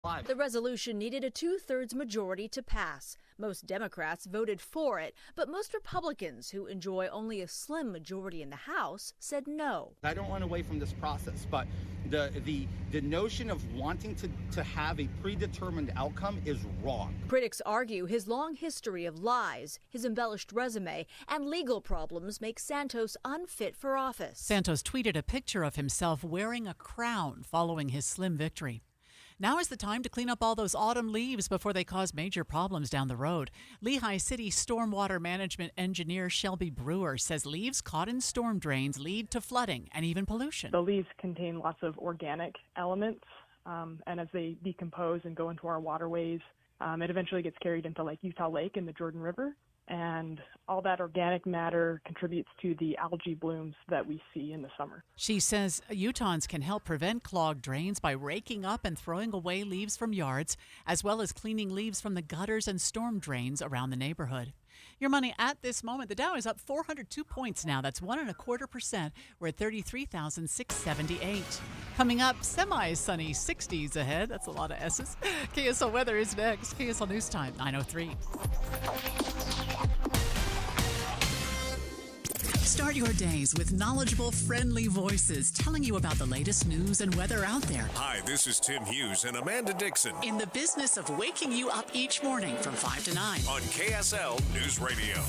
The resolution needed a 2/3 majority to pass. Most Democrats voted for it, but most Republicans, who enjoy only a slim majority in the House, said no. I don't run away from this process, but the notion of wanting to have a predetermined outcome is wrong. Critics argue his long history of lies, his embellished resume, and legal problems make Santos unfit for office. Santos tweeted a picture of himself wearing a crown following his slim victory. Now is the time to clean up all those autumn leaves before they cause major problems down the road. Lehigh City Stormwater Management Engineer Shelby Brewer says leaves caught in storm drains lead to flooding and even pollution. The leaves contain lots of organic elements, and as they decompose and go into our waterways, it eventually gets carried into Lake Utah Lake and the Jordan River. And all that organic matter contributes to the algae blooms that we see in the summer. She says Utahns can help prevent clogged drains by raking up and throwing away leaves from yards, as well as cleaning leaves from the gutters and storm drains around the neighborhood. Your money at this moment, the Dow is up 402 points now. That's 1.25%. We're at 33,678. Coming up, semi-sunny 60s ahead. That's a lot of S's. KSL weather is next. KSL News Time, 9:03. Start your days with knowledgeable, friendly voices telling you about the latest news and weather out there. Hi, this is Tim Hughes and Amanda Dixon. In the business of waking you up each morning from 5 to 9. On KSL News Radio.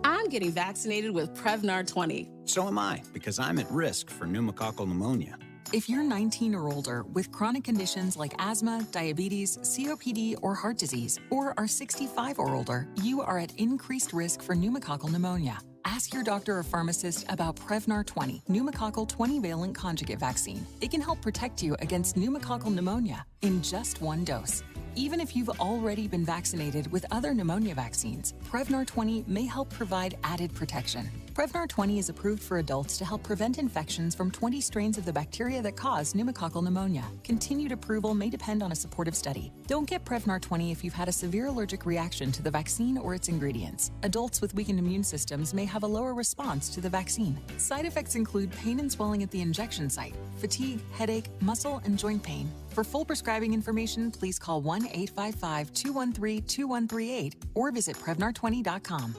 I'm getting vaccinated with Prevnar 20. So am I, because I'm at risk for pneumococcal pneumonia. If you're 19 or older with chronic conditions like asthma, diabetes, COPD, or heart disease, or are 65 or older, you are at increased risk for pneumococcal pneumonia. Ask your doctor or pharmacist about Prevnar 20, pneumococcal 20-valent conjugate vaccine. It can help protect you against pneumococcal pneumonia in just one dose. Even if you've already been vaccinated with other pneumonia vaccines, Prevnar 20 may help provide added protection. Prevnar 20 is approved for adults to help prevent infections from 20 strains of the bacteria that cause pneumococcal pneumonia. Continued approval may depend on a supportive study. Don't get Prevnar 20 if you've had a severe allergic reaction to the vaccine or its ingredients. Adults with weakened immune systems may have a lower response to the vaccine. Side effects include pain and swelling at the injection site, fatigue, headache, muscle, and joint pain. For full prescribing information, please call 1-855-213-2138 or visit Prevnar20.com.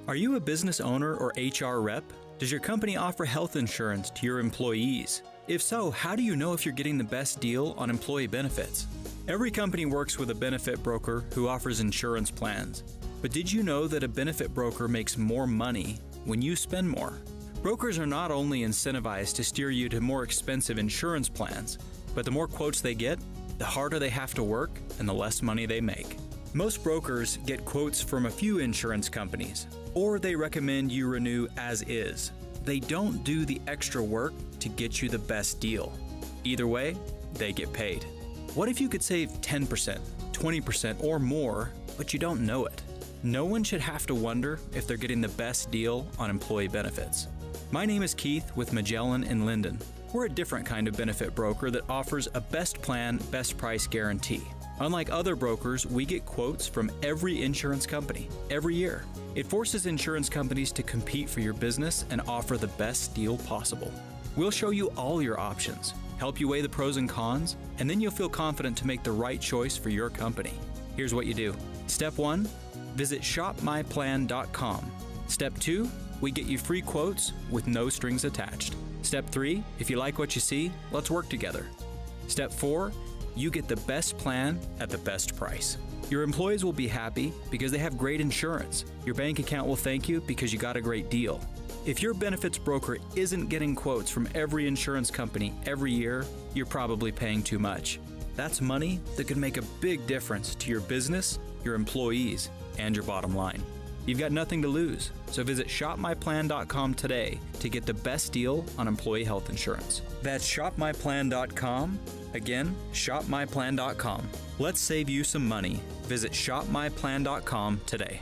Are you a business owner or HR rep? Does your company offer health insurance to your employees? If so, how do you know if you're getting the best deal on employee benefits? Every company works with a benefit broker who offers insurance plans. But did you know that a benefit broker makes more money when you spend more? Brokers are not only incentivized to steer you to more expensive insurance plans, but the more quotes they get, the harder they have to work and the less money they make. Most brokers get quotes from a few insurance companies, or they recommend you renew as is. They don't do the extra work to get you the best deal. Either way, they get paid. What if you could save 10%, 20%, or more, but you don't know it? No one should have to wonder if they're getting the best deal on employee benefits. My name is Keith with Magellan and Linden. We're a different kind of benefit broker that offers a best plan, best price guarantee. Unlike other brokers, we get quotes from every insurance company every year. It forces insurance companies to compete for your business and offer the best deal possible. We'll show you all your options, help you weigh the pros and cons, and then you'll feel confident to make the right choice for your company. Here's what you do. Step 1, visit shopmyplan.com. Step 2, we get you free quotes with no strings attached. Step 3, if you like what you see, let's work together. Step 4, you get the best plan at the best price. Your employees will be happy because they have great insurance. Your bank account will thank you because you got a great deal. If your benefits broker isn't getting quotes from every insurance company every year, you're probably paying too much. That's money that could make a big difference to your business, your employees, and your bottom line. You've got nothing to lose, so visit shopmyplan.com today to get the best deal on employee health insurance. That's shopmyplan.com. Again, shopmyplan.com. Let's save you some money. Visit shopmyplan.com today.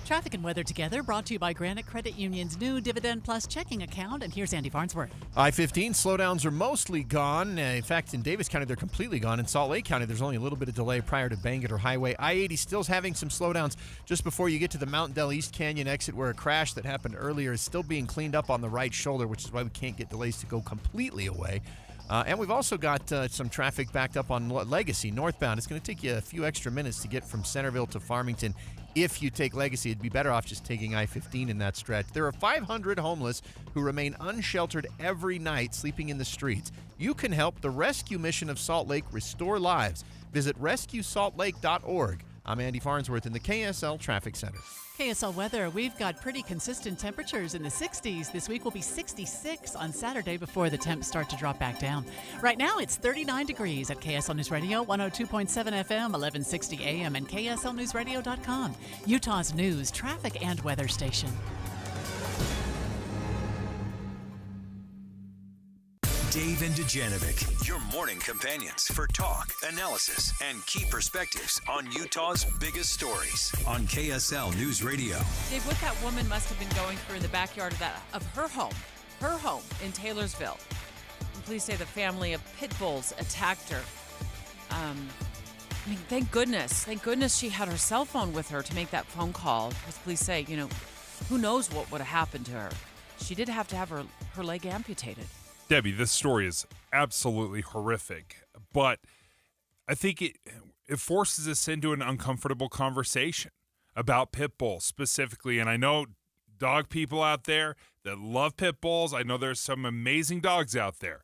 Traffic and weather together, brought to you by Granite Credit Union's new Dividend Plus checking account. And here's Andy Farnsworth. I-15 slowdowns are mostly gone. In fact, in Davis County, they're completely gone. In Salt Lake County, there's only a little bit of delay prior to Bangerter Highway. I-80 still having some slowdowns just before you get to the Mountain Dell East Canyon exit, where a crash that happened earlier is still being cleaned up on the right shoulder, which is why we can't get delays to go completely away. And we've also got some traffic backed up on Legacy northbound. It's going to take you a few extra minutes to get from Centerville to Farmington. If you take Legacy, it'd be better off just taking I-15 in that stretch. There are 500 homeless who remain unsheltered every night, sleeping in the streets. You can help the rescue mission of Salt Lake restore lives. Visit rescuesaltlake.org. I'm Andy Farnsworth in the KSL Traffic Center. KSL weather, we've got pretty consistent temperatures in the 60s. This week will be 66 on Saturday before the temps start to drop back down. Right now, it's 39 degrees at KSL News Radio, 102.7 FM, 1160 AM, and KSLNewsRadio.com, Utah's news, traffic, and weather station. Dave and Dujanovic, your morning companions for talk, analysis, and key perspectives on Utah's biggest stories on KSL News Radio. Dave, what that woman must have been going through in the backyard of her home in Taylorsville. And police say the family of pit bulls attacked her. Thank goodness she had her cell phone with her to make that phone call. As police say, who knows what would have happened to her. She did have to have her leg amputated. Debbie, this story is absolutely horrific, but I think it forces us into an uncomfortable conversation about pit bulls specifically. And I know dog people out there that love pit bulls. I know there's some amazing dogs out there,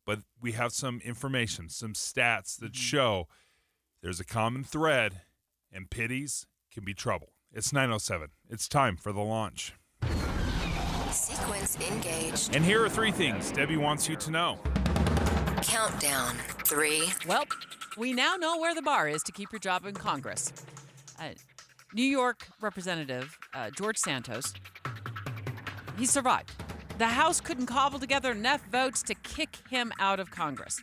but we have some information, some stats that show there's a common thread, and pitties can be trouble. It's 9:07. It's time for the launch. Sequence engaged. And here are 3 things Debbie wants you to know. Countdown. 3. Well, we now know where the bar is to keep your job in Congress. New York Representative George Santos, he survived. The House couldn't cobble together enough votes to kick him out of Congress.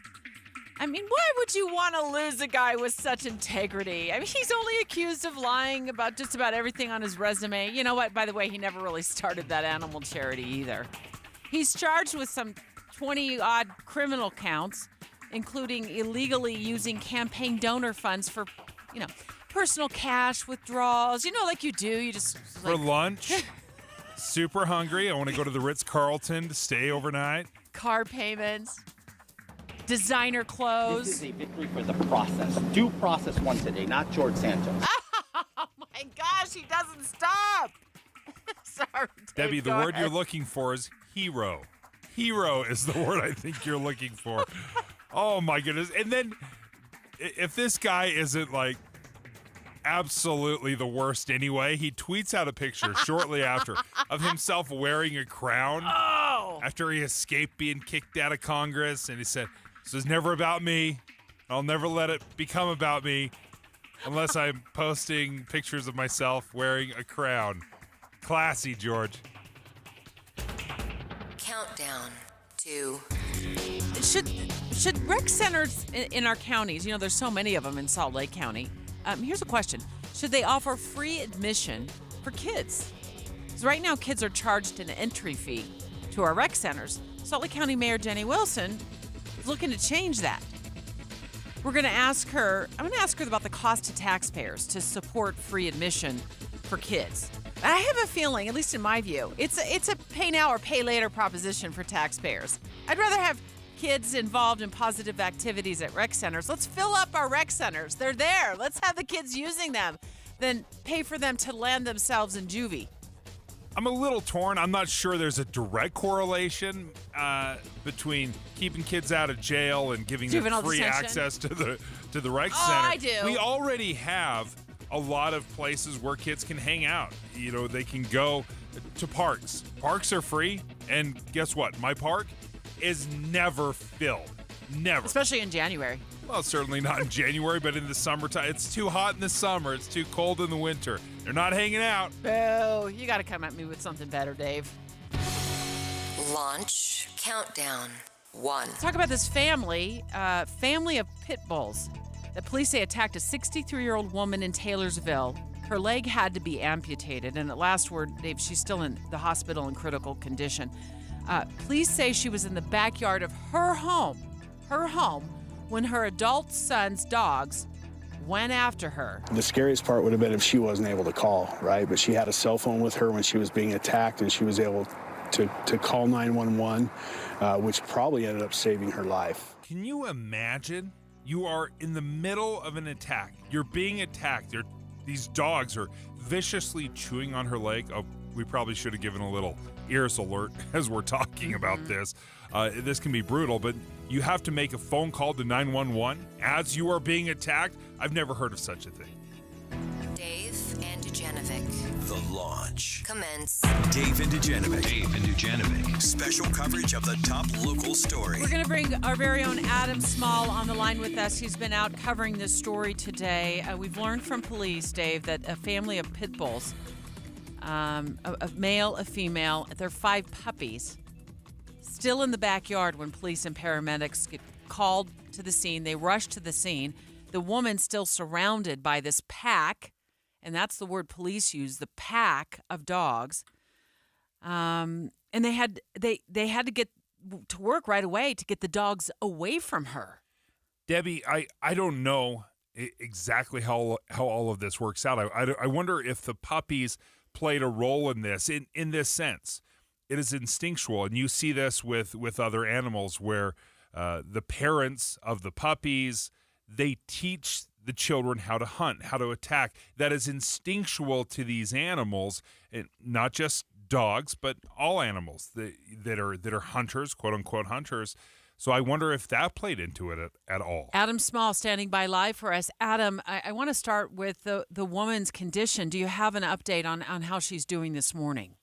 Why would you want to lose a guy with such integrity? He's only accused of lying about just about everything on his resume. You know what? By the way, he never really started that animal charity either. He's charged with some 20-odd criminal counts, including illegally using campaign donor funds for, personal cash withdrawals. Like you do. You just... For lunch? Super hungry. I want to go to the Ritz-Carlton to stay overnight. Car payments. Designer clothes. This is a victory for the process. Due process won today, not George Santos. Oh my gosh, he doesn't stop. Sorry, Debbie, the word you're looking for is hero. Hero is the word I think you're looking for. Oh my goodness. And then if this guy isn't absolutely the worst anyway, he tweets out a picture shortly after of himself wearing a crown after he escaped being kicked out of Congress. And he said, "This is never about me. I'll never let it become about me unless I'm posting pictures of myself wearing a crown." Classy, George. Countdown. 2. Should rec centers in our counties, there's so many of them in Salt Lake County. Here's a question. Should they offer free admission for kids? Because right now kids are charged an entry fee to our rec centers. Salt Lake County Mayor Jenny Wilson is looking to change that. I'm going to ask her about the cost to taxpayers to support free admission for kids. I have a feeling, at least in my view, it's a pay now or pay later proposition for taxpayers. I'd rather have kids involved in positive activities at rec centers. Let's fill up our rec centers. They're there. Let's have the kids using them. Then pay for them to land themselves in juvie. I'm a little torn. I'm not sure there's a direct correlation between keeping kids out of jail and giving Juvenile them free detention. access to the rec center. I do. We already have a lot of places where kids can hang out. They can go to parks. Parks are free, and guess what? My park is never filled. Never. Especially in January. Well, certainly not in January, but in the summertime. It's too hot in the summer. It's too cold in the winter. They're not hanging out. Boo. You got to come at me with something better, Dave. Launch. Countdown. 1. Talk about this family of pit bulls that police say attacked a 63-year-old woman in Taylorsville. Her leg had to be amputated, and at last word, Dave, she's still in the hospital in critical condition. Police say she was in the backyard of her home, when her adult son's dogs went after her. The scariest part would have been if she wasn't able to call, right? But she had a cell phone with her when she was being attacked, and she was able to call 911, which probably ended up saving her life. Can you imagine? You are in the middle of an attack. You're being attacked. These dogs are viciously chewing on her leg. Oh, we probably should have given a little ears alert as we're talking about this. This can be brutal, but you have to make a phone call to 911 as you are being attacked. I've never heard of such a thing. Dave and Dujanovic. The Launch. Commence. Dave and Dujanovic. Special coverage of the top local story. We're going to bring our very own Adam Small on the line with us. He's been out covering this story today. We've learned from police, Dave, that a family of pit bulls, a male, a female, they're 5 puppies, still in the backyard when police and paramedics get called to the scene. They rush to the scene. The woman still surrounded by this pack, and that's the word police use, the pack of dogs. And they had to get to work right away to get the dogs away from her. Debbie, I don't know exactly how all of this works out. I wonder if the puppies played a role in this, in this sense. It is instinctual, and you see this with other animals where the parents of the puppies, they teach the children how to hunt, how to attack. That is instinctual to these animals, and not just dogs, but all animals that are hunters, quote unquote hunters. So I wonder if that played into it at all. Adam Small standing by live for us. Adam, I want to start with the woman's condition. Do you have an update on how she's doing this morning?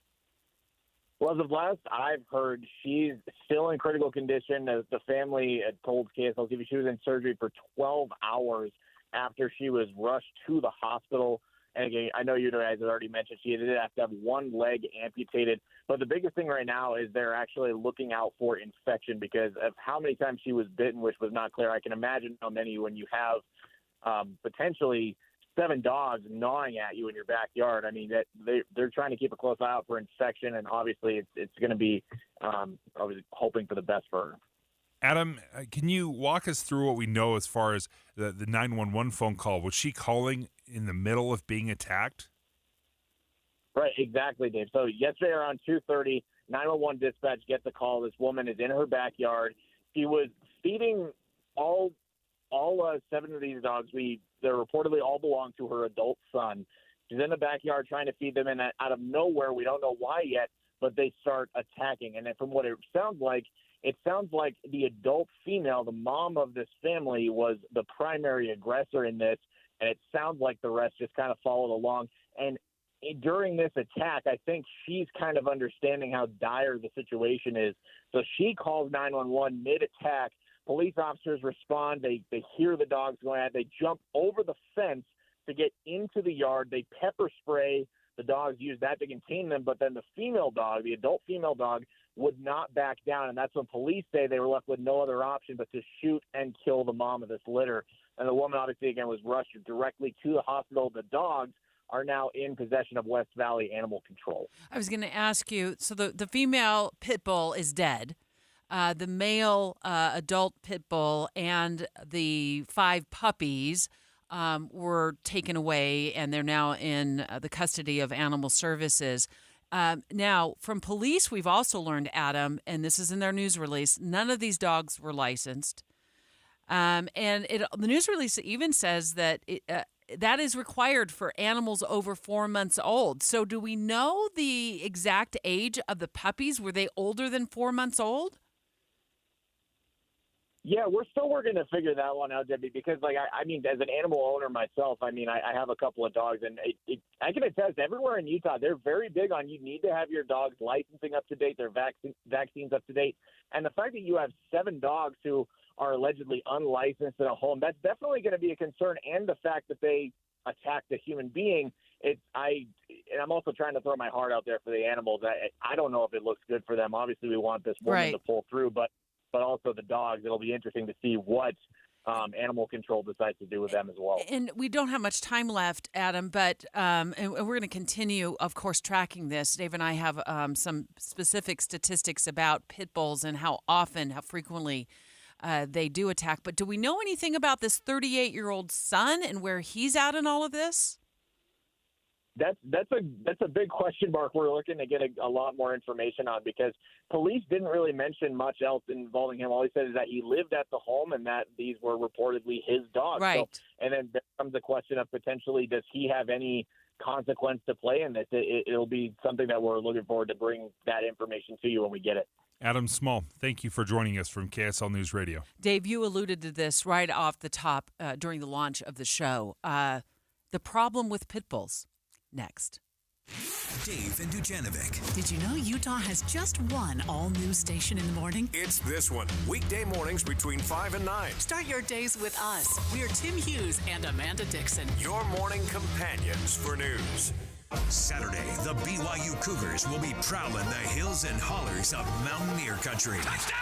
Well, as of last I've heard, she's still in critical condition. As the family had told KSL TV, she was in surgery for 12 hours after she was rushed to the hospital. And again, I know you guys had already mentioned she did have to have one leg amputated. But the biggest thing right now is they're actually looking out for infection because of how many times she was bitten, which was not clear. I can imagine how many when you have potentially 7 dogs gnawing at you in your backyard. I mean, that they're trying to keep a close eye out for infection, and obviously it's going to be obviously hoping for the best for her. Adam, can you walk us through what we know as far as the 911 phone call? Was she calling in the middle of being attacked? Right, exactly, Dave. So yesterday around 2:30, 911 dispatch gets a call. This woman is in her backyard. She was feeding all 7 of these dogs. They reportedly all belong to her adult son. She's in the backyard trying to feed them, and out of nowhere, we don't know why yet, but they start attacking. And then from what it sounds like the adult female, the mom of this family, was the primary aggressor in this, and it sounds like the rest just kind of followed along. And during this attack, I think she's kind of understanding how dire the situation is. So she calls 911 mid-attack. Police officers respond. They hear the dogs going at. They jump over the fence to get into the yard. They pepper spray. The dogs use that to contain them. But then the female dog, the adult female dog, would not back down. And that's when police say they were left with no other option but to shoot and kill the mom of this litter. And the woman, obviously, again, was rushed directly to the hospital. The dogs are now in possession of West Valley Animal Control. I was going to ask you, so the female pit bull is dead. The male adult pit bull and the 5 puppies were taken away, and they're now in the custody of Animal Services. Now, from police, we've also learned, Adam, and this is in their news release, none of these dogs were licensed. And the news release even says that that is required for animals over 4 months old. So do we know the exact age of the puppies? Were they older than 4 months old? Yeah, we're still working to figure that one out, Debbie, because, I mean, as an animal owner myself, I mean, I have a couple of dogs, and I can attest everywhere in Utah, they're very big on you need to have your dog's licensing up to date, their vaccines up to date. And the fact that you have 7 dogs who are allegedly unlicensed in a home, that's definitely going to be a concern. And the fact that they attacked a human being, and I'm also trying to throw my heart out there for the animals. I don't know if it looks good for them. Obviously, we want this woman to pull through, but also the dogs. It'll be interesting to see what animal control decides to do with them as well. And we don't have much time left, Adam, but and we're going to continue, of course, tracking this. Dave and I have some specific statistics about pit bulls and how frequently they do attack. But do we know anything about this 38-year-old son and where he's at in all of this? That's a big question mark we're looking to get a lot more information on, because police didn't really mention much else involving him. All he said is that he lived at the home and that these were reportedly his dogs. Right. So, and then there comes the question of potentially, does he have any consequence to play in this? It'll be something that we're looking forward to bring that information to you when we get it. Adam Small, thank you for joining us from KSL News Radio. Dave, you alluded to this right off the top during the launch of the show. The problem with pit bulls. Next. Dave and Dujanovic. Did you know Utah has just one all-news station in the morning? It's this one. Weekday mornings between 5 and 9. Start your days with us. We're Tim Hughes and Amanda Dixon. Your morning companions for news. Saturday, the BYU Cougars will be prowling the hills and hollers of Mountaineer Country. Touchdown!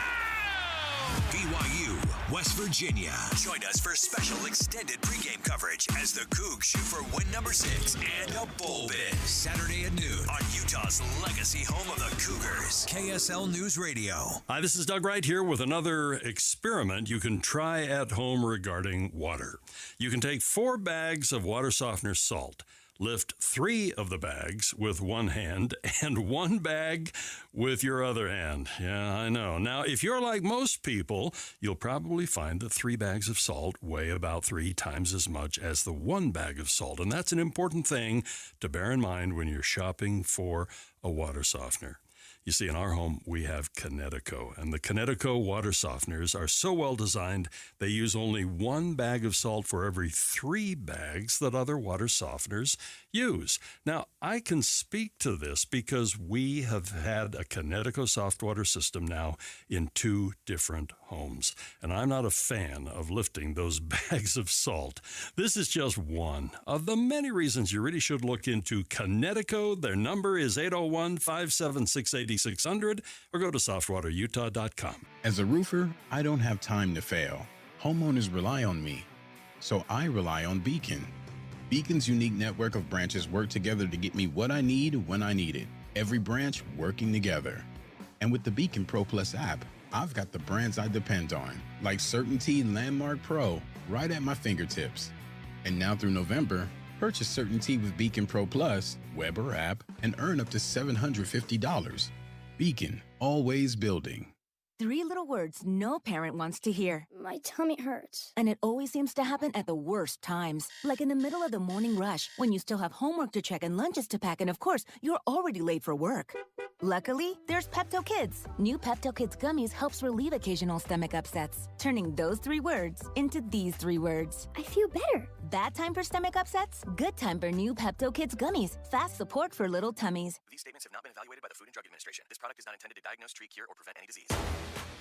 BYU, West Virginia. Join us for special extended pregame coverage as the Cougs shoot for win number 6 and a bowl bid. Saturday at noon on Utah's legacy home of the Cougars. KSL News Radio. Hi, this is Doug Wright here with another experiment you can try at home regarding water. You can take 4 bags of water softener salt. Lift 3 of the bags with one hand and 1 bag with your other hand. Yeah, I know. Now, if you're like most people, you'll probably find that 3 bags of salt weigh about 3 times as much as the 1 bag of salt. And that's an important thing to bear in mind when you're shopping for a water softener. You see, in our home, we have Kinetico, and the Kinetico water softeners are so well designed, they use only 1 bag of salt for every 3 bags that other water softeners use. Now, I can speak to this because we have had a Kinetico soft water system now in 2 different homes, and I'm not a fan of lifting those bags of salt. This is just one of the many reasons you really should look into Kinetico. Their number is 801-576-8600, or go to softwaterutah.com. As a roofer, I don't have time to fail. Homeowners rely on me, so I rely on Beacon. Beacon's unique network of branches work together to get me what I need when I need it. Every branch working together. And with the Beacon Pro Plus app, I've got the brands I depend on, like Certainty Landmark Pro, right at my fingertips. And now through November, purchase Certainty with Beacon Pro Plus, web or app, and earn up to $750. Beacon, always building. 3 little words no parent wants to hear. My tummy hurts. And it always seems to happen at the worst times. Like in the middle of the morning rush, when you still have homework to check and lunches to pack, and of course, you're already late for work. Luckily, there's Pepto Kids. New Pepto Kids gummies helps relieve occasional stomach upsets, turning those 3 words into these 3 words. I feel better. Bad time for stomach upsets? Good time for new Pepto Kids gummies. Fast support for little tummies. These statements have not been evaluated by the Food and Drug Administration. This product is not intended to diagnose, treat, cure, or prevent any disease.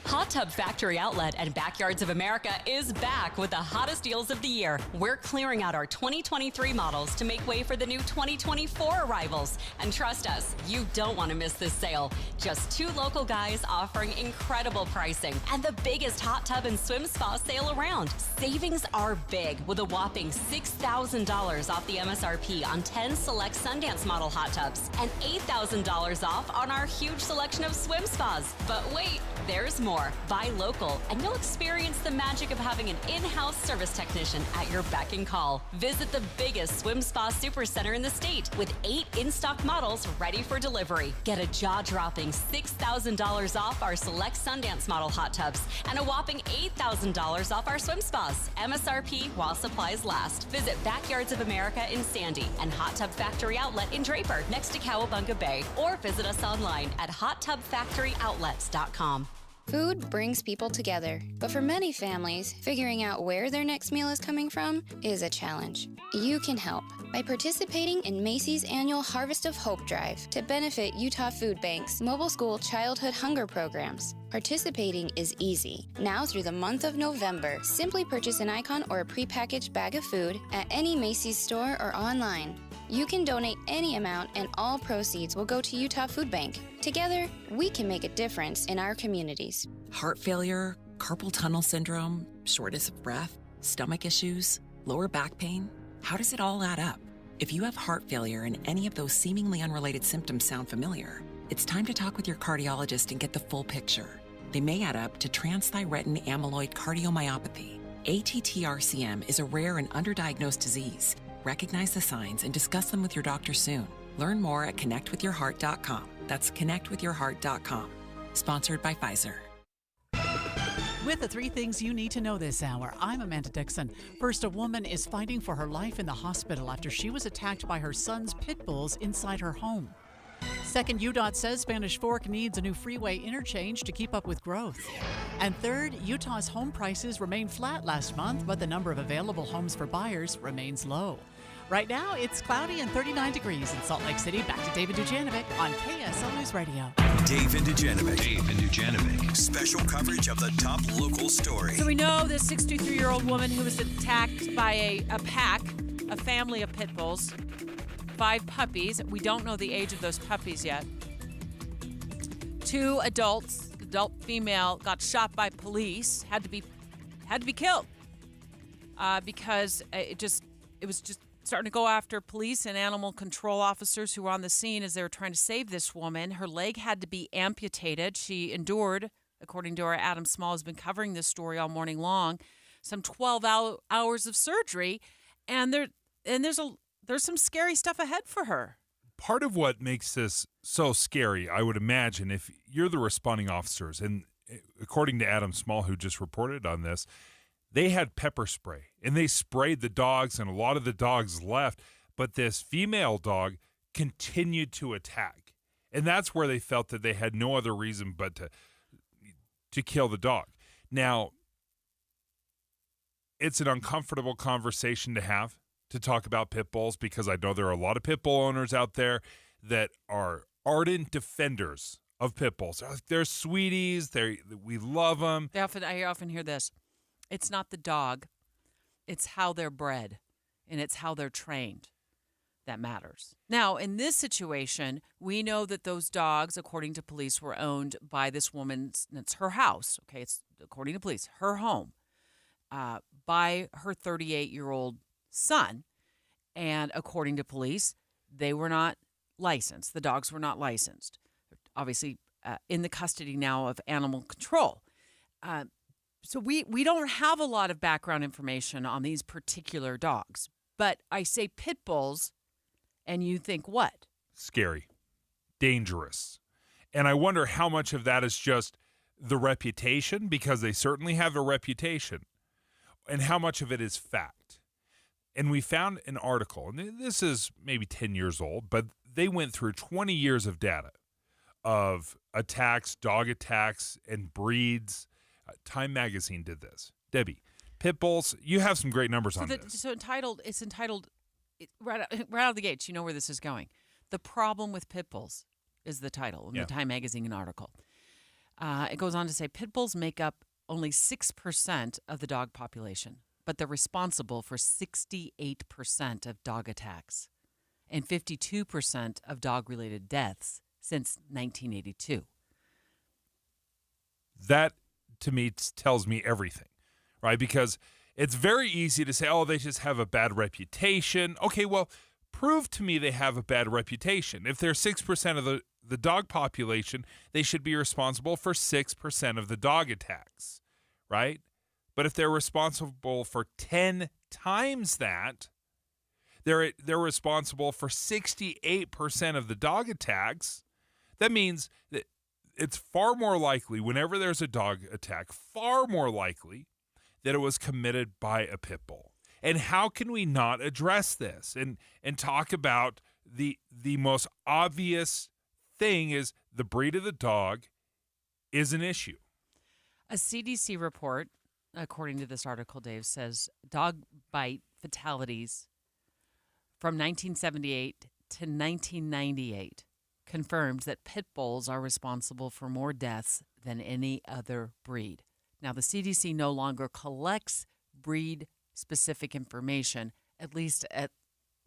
Hot Tub Factory Outlet and Backyards of America is back with the hottest deals of the year. We're clearing out our 2023 models to make way for the new 2024 arrivals. And trust us, you don't want to miss this sale. Just 2 local guys offering incredible pricing and the biggest hot tub and swim spa sale around. Savings are big with a whopping $6,000 off the MSRP on 10 select Sundance model hot tubs and $8,000 off on our huge selection of swim spas. But wait, there's more. Buy local, and you'll experience the magic of having an in-house service technician at your beck and call. Visit the biggest swim spa supercenter in the state with 8 in-stock models ready for delivery. Get a jaw-dropping $6,000 off our select Sundance model hot tubs and a whopping $8,000 off our swim spas. MSRP while supplies last. Visit Backyards of America in Sandy and Hot Tub Factory Outlet in Draper next to Cowabunga Bay, or visit us online at hottubfactoryoutlets.com. Food brings people together, but for many families, figuring out where their next meal is coming from is a challenge. You can help by participating in Macy's annual Harvest of Hope Drive to benefit Utah Food Bank's mobile school childhood hunger programs. Participating is easy. Now through the month of November, simply purchase an icon or a prepackaged bag of food at any Macy's store or online. You can donate any amount and all proceeds will go to Utah Food Bank. Together, we can make a difference in our communities. Heart failure, carpal tunnel syndrome, shortness of breath, stomach issues, lower back pain. How does it all add up? If you have heart failure and any of those seemingly unrelated symptoms sound familiar, it's time to talk with your cardiologist and get the full picture. They may add up to transthyretin amyloid cardiomyopathy. ATTR-CM is a rare and underdiagnosed disease. Recognize the signs and discuss them with your doctor soon. Learn more at connectwithyourheart.com. That's connectwithyourheart.com. Sponsored by Pfizer. With the 3 things you need to know this hour, I'm Amanda Dixon. First, a woman is fighting for her life in the hospital after she was attacked by her son's pit bulls inside her home. Second, UDOT says Spanish Fork needs a new freeway interchange to keep up with growth. And third, Utah's home prices remained flat last month, but the number of available homes for buyers remains low. Right now, it's cloudy and 39 degrees in Salt Lake City. Back to David Dujanovic on KSL News Radio. Dave and Dujanovic. Special coverage of the top local story. So we know this 63-year-old woman who was attacked by a family of pit bulls, 5 puppies. We don't know the age of those puppies yet. 2 adults, adult female, got shot by police, had to be killed because it was just starting to go after police and animal control officers who were on the scene as they were trying to save this woman. Her leg had to be amputated. She endured, according to our Adam Small, has been covering this story all morning long, some 12 hours of surgery, and there's some scary stuff ahead for her. Part of what makes this so scary, I would imagine, if you're the responding officers, and according to Adam Small, who just reported on this, they had pepper spray, and they sprayed the dogs, and a lot of the dogs left, but this female dog continued to attack. And that's where they felt that they had no other reason but to kill the dog. Now, it's an uncomfortable conversation to have, to talk about pit bulls, because I know there are a lot of pit bull owners out there that are ardent defenders of pit bulls. They're sweeties. We love them. I often hear this. It's not the dog. It's how they're bred, and it's how they're trained that matters. Now, in this situation, we know that those dogs, according to police, were owned by this woman. It's her house. Okay, it's according to police, her home, by her 38-year-old son. And according to police, they were not licensed. The dogs were not licensed. Obviously, in the custody now of animal control. So we don't have a lot of background information on these particular dogs. But I say pit bulls, and you think what? Scary. Dangerous. And I wonder how much of that is just the reputation, because they certainly have a reputation, and how much of it is fact. And we found an article, and this is maybe 10 years old, but they went through 20 years of data of attacks, dog attacks, and breeds. Time Magazine did this. Debbie, pit bulls, you have some great numbers on this. So it's entitled, right out of the gates, you know where this is going. The Problem with Pit Bulls is the title in the Time Magazine article. It goes on to say pit bulls make up only 6% of the dog population, but they're responsible for 68% of dog attacks and 52% of dog-related deaths since 1982. That, to me, tells me everything, right? Because it's very easy to say, oh, they just have a bad reputation. Okay, well, prove to me they have a bad reputation. If they're 6% of the dog population, they should be responsible for 6% of the dog attacks, right? But if they're responsible for 10 times that, they're responsible for 68% of the dog attacks. That means that it's far more likely, whenever there's a dog attack, far more likely that it was committed by a pit bull. And how can we not address this and talk about the most obvious thing is the breed of the dog is an issue? A CDC report, according to this article, Dave, says dog bite fatalities from 1978 to 1998 confirms that pit bulls are responsible for more deaths than any other breed. Now, the CDC no longer collects breed-specific information, at least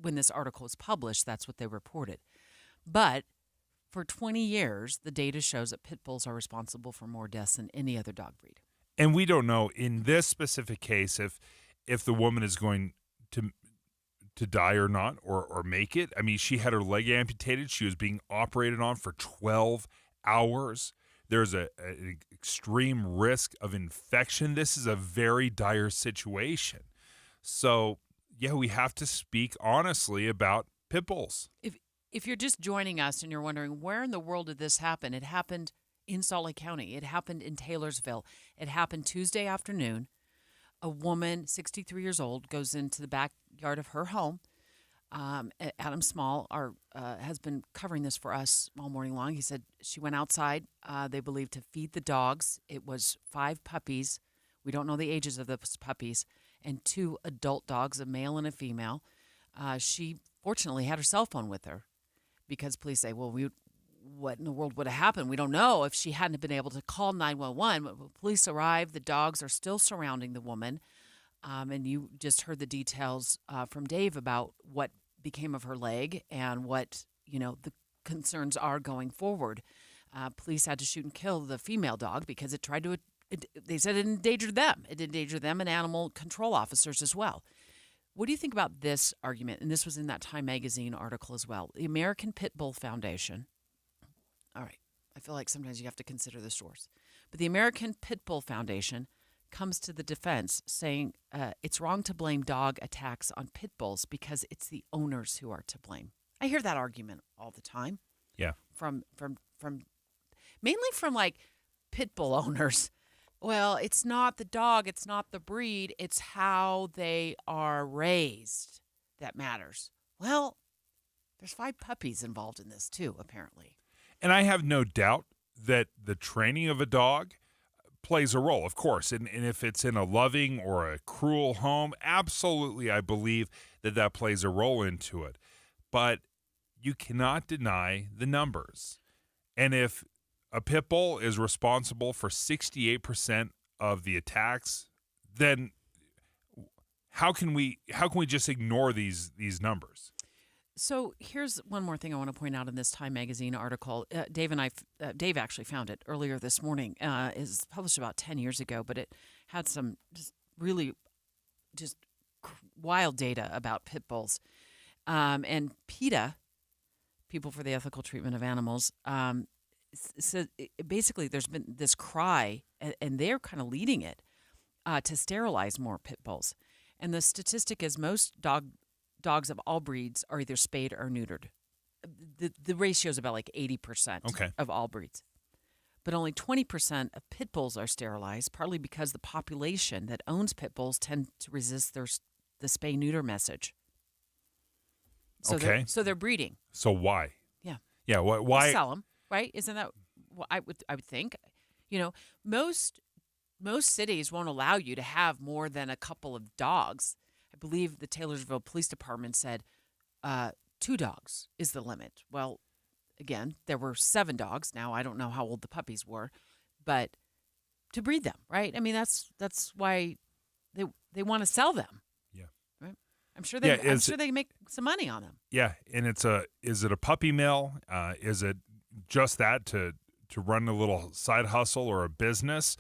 when this article was published, that's what they reported. But for 20 years, the data shows that pit bulls are responsible for more deaths than any other dog breed. And we don't know in this specific case if the woman is going to die or not, or make it. I mean, she had her leg amputated. She was being operated on for 12 hours. There's an extreme risk of infection. This is a very dire situation. So we have to speak honestly about pit bulls. If you're just joining us and you're wondering where in the world did this happen, it happened in Salt Lake County. It happened in Taylorsville. It happened Tuesday afternoon. A woman, 63 years old, goes into the backyard of her home. Adam Small has been covering this for us all morning long. He said she went outside, they believe, to feed the dogs. It was 5 puppies. We don't know the ages of those puppies. And 2 adult dogs, a male and a female. She fortunately had her cell phone with her because police say, well, what in the world would have happened? We don't know if she hadn't been able to call 911. When police arrived, the dogs are still surrounding the woman. And you just heard the details from Dave about what became of her leg and what, the concerns are going forward. Police had to shoot and kill the female dog because it tried to, they said it endangered them. It endangered them and animal control officers as well. What do you think about this argument? And this was in that Time Magazine article as well. The American Pit Bull Foundation. All right. I feel like sometimes you have to consider the source. But the American Pit Bull Foundation comes to the defense saying it's wrong to blame dog attacks on pit bulls because it's the owners who are to blame. I hear that argument all the time. Yeah. From mainly from like pit bull owners. Well, it's not the dog, it's not the breed, it's how they are raised that matters. Well, there's 5 puppies involved in this too, apparently. And I have no doubt that the training of a dog plays a role, of course. And if it's in a loving or a cruel home, absolutely, I believe that plays a role into it. But you cannot deny the numbers. And if a pit bull is responsible for 68% of the attacks, then how can we just ignore these numbers? So here's one more thing I want to point out in this Time Magazine article. Dave actually found it earlier this morning. It's published about 10 years ago, but it had some really wild data about pit bulls. And PETA, People for the Ethical Treatment of Animals, so basically there's been this cry, and they're kind of leading it, to sterilize more pit bulls. And the statistic is most dogs of all breeds are either spayed or neutered. The ratio is about like 80% of all breeds. But only 20% of pit bulls are sterilized, partly because the population that owns pit bulls tend to resist the spay-neuter message. So they're breeding. So why? Yeah. Yeah, why? They sell them. Right? Isn't that what I would think? Most cities won't allow you to have more than a couple of dogs. I believe the Taylorsville Police Department said 2 dogs is the limit. Well, again, there were 7 dogs. Now I don't know how old the puppies were, but to breed them, right? I mean, that's why they want to sell them. Yeah. Right? I'm sure they make some money on them. Yeah, and is it a puppy mill? Is it just that to run a little side hustle or a business,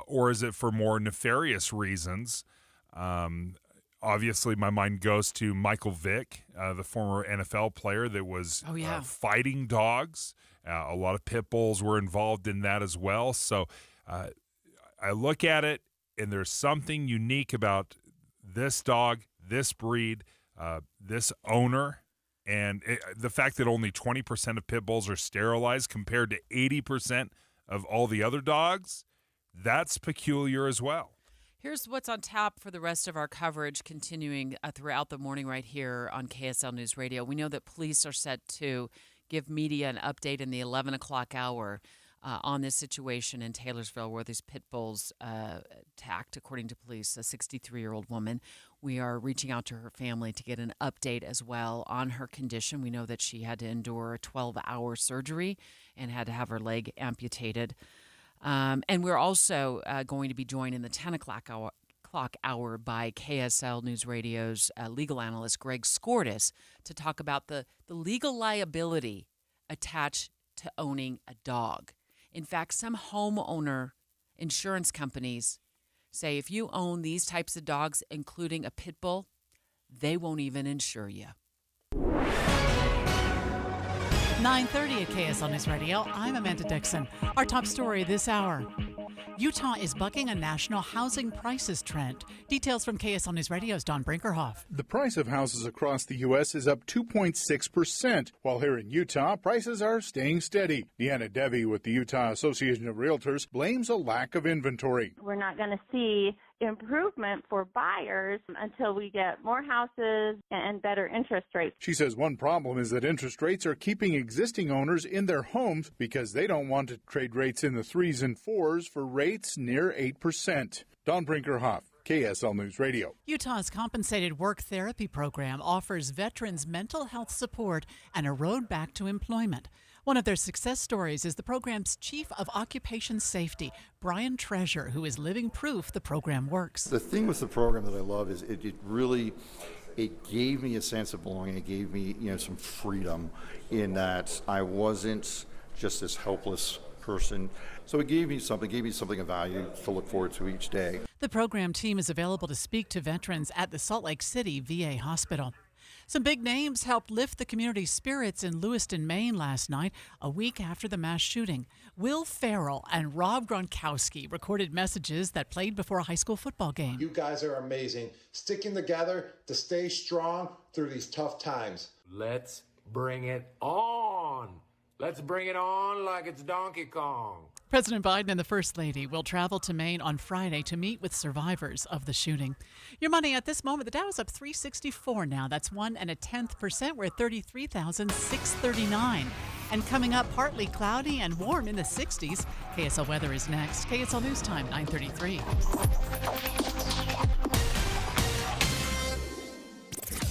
or is it for more nefarious reasons? Obviously, my mind goes to Michael Vick, the former NFL player that was fighting dogs. A lot of pit bulls were involved in that as well. So I look at it, and there's something unique about this dog, this breed, this owner. And the fact that only 20% of pit bulls are sterilized compared to 80% of all the other dogs, that's peculiar as well. Here's what's on tap for the rest of our coverage continuing throughout the morning right here on KSL News Radio. We know that police are set to give media an update in the 11 o'clock hour on this situation in Taylorsville where these pit bulls attacked, according to police, a 63-year-old woman. We are reaching out to her family to get an update as well on her condition. We know that she had to endure a 12-hour surgery and had to have her leg amputated. And we're also going to be joined in the 10 o'clock hour by KSL News Radio's legal analyst Greg Skordas to talk about the legal liability attached to owning a dog. In fact, some homeowner insurance companies say if you own these types of dogs, including a pit bull, they won't even insure you. 9:30 at KSL News Radio. I'm Amanda Dixon. Our top story this hour. Utah is bucking a national housing prices trend. Details from KSL News Radio's Don Brinkerhoff. The price of houses across the U.S. is up 2.6%, while here in Utah, prices are staying steady. Deanna Devi with the Utah Association of Realtors blames a lack of inventory. We're not going to see improvement for buyers until we get more houses and better interest rates. She says one problem is that interest rates are keeping existing owners in their homes because they don't want to trade rates in the 3s and 4s for rates near 8%. Don Brinkerhoff, KSL News Radio. Utah's compensated work therapy program offers veterans mental health support and a road back to employment. One of their success stories is the program's Chief of Occupation Safety, Brian Treasure, who is living proof the program works. The thing with the program that I love is it gave me a sense of belonging. It gave me, some freedom in that I wasn't just this helpless person. So it gave me something of value to look forward to each day. The program team is available to speak to veterans at the Salt Lake City VA Hospital. Some big names helped lift the community's spirits in Lewiston, Maine last night, a week after the mass shooting. Will Ferrell and Rob Gronkowski recorded messages that played before a high school football game. You guys are amazing, sticking together to stay strong through these tough times. Let's bring it on. Let's bring it on like it's Donkey Kong. President Biden and the First Lady will travel to Maine on Friday to meet with survivors of the shooting. Your money at this moment, the Dow is up 364 now. That's 1.1%. We're at 33,639. And coming up, partly cloudy and warm in the 60s. KSL weather is next. KSL News Time, 9:33.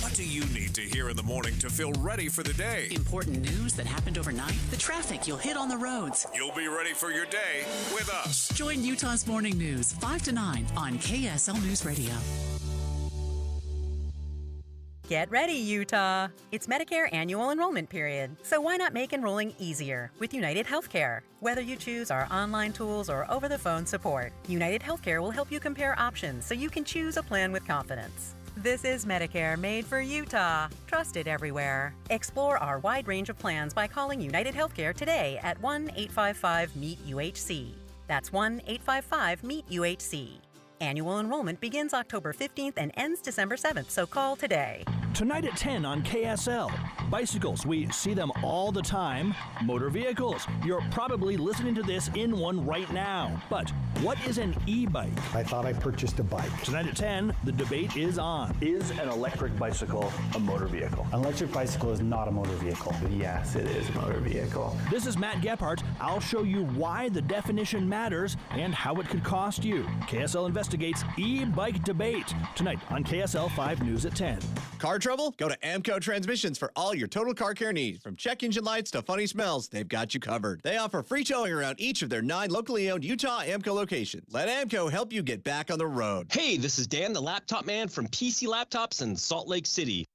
What do you need to hear in the morning to feel ready for the day? Important news that happened overnight, the traffic you'll hit on the roads. You'll be ready for your day with us. Join Utah's Morning News 5 to 9 on KSL News Radio. Get ready, Utah! It's Medicare annual enrollment period, so why not make enrolling easier with United Healthcare? Whether you choose our online tools or over-the-phone support, United Healthcare will help you compare options so you can choose a plan with confidence. This is Medicare made for Utah, trusted everywhere. Explore our wide range of plans by calling United Healthcare today at 1-855-MEET-UHC. That's 1-855-MEET-UHC. Annual enrollment begins October 15th and ends December 7th, so call today. Tonight at 10 on KSL. Bicycles, we see them all the time. Motor vehicles, you're probably listening to this in one right now. But what is an e-bike? I thought I purchased a bike. Tonight at 10, the debate is on. Is an electric bicycle a motor vehicle? An electric bicycle is not a motor vehicle. Yes, it is a motor vehicle. This is Matt Gephardt. I'll show you why the definition matters and how it could cost you. KSL investigates e-bike debate. Tonight on KSL 5 News at 10. Car trouble? Go to Amco Transmissions for all your total car care needs. From check engine lights to funny smells, they've got you covered. They offer free towing around each of their 9 locally owned Utah Amco locations. Let Amco help you get back on the road. Hey, this is Dan, the laptop man from PC Laptops in Salt Lake City.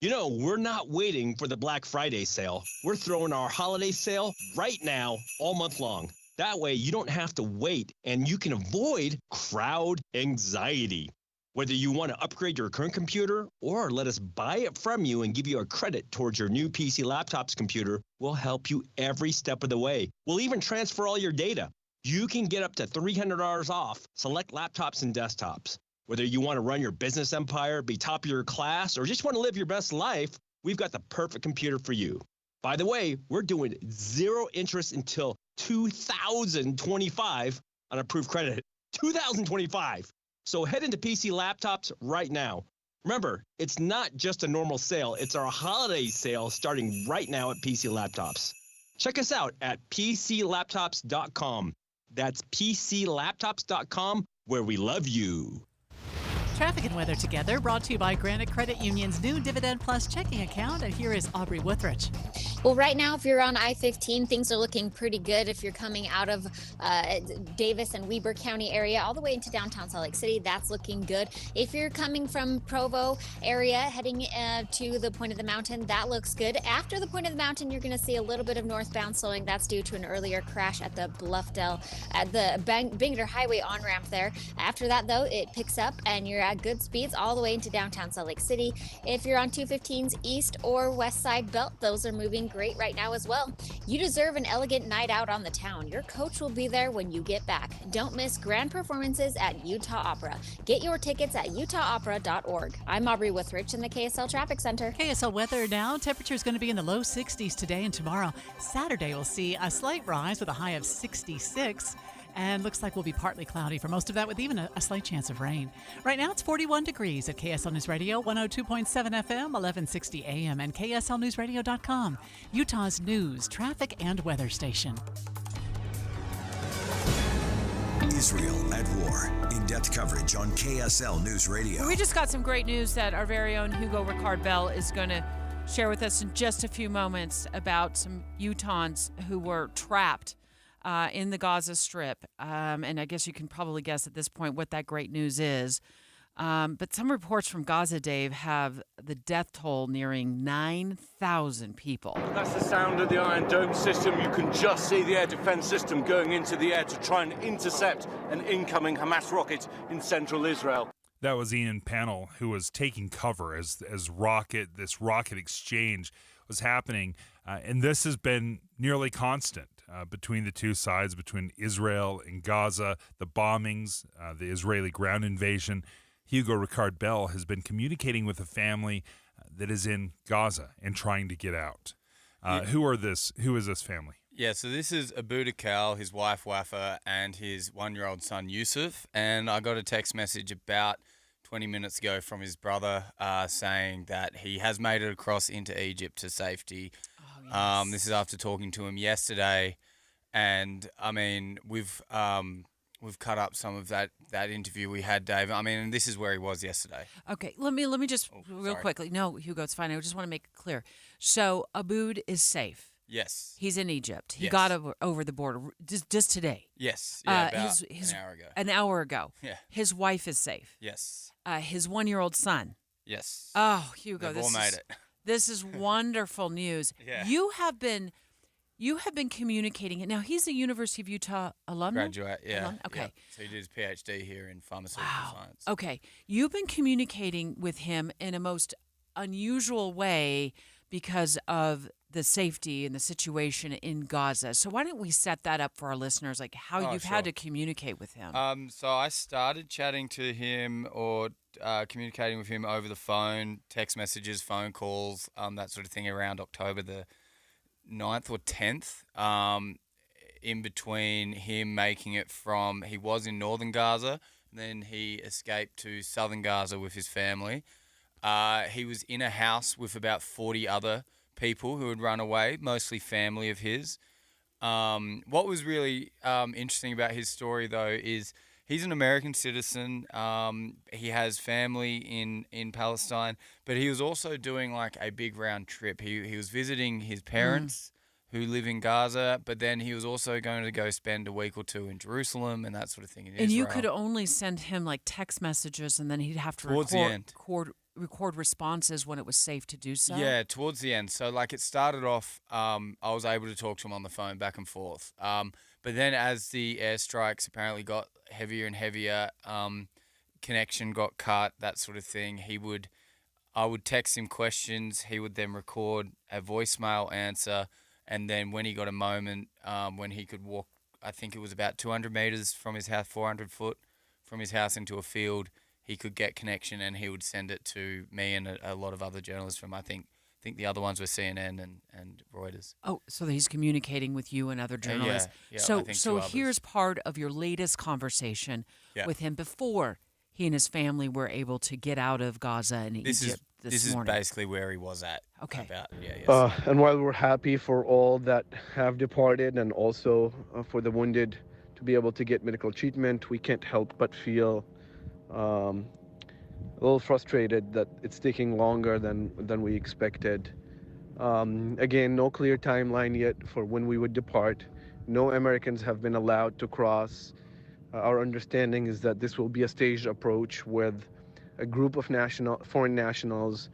You know, we're not waiting for the Black Friday sale. We're throwing our holiday sale right now, all month long. That way, you don't have to wait, and you can avoid crowd anxiety. Whether you want to upgrade your current computer or let us buy it from you and give you a credit towards your new PC Laptops computer, we'll help you every step of the way. We'll even transfer all your data. You can get up to $300 off select laptops and desktops. Whether you want to run your business empire, be top of your class, or just want to live your best life, we've got the perfect computer for you. By the way, we're doing 0 interest until 2025 on approved credit. 2025. So head into PC Laptops right now. Remember, it's not just a normal sale. It's our holiday sale starting right now at PC Laptops. Check us out at PCLaptops.com. That's PCLaptops.com, where we love you. Traffic and weather together, brought to you by Granite Credit Union's new Dividend Plus checking account. And here is Aubrey Withrich. Well, right now, if you're on I-15, things are looking pretty good. If you're coming out of Davis and Weber County area all the way into downtown Salt Lake City, that's looking good. If you're coming from Provo area, heading to the point of the mountain, that looks good. After the point of the mountain, you're going to see a little bit of northbound slowing. That's due to an earlier crash at the Bluffdale, at the Bangor Highway on-ramp there. After that, though, it picks up, and you're got good speeds all the way into downtown Salt Lake City. If you're on 215's east or west side belt, those are moving great right now as well. You deserve an elegant night out on the town. Your coach will be there when you get back. Don't miss grand performances at Utah Opera. Get your tickets at utahopera.org. I'm Aubrey Withrich in the KSL Traffic Center. KSL weather now. Temperature is going to be in the low 60s today and tomorrow. Saturday will see a slight rise with a high of 66. And looks like we'll be partly cloudy for most of that with even a slight chance of rain. Right now it's 41 degrees at KSL News Radio, 102.7 FM, 1160 AM, and KSLNewsRadio.com, Utah's news, traffic, and weather station. Israel at war. In-depth coverage on KSL News Radio. We just got some great news that our very own Hugo Ricard Bell is going to share with us in just a few moments about some Utahns who were trapped in the Gaza Strip. And I guess you can probably guess at this point what that great news is. But some reports from Gaza, Dave, have the death toll nearing 9,000 people. That's the sound of the Iron Dome system. You can just see the air defense system going into the air to try and intercept an incoming Hamas rocket in central Israel. That was Ian Pannell, who was taking cover as this rocket exchange was happening. And this has been nearly constant between the two sides, between Israel and Gaza, the bombings, the Israeli ground invasion. Hugo Ricard Bell has been communicating with a family that is in Gaza and trying to get out. Who is this family? Yeah, so this is Abu Dakal, his wife Wafa, and his 1-year-old son Yusuf. And I got a text message about 20 minutes ago from his brother saying that he has made it across into Egypt to safety. Oh, yes. This is after talking to him yesterday. And, I mean, we've cut up some of that interview we had, Dave. I mean, and this is where he was yesterday. Okay, let me just real quickly. No, Hugo, it's fine. I just want to make it clear. So Aboud is safe. Yes. He's in Egypt. He got over the border just today. Yes. Yeah, about an hour ago. An hour ago. Yeah. His wife is safe. Yes. His 1-year-old son. Yes. Oh, Hugo, They've all made it. This is wonderful news. Yeah. You have been communicating it. Now, he's a University of Utah alumni? Graduate, yeah. Okay. Yeah. So he did his PhD here in pharmaceutical science. Okay. You've been communicating with him in a most unusual way because of the safety and the situation in Gaza. So why don't we set that up for our listeners, like how you've had to communicate with him? So I started chatting to him or communicating with him over the phone, text messages, phone calls, that sort of thing around October the 9th or 10th, in between him making it from, he was in northern Gaza, and then he escaped to southern Gaza with his family. He was in a house with about 40 other people who had run away, mostly family of his. What was really interesting about his story, though, is he's an American citizen. He has family in Palestine, but he was also doing like a big round trip. He was visiting his parents who live in Gaza, but then he was also going to go spend a week or two in Jerusalem and that sort of thing in Israel. And you could only send him like text messages, and then he'd have to record responses when it was safe to do so? Yeah, towards the end. So, like, it started off, I was able to talk to him on the phone back and forth. But then as the airstrikes apparently got heavier and heavier, connection got cut, that sort of thing, I would text him questions. He would then record a voicemail answer. And then when he got a moment, when he could walk, I think it was about 200 meters from his house, 400 foot from his house into a field, he could get connection, and he would send it to me and a lot of other journalists from, I think the other ones were CNN and Reuters. Oh, so he's communicating with you and other journalists. Yeah, so here's part of your latest conversation with him before he and his family were able to get out of Gaza and Egypt this morning. This is basically where he was at. Okay. And while we're happy for all that have departed and also for the wounded to be able to get medical treatment, we can't help but feel a little frustrated that it's taking longer than we expected. Again, no clear timeline yet for when we would depart. No Americans have been allowed to cross. Our understanding is that this will be a staged approach with a group of foreign nationals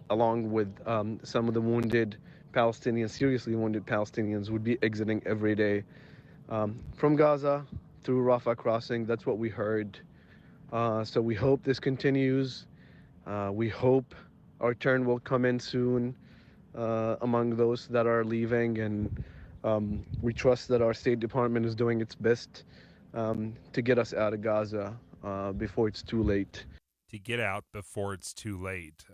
along with some of the wounded Palestinians, seriously wounded Palestinians, would be exiting every day from Gaza through Rafah crossing. That's what we heard. So we hope this continues. We hope our turn will come in soon among those that are leaving, and we trust that our State Department is doing its best to get us out of Gaza before it's too late. To get out before it's too late.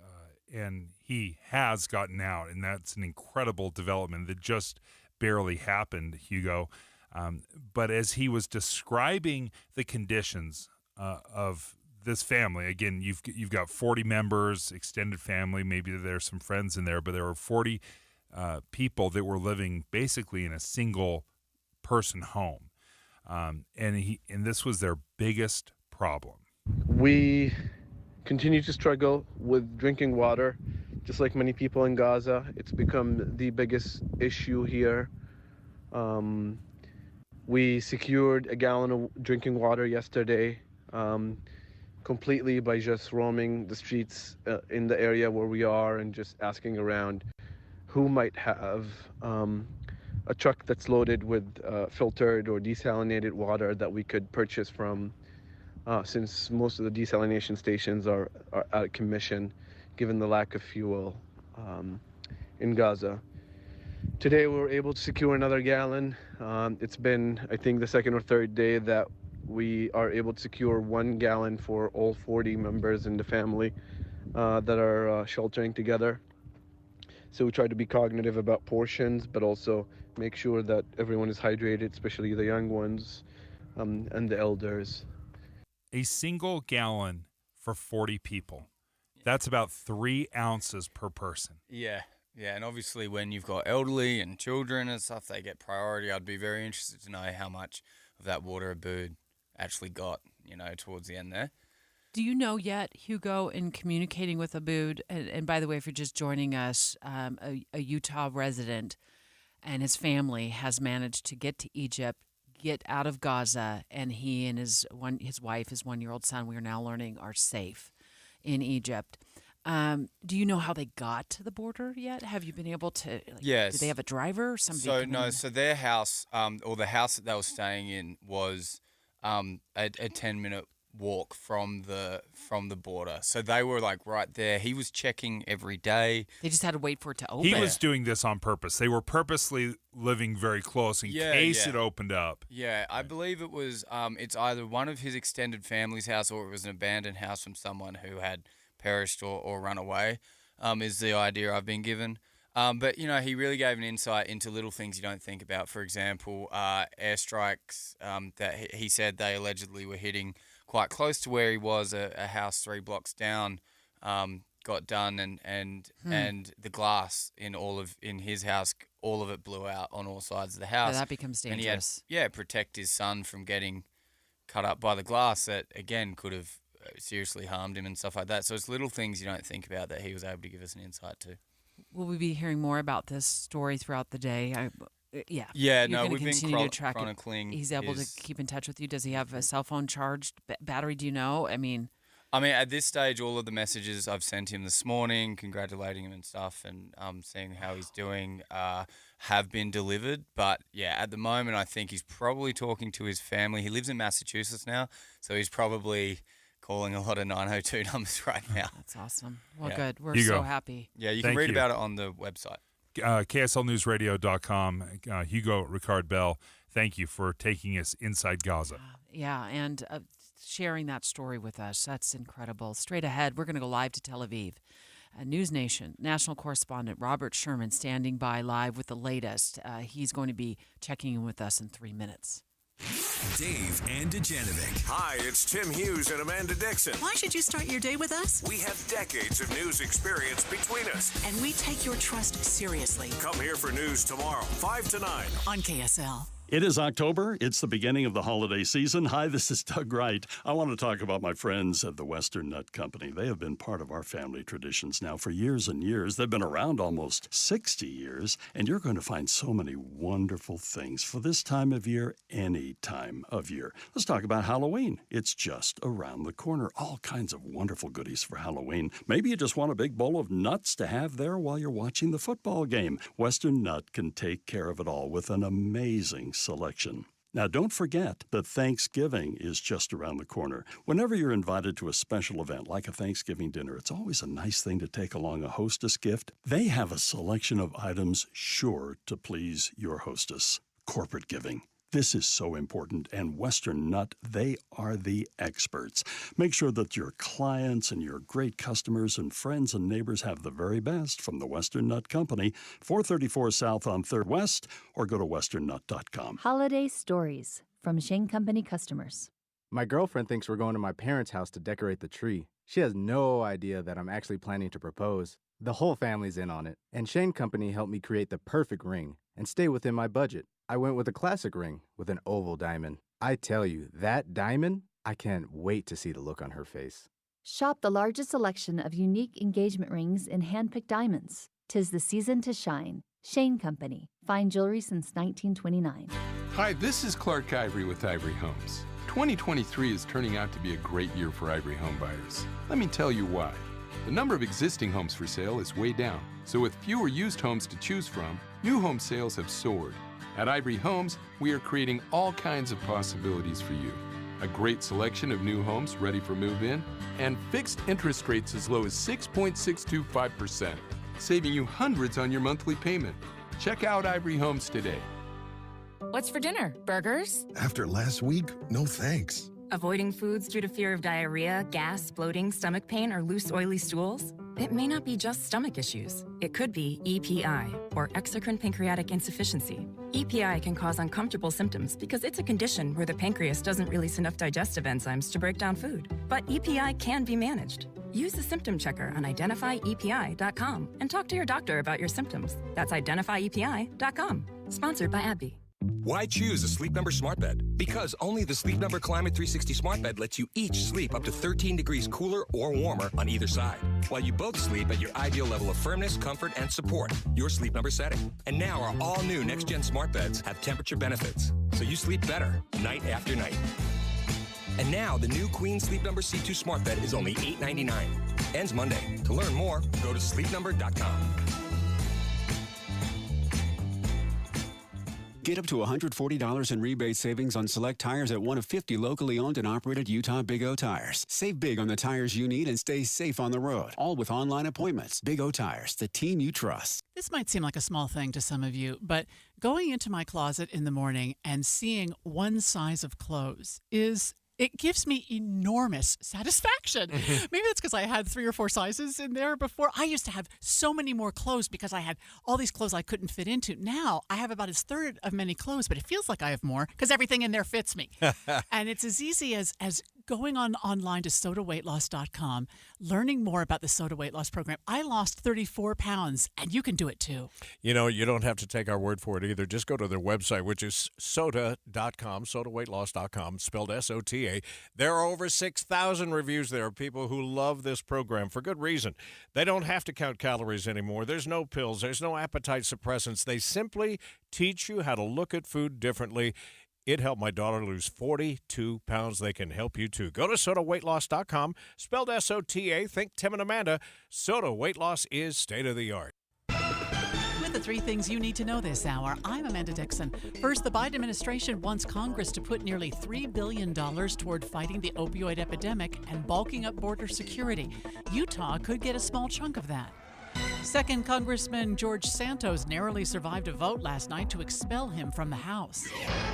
And he has gotten out, and that's an incredible development that just barely happened, Hugo. But as he was describing the conditions of this family, again, you've got 40 members, extended family, maybe there's some friends in there, but there were 40 people that were living basically in a single person home. And this was their biggest problem. We continue to struggle with drinking water, just like many people in Gaza. It's become the biggest issue here. We secured a gallon of drinking water yesterday, completely by just roaming the streets in the area where we are and just asking around who might have a truck that's loaded with filtered or desalinated water that we could purchase from, since most of the desalination stations are out of commission given the lack of fuel in Gaza. Today we were able to secure another gallon. It's been, I think, the second or third day that we are able to secure 1 gallon for all 40 members in the family that are sheltering together. So we try to be cognitive about portions, but also make sure that everyone is hydrated, especially the young ones and the elders. A single gallon for 40 people. That's about 3 ounces per person. Yeah, and obviously when you've got elderly and children and stuff, they get priority. I'd be very interested to know how much of that water Abood actually got, towards the end there. Do you know yet, Hugo, in communicating with Abood, and by the way, if you're just joining us, a Utah resident and his family has managed to get to Egypt, get out of Gaza, and he and his wife, his 1-year-old son, we are now learning, are safe in Egypt. Do you know how they got to the border yet? Have you been able to? Yes. Do they have a driver or somebody? So their house, or the house that they were staying in, was a 10-minute walk from the border. So they were right there. He was checking every day. They just had to wait for it to open. He was doing this on purpose. They were purposely living very close in case it opened up. Yeah, I believe it was. It's either one of his extended family's house or it was an abandoned house from someone who had perished or run away. Is the idea I've been given. But, he really gave an insight into little things you don't think about. For example, airstrikes that he said they allegedly were hitting quite close to where he was, a house 3 blocks down, got done, and the glass in his house, all of it blew out on all sides of the house. Yeah, that becomes dangerous. And he had, protect his son from getting cut up by the glass that, again, could have seriously harmed him and stuff like that. So it's little things you don't think about that he was able to give us an insight to. Will we be hearing more about this story throughout the day? Yeah. Yeah, You're we've continue been to track chronicling. He's able to keep in touch with you. Does he have a cell phone charged battery? Do you know? I mean, at this stage, all of the messages I've sent him this morning, congratulating him and stuff, and seeing how he's doing, have been delivered. But yeah, at the moment, I think he's probably talking to his family. He lives in Massachusetts now, so he's probably calling a lot of 902 numbers right now. That's awesome. Well, good. We're Hugo. so happy. Yeah, you can read about it on the website. KSLNewsRadio.com. Hugo Ricard Bell, thank you for taking us inside Gaza. Yeah, and sharing that story with us. That's incredible. Straight ahead, we're going to go live to Tel Aviv. News Nation national correspondent Robert Sherman standing by live with the latest. He's going to be checking in with us in 3 minutes. Dave and Dujanovic. Hi, it's Tim Hughes and Amanda Dixon. Why should you start your day with us? We have decades of news experience between us. And we take your trust seriously. Come here for news tomorrow, 5 to 9. On KSL. It is October. It's the beginning of the holiday season. Hi, this is Doug Wright. I want to talk about my friends at the Western Nut Company. They have been part of our family traditions now for years and years. They've been around almost 60 years, and you're going to find so many wonderful things for this time of year, any time of year. Let's talk about Halloween. It's just around the corner. All kinds of wonderful goodies for Halloween. Maybe you just want a big bowl of nuts to have there while you're watching the football game. Western Nut can take care of it all with an amazing selection. Now, don't forget that Thanksgiving is just around the corner. Whenever you're invited to a special event like a Thanksgiving dinner, it's always a nice thing to take along a hostess gift. They have a selection of items sure to please your hostess. Corporate giving. This is so important, and Western Nut, they are the experts. Make sure that your clients and your great customers and friends and neighbors have the very best from the Western Nut Company, 434 South on 3rd West, or go to westernnut.com. Holiday stories from Shane Company customers. My girlfriend thinks we're going to my parents' house to decorate the tree. She has no idea that I'm actually planning to propose. The whole family's in on it, and Shane Company helped me create the perfect ring and stay within my budget. I went with a classic ring with an oval diamond. I tell you, that diamond, I can't wait to see the look on her face. Shop the largest selection of unique engagement rings in hand-picked diamonds. 'Tis the season to shine. Shane Company. Fine jewelry since 1929. Hi, this is Clark Ivory with Ivory Homes. 2023 is turning out to be a great year for Ivory home buyers. Let me tell you why. The number of existing homes for sale is way down, so with fewer used homes to choose from, new home sales have soared. At Ivory Homes, we are creating all kinds of possibilities for you. A great selection of new homes ready for move-in, and fixed interest rates as low as 6.625%, saving you hundreds on your monthly payment. Check out Ivory Homes today. What's for dinner? Burgers? After last week, no thanks. Avoiding foods due to fear of diarrhea, gas, bloating, stomach pain, or loose, oily stools? It may not be just stomach issues. It could be EPI, or exocrine pancreatic insufficiency. EPI can cause uncomfortable symptoms because it's a condition where the pancreas doesn't release enough digestive enzymes to break down food. But EPI can be managed. Use the symptom checker on identifyepi.com and talk to your doctor about your symptoms. That's identifyepi.com. Sponsored by AbbVie. Why choose a Sleep Number smart bed? Because only the Sleep Number Climate 360 smart bed lets you each sleep up to 13 degrees cooler or warmer on either side, while you both sleep at your ideal level of firmness, comfort, and support, your Sleep Number setting. And now our all-new next-gen smart beds have temperature benefits, so you sleep better night after night. And now the new Queen Sleep Number C2 smart bed is only $899. Ends Monday. To learn more, go to sleepnumber.com. Get up to $140 in rebate savings on select tires at one of 50 locally owned and operated Utah Big O tires. Save big on the tires you need and stay safe on the road, all with online appointments. Big O Tires, the team you trust. This might seem like a small thing to some of you, but going into my closet in the morning and seeing one size of clothes it gives me enormous satisfaction. Maybe that's because I had 3 or 4 sizes in there before. I used to have so many more clothes because I had all these clothes I couldn't fit into. Now I have about a third of many clothes, but it feels like I have more because everything in there fits me. And it's as easy as going online to sodaweightloss.com, learning more about the Soda Weight Loss Program. I lost 34 pounds, and you can do it too. You know, you don't have to take our word for it either. Just go to their website, which is soda.com, sodaweightloss.com, spelled S-O-T-A. There are over 6,000 reviews there of people who love this program for good reason. They don't have to count calories anymore. There's no pills. There's no appetite suppressants. They simply teach you how to look at food differently. It helped my daughter lose 42 pounds. They can help you, too. Go to sodaweightloss.com, spelled S-O-T-A. Think Tim and Amanda. Soda Weight Loss is state-of-the-art. With the 3 things you need to know this hour, I'm Amanda Dixon. First, the Biden administration wants Congress to put nearly $3 billion toward fighting the opioid epidemic and bulking up border security. Utah could get a small chunk of that. Second, Congressman George Santos narrowly survived a vote last night to expel him from the House.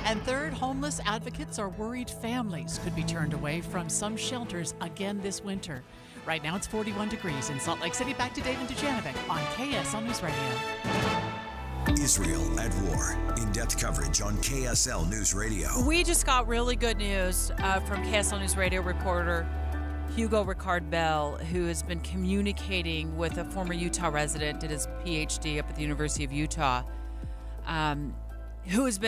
And third, homeless advocates are worried families could be turned away from some shelters again this winter. Right now it's 41 degrees in Salt Lake City. Back to David Dujanovic on KSL News Radio. Israel at war. In-depth coverage on KSL News Radio. We just got really good news from KSL News Radio reporter Hugo Ricard Bell, who has been communicating with a former Utah resident, did his PhD up at the University of Utah, who was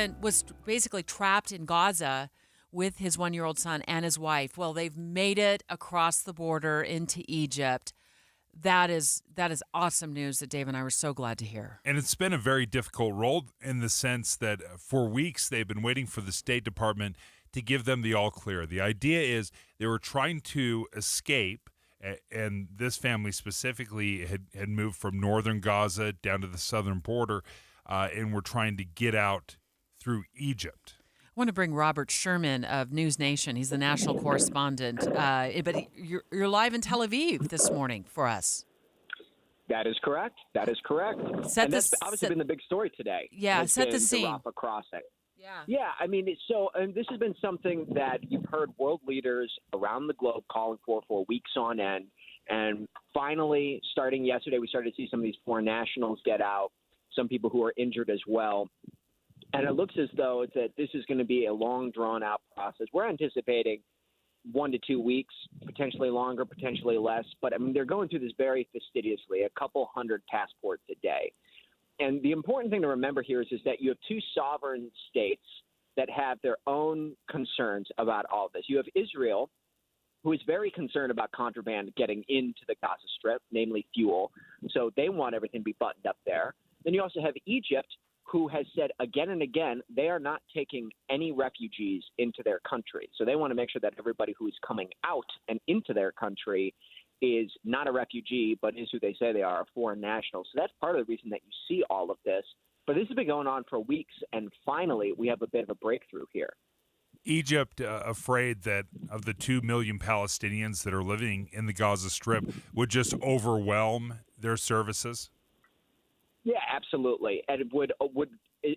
basically trapped in Gaza with his 1-year-old son and his wife. Well, they've made it across the border into Egypt. That is awesome news that Dave and I were so glad to hear. And it's been a very difficult role in the sense that for weeks they've been waiting for the State Department to give them the all clear. The idea is they were trying to escape, and this family specifically had moved from northern Gaza down to the southern border, and were trying to get out through Egypt. want to bring Robert Sherman of News Nation. He's the national correspondent. You're live in Tel Aviv this morning for us. That is correct. That's obviously been the big story today. Yeah, set the scene. The Rafah crossing. Yeah. I mean, and this has been something that you've heard world leaders around the globe calling for weeks on end. And finally, starting yesterday, we started to see some of these foreign nationals get out, some people who are injured as well. And it looks as though that this is going to be a long, drawn-out process. We're anticipating 1 to 2 weeks, potentially longer, potentially less. But, I mean, they're going through this very fastidiously, a couple hundred passports a day. And the important thing to remember here is that you have two sovereign states that have their own concerns about all of this. You have Israel, who is very concerned about contraband getting into the Gaza Strip, namely fuel. So they want everything to be buttoned up there. Then you also have Egypt, who has said again and again they are not taking any refugees into their country. So they want to make sure that everybody who is coming out and into their country is not a refugee, but is who they say they are, a foreign national. So that's part of the reason that you see all of this. But this has been going on for weeks, and finally we have a bit of a breakthrough here. Egypt, afraid that of the 2 million Palestinians that are living in the Gaza Strip, would just overwhelm their services? Yeah, absolutely. And it would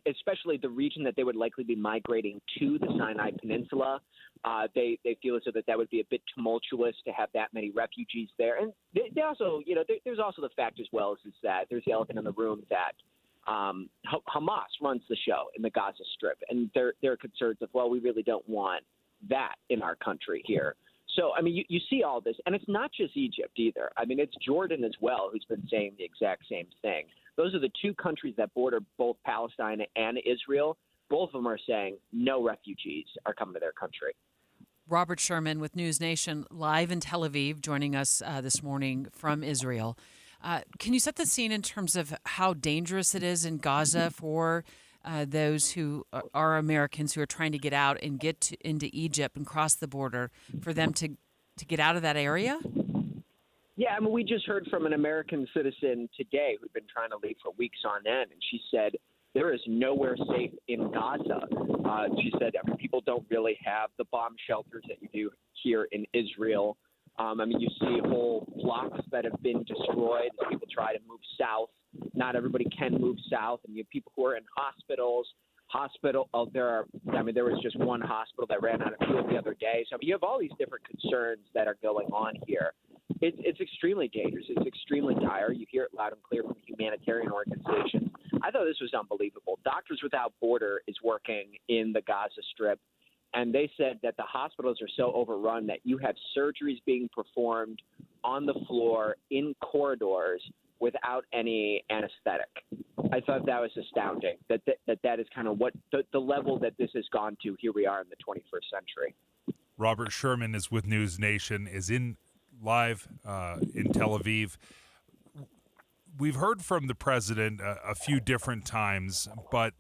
especially the region that they would likely be migrating to, the Sinai Peninsula. They feel as though that would be a bit tumultuous to have that many refugees there. And they also, there's also the fact as well is that there's the elephant in the room that Hamas runs the show in the Gaza Strip, and they're concerns of, well, we really don't want that in our country here. So, I mean, you see all this, and it's not just Egypt either. I mean, it's Jordan as well who's been saying the exact same thing. Those are the two countries that border both Palestine and Israel. Both of them are saying no refugees are coming to their country. Robert Sherman with News Nation live in Tel Aviv, joining us this morning from Israel. Can you set the scene in terms of how dangerous it is in Gaza for those who are Americans who are trying to get out and get into Egypt and cross the border, for them to get out of that area? Yeah, I mean, we just heard from an American citizen today who'd been trying to leave for weeks on end, and she said there is nowhere safe in Gaza. She said, I mean, people don't really have the bomb shelters that you do here in Israel. I mean, you see whole blocks that have been destroyed as people try to move south. Not everybody can move south, and you have people who are in hospitals. There was just one hospital that ran out of fuel the other day. So you have all these different concerns that are going on here. It's extremely dangerous. It's extremely dire. You hear it loud and clear from humanitarian organizations. I thought this was unbelievable. Doctors Without Border is working in the Gaza Strip, and they said that the hospitals are so overrun that you have surgeries being performed on the floor in corridors without any anesthetic. I thought that was astounding, that is kind of what the level that this has gone to. Here we are in the 21st century. Robert Sherman is with News Nation, is live in Tel Aviv. We've heard from the president a few different times, but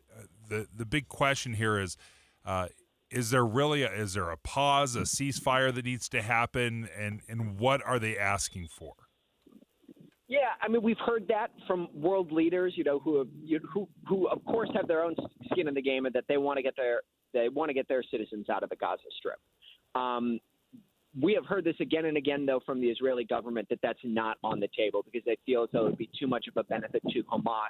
the big question here is there a pause, a ceasefire that needs to happen, and what are they asking for? Yeah, I mean, we've heard that from world leaders, who of course have their own skin in the game, and that they want to get their citizens out of the Gaza Strip. We have heard this again and again, though, from the Israeli government that that's not on the table because they feel as though it would be too much of a benefit to Hamas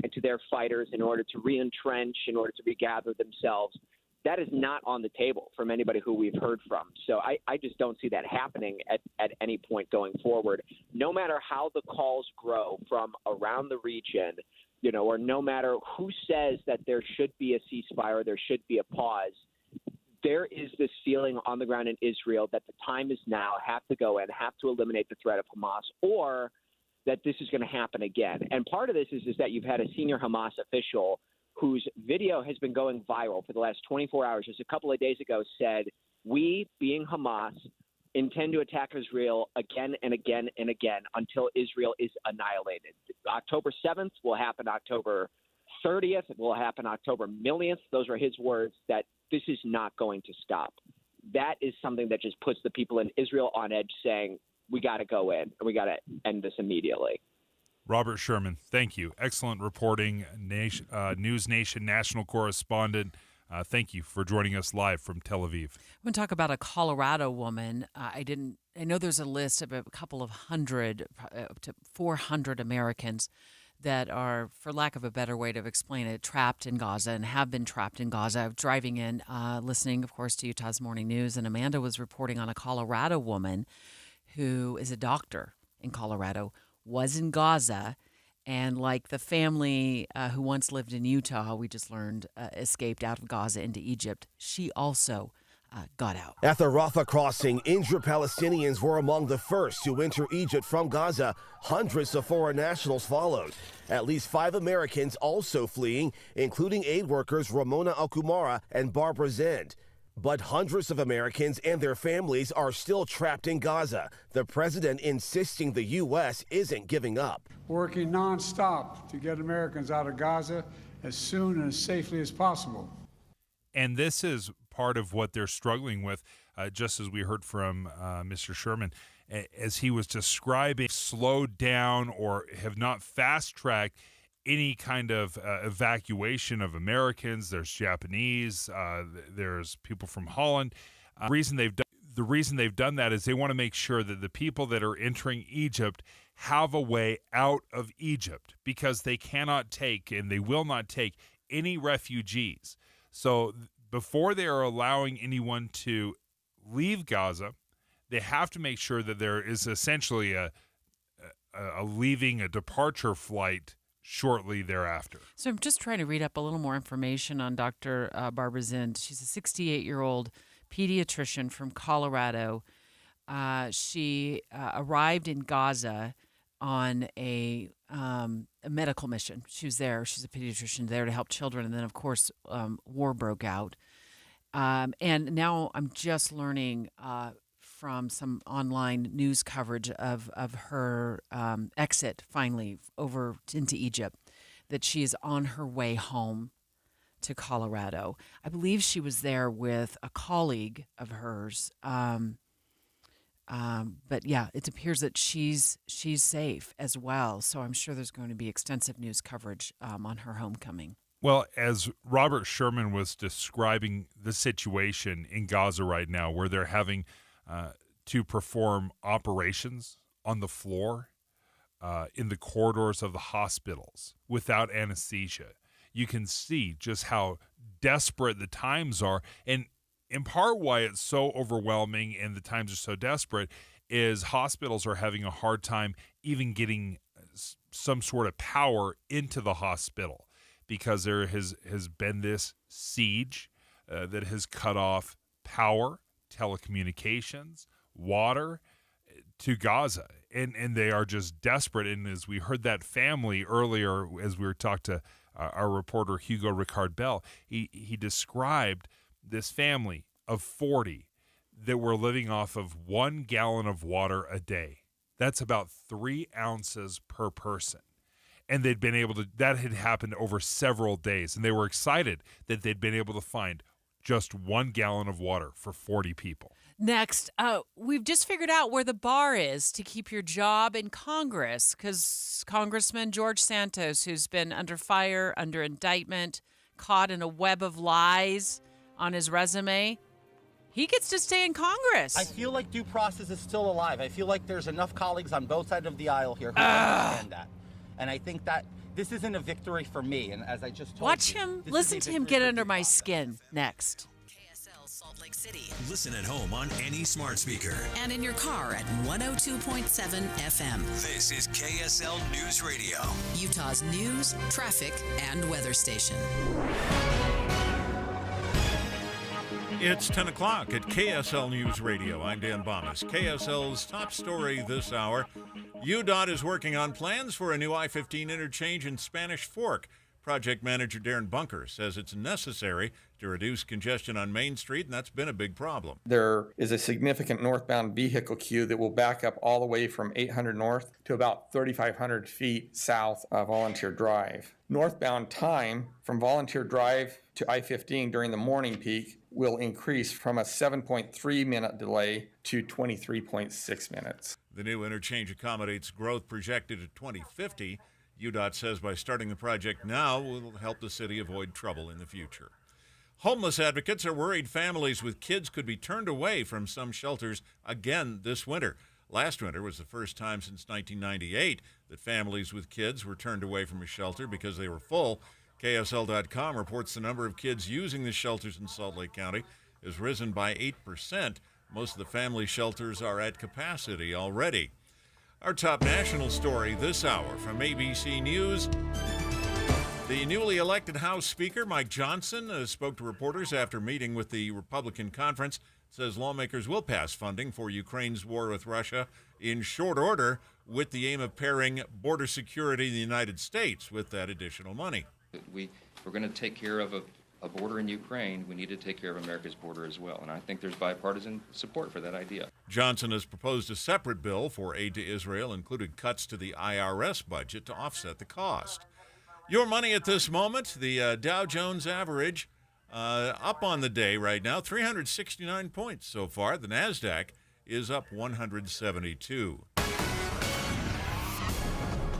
and to their fighters in order to re-entrench, in order to regather themselves. That is not on the table from anybody who we've heard from. So I just don't see that happening at any point going forward. No matter how the calls grow from around the region, or no matter who says that there should be a ceasefire, there should be a pause, there is this feeling on the ground in Israel that the time is now, have to go in, have to eliminate the threat of Hamas, or that this is going to happen again. And part of this is that you've had a senior Hamas official whose video has been going viral for the last 24 hours, just a couple of days ago, said, we, being Hamas, intend to attack Israel again and again and again until Israel is annihilated. October 7th will happen October 30th. It will happen October 1,000,000th. Those are his words, that this is not going to stop. That is something that just puts the people in Israel on edge, saying, we got to go in and we got to end this immediately. Robert Sherman, thank you. Excellent reporting. News Nation national correspondent. Thank you for joining us live from Tel Aviv. I want to talk about a Colorado woman. I know there's a list of a couple of hundred, up to 400 Americans that are, for lack of a better way to explain it, trapped in Gaza and have been trapped in Gaza. I was driving in, listening, of course, to Utah's Morning News, and Amanda was reporting on a Colorado woman who is a doctor in Colorado, was in Gaza, and like the family who once lived in Utah, we just learned, escaped out of Gaza into Egypt. She also got out. At the Rafah crossing, injured Palestinians were among the first to enter Egypt from Gaza. Hundreds of foreign nationals followed. At least 5 Americans also fleeing, including aid workers Ramona Alkumara and Barbara Zend. But hundreds of Americans and their families are still trapped in Gaza. The president insisting the U.S. isn't giving up. Working nonstop to get Americans out of Gaza as soon and as safely as possible. And this is part of what they're struggling with, just as we heard from Mr. Sherman, as he was describing, slowed down or have not fast-tracked any kind of evacuation of Americans. There's Japanese, there's people from Holland. The reason they've done that is they want to make sure that the people that are entering Egypt have a way out of Egypt, because they cannot take and they will not take any refugees. So before they are allowing anyone to leave Gaza, they have to make sure that there is essentially a departure flight shortly thereafter. So I'm just trying to read up a little more information on Dr. Barbara Zend. She's a 68-year-old pediatrician from Colorado. She arrived in Gaza on a medical mission. She was there. She's a pediatrician there to help children. And then, of course, war broke out. And now I'm just learning from some online news coverage of her exit finally over into Egypt, that she is on her way home to Colorado. I believe she was there with a colleague of hers. But yeah, it appears that she's safe as well. So I'm sure there's going to be extensive news coverage on her homecoming. Well, as Robert Sherman was describing the situation in Gaza right now, where they're having to perform operations on the floor in the corridors of the hospitals without anesthesia, you can see just how desperate the times are. And in part why it's so overwhelming and the times are so desperate is hospitals are having a hard time even getting some sort of power into the hospital, because there has been this siege that has cut off power, telecommunications, water to Gaza. And they are just desperate. And as we heard that family earlier, as we were talking to our reporter Hugo Ricard Bell, he described this family of 40 that were living off of 1 gallon of water a day. That's about 3 ounces per person. And they'd been able to, that had happened over several days. And they were excited that they'd been able to find just 1 gallon of water for 40 people. Next, we've just figured out where the bar is to keep your job in Congress, because Congressman George Santos, who's been under fire, under indictment, caught in a web of lies on his resume, he gets to stay in Congress. I feel like due process is still alive. I feel like there's enough colleagues on both sides of the aisle here who understand that. And I think that this isn't a victory for me. And as I just told Watch him, listen to him get under my skin next. Salt Lake City. Listen at home on any smart speaker. And in your car at 102.7 FM. This is KSL News Radio, Utah's news, traffic, and weather station. It's 10 o'clock at KSL News Radio. I'm Dan Bomas. KSL's top story this hour. UDOT is working on plans for a new I-15 interchange in Spanish Fork. Project manager Darren Bunker says it's necessary to reduce congestion on Main Street, and that's been a big problem. There is a significant northbound vehicle queue that will back up all the way from 800 north to about 3,500 feet south of Volunteer Drive. Northbound time from Volunteer Drive to I-15 during the morning peak will increase from a 7.3 minute delay to 23.6 minutes. The new interchange accommodates growth projected at 2050. UDOT says by starting the project now will help the city avoid trouble in the future. Homeless advocates are worried families with kids could be turned away from some shelters again this winter. Last winter was the first time since 1998 that families with kids were turned away from a shelter because they were full. KSL.com reports the number of kids using the shelters in Salt Lake County has risen by 8%. Most of the family shelters are at capacity already. Our top national story this hour from ABC News. The newly elected House Speaker, Mike Johnson, spoke to reporters after meeting with the Republican conference, says lawmakers will pass funding for Ukraine's war with Russia in short order with the aim of pairing border security in the United States with that additional money. We're going to take care of a border in Ukraine. We need to take care of America's border as well. And I think there's bipartisan support for that idea. Johnson has proposed a separate bill for aid to Israel, including cuts to the IRS budget to offset the cost. Your money at this moment, the Dow Jones average up on the day right now, 369 points so far. The NASDAQ is up 172.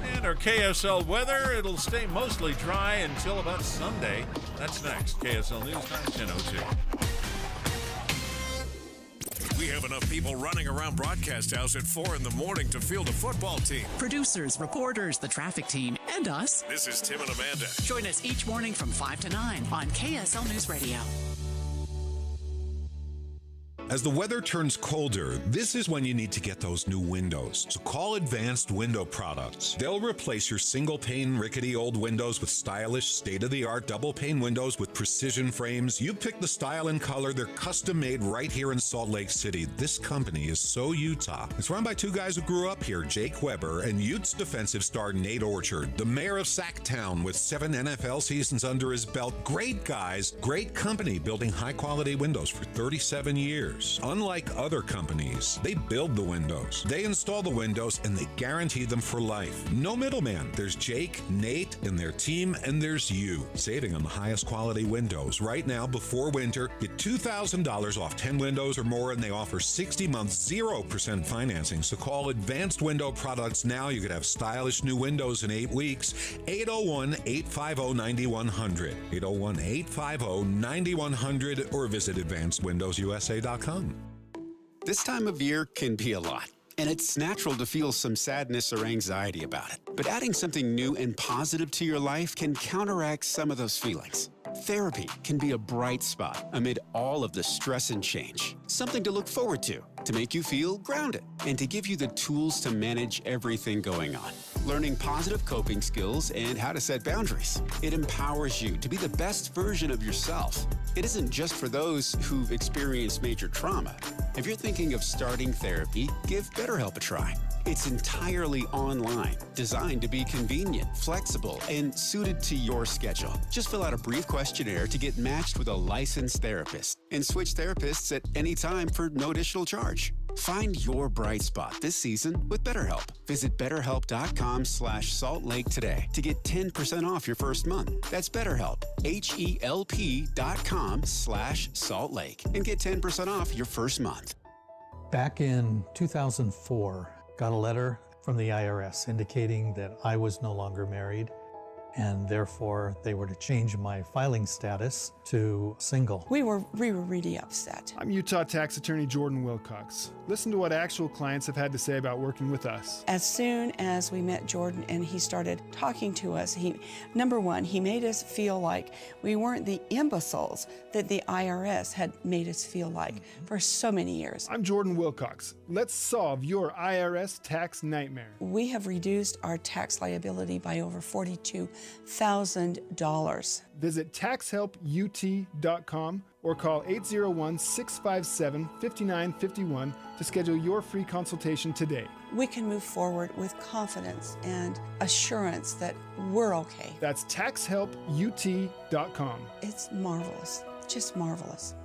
And our KSL weather, it'll stay mostly dry until about Sunday. That's next. KSL News Time 10:02. We have enough people running around Broadcast House at 4 in the morning to field a football team. Producers, reporters, the traffic team, and us. This is Tim and Amanda. Join us each morning from 5 to 9 on KSL News Radio. As the weather turns colder, this is when you need to get those new windows. So call Advanced Window Products. They'll replace your single-pane, rickety old windows with stylish, state-of-the-art double-pane windows with precision frames. You pick the style and color. They're custom-made right here in Salt Lake City. This company is so Utah. It's run by two guys who grew up here, Jake Weber and Utes defensive star Nate Orchard, the mayor of Sacktown with 7 NFL seasons under his belt. Great guys, great company building high-quality windows for 37 years. Unlike other companies, they build the windows, they install the windows, and they guarantee them for life. No middleman. There's Jake, Nate, and their team, and there's you. Saving on the highest quality windows. Right now, before winter, get $2,000 off 10 windows or more, and they offer 60 months, 0% financing. So call Advanced Window Products now. You could have stylish new windows in 8 weeks. 801-850-9100. 801-850-9100 or visit AdvancedWindowsUSA.com. This time of year can be a lot, and it's natural to feel some sadness or anxiety about it. But adding something new and positive to your life can counteract some of those feelings. Therapy can be a bright spot amid all of the stress and change. Something to look forward to make you feel grounded, and to give you the tools to manage everything going on. Learning positive coping skills and how to set boundaries. It empowers you to be the best version of yourself. It isn't just for those who've experienced major trauma. If you're thinking of starting therapy, give BetterHelp a try. It's entirely online, designed to be convenient, flexible, and suited to your schedule. Just fill out a brief questionnaire to get matched with a licensed therapist and switch therapists at any time for no additional charge. Find your bright spot this season with BetterHelp. Visit BetterHelp.com/Salt Lake today to get 10% off your first month. That's BetterHelp, HELP.com/Salt Lake, and get 10% off your first month. Back in 2004, got a letter from the IRS indicating that I was no longer married, and therefore they were to change my filing status to single. We were really upset. I'm Utah tax attorney Jordan Wilcox. Listen to what actual clients have had to say about working with us. As soon as we met Jordan and he started talking to us, number one, he made us feel like we weren't the imbeciles that the IRS had made us feel like for so many years. I'm Jordan Wilcox. Let's solve your IRS tax nightmare. We have reduced our tax liability by over $42,000. Visit taxhelput.com or call 801-657-5951 to schedule your free consultation today. We can move forward with confidence and assurance that we're okay. That's taxhelput.com. It's marvelous, just marvelous.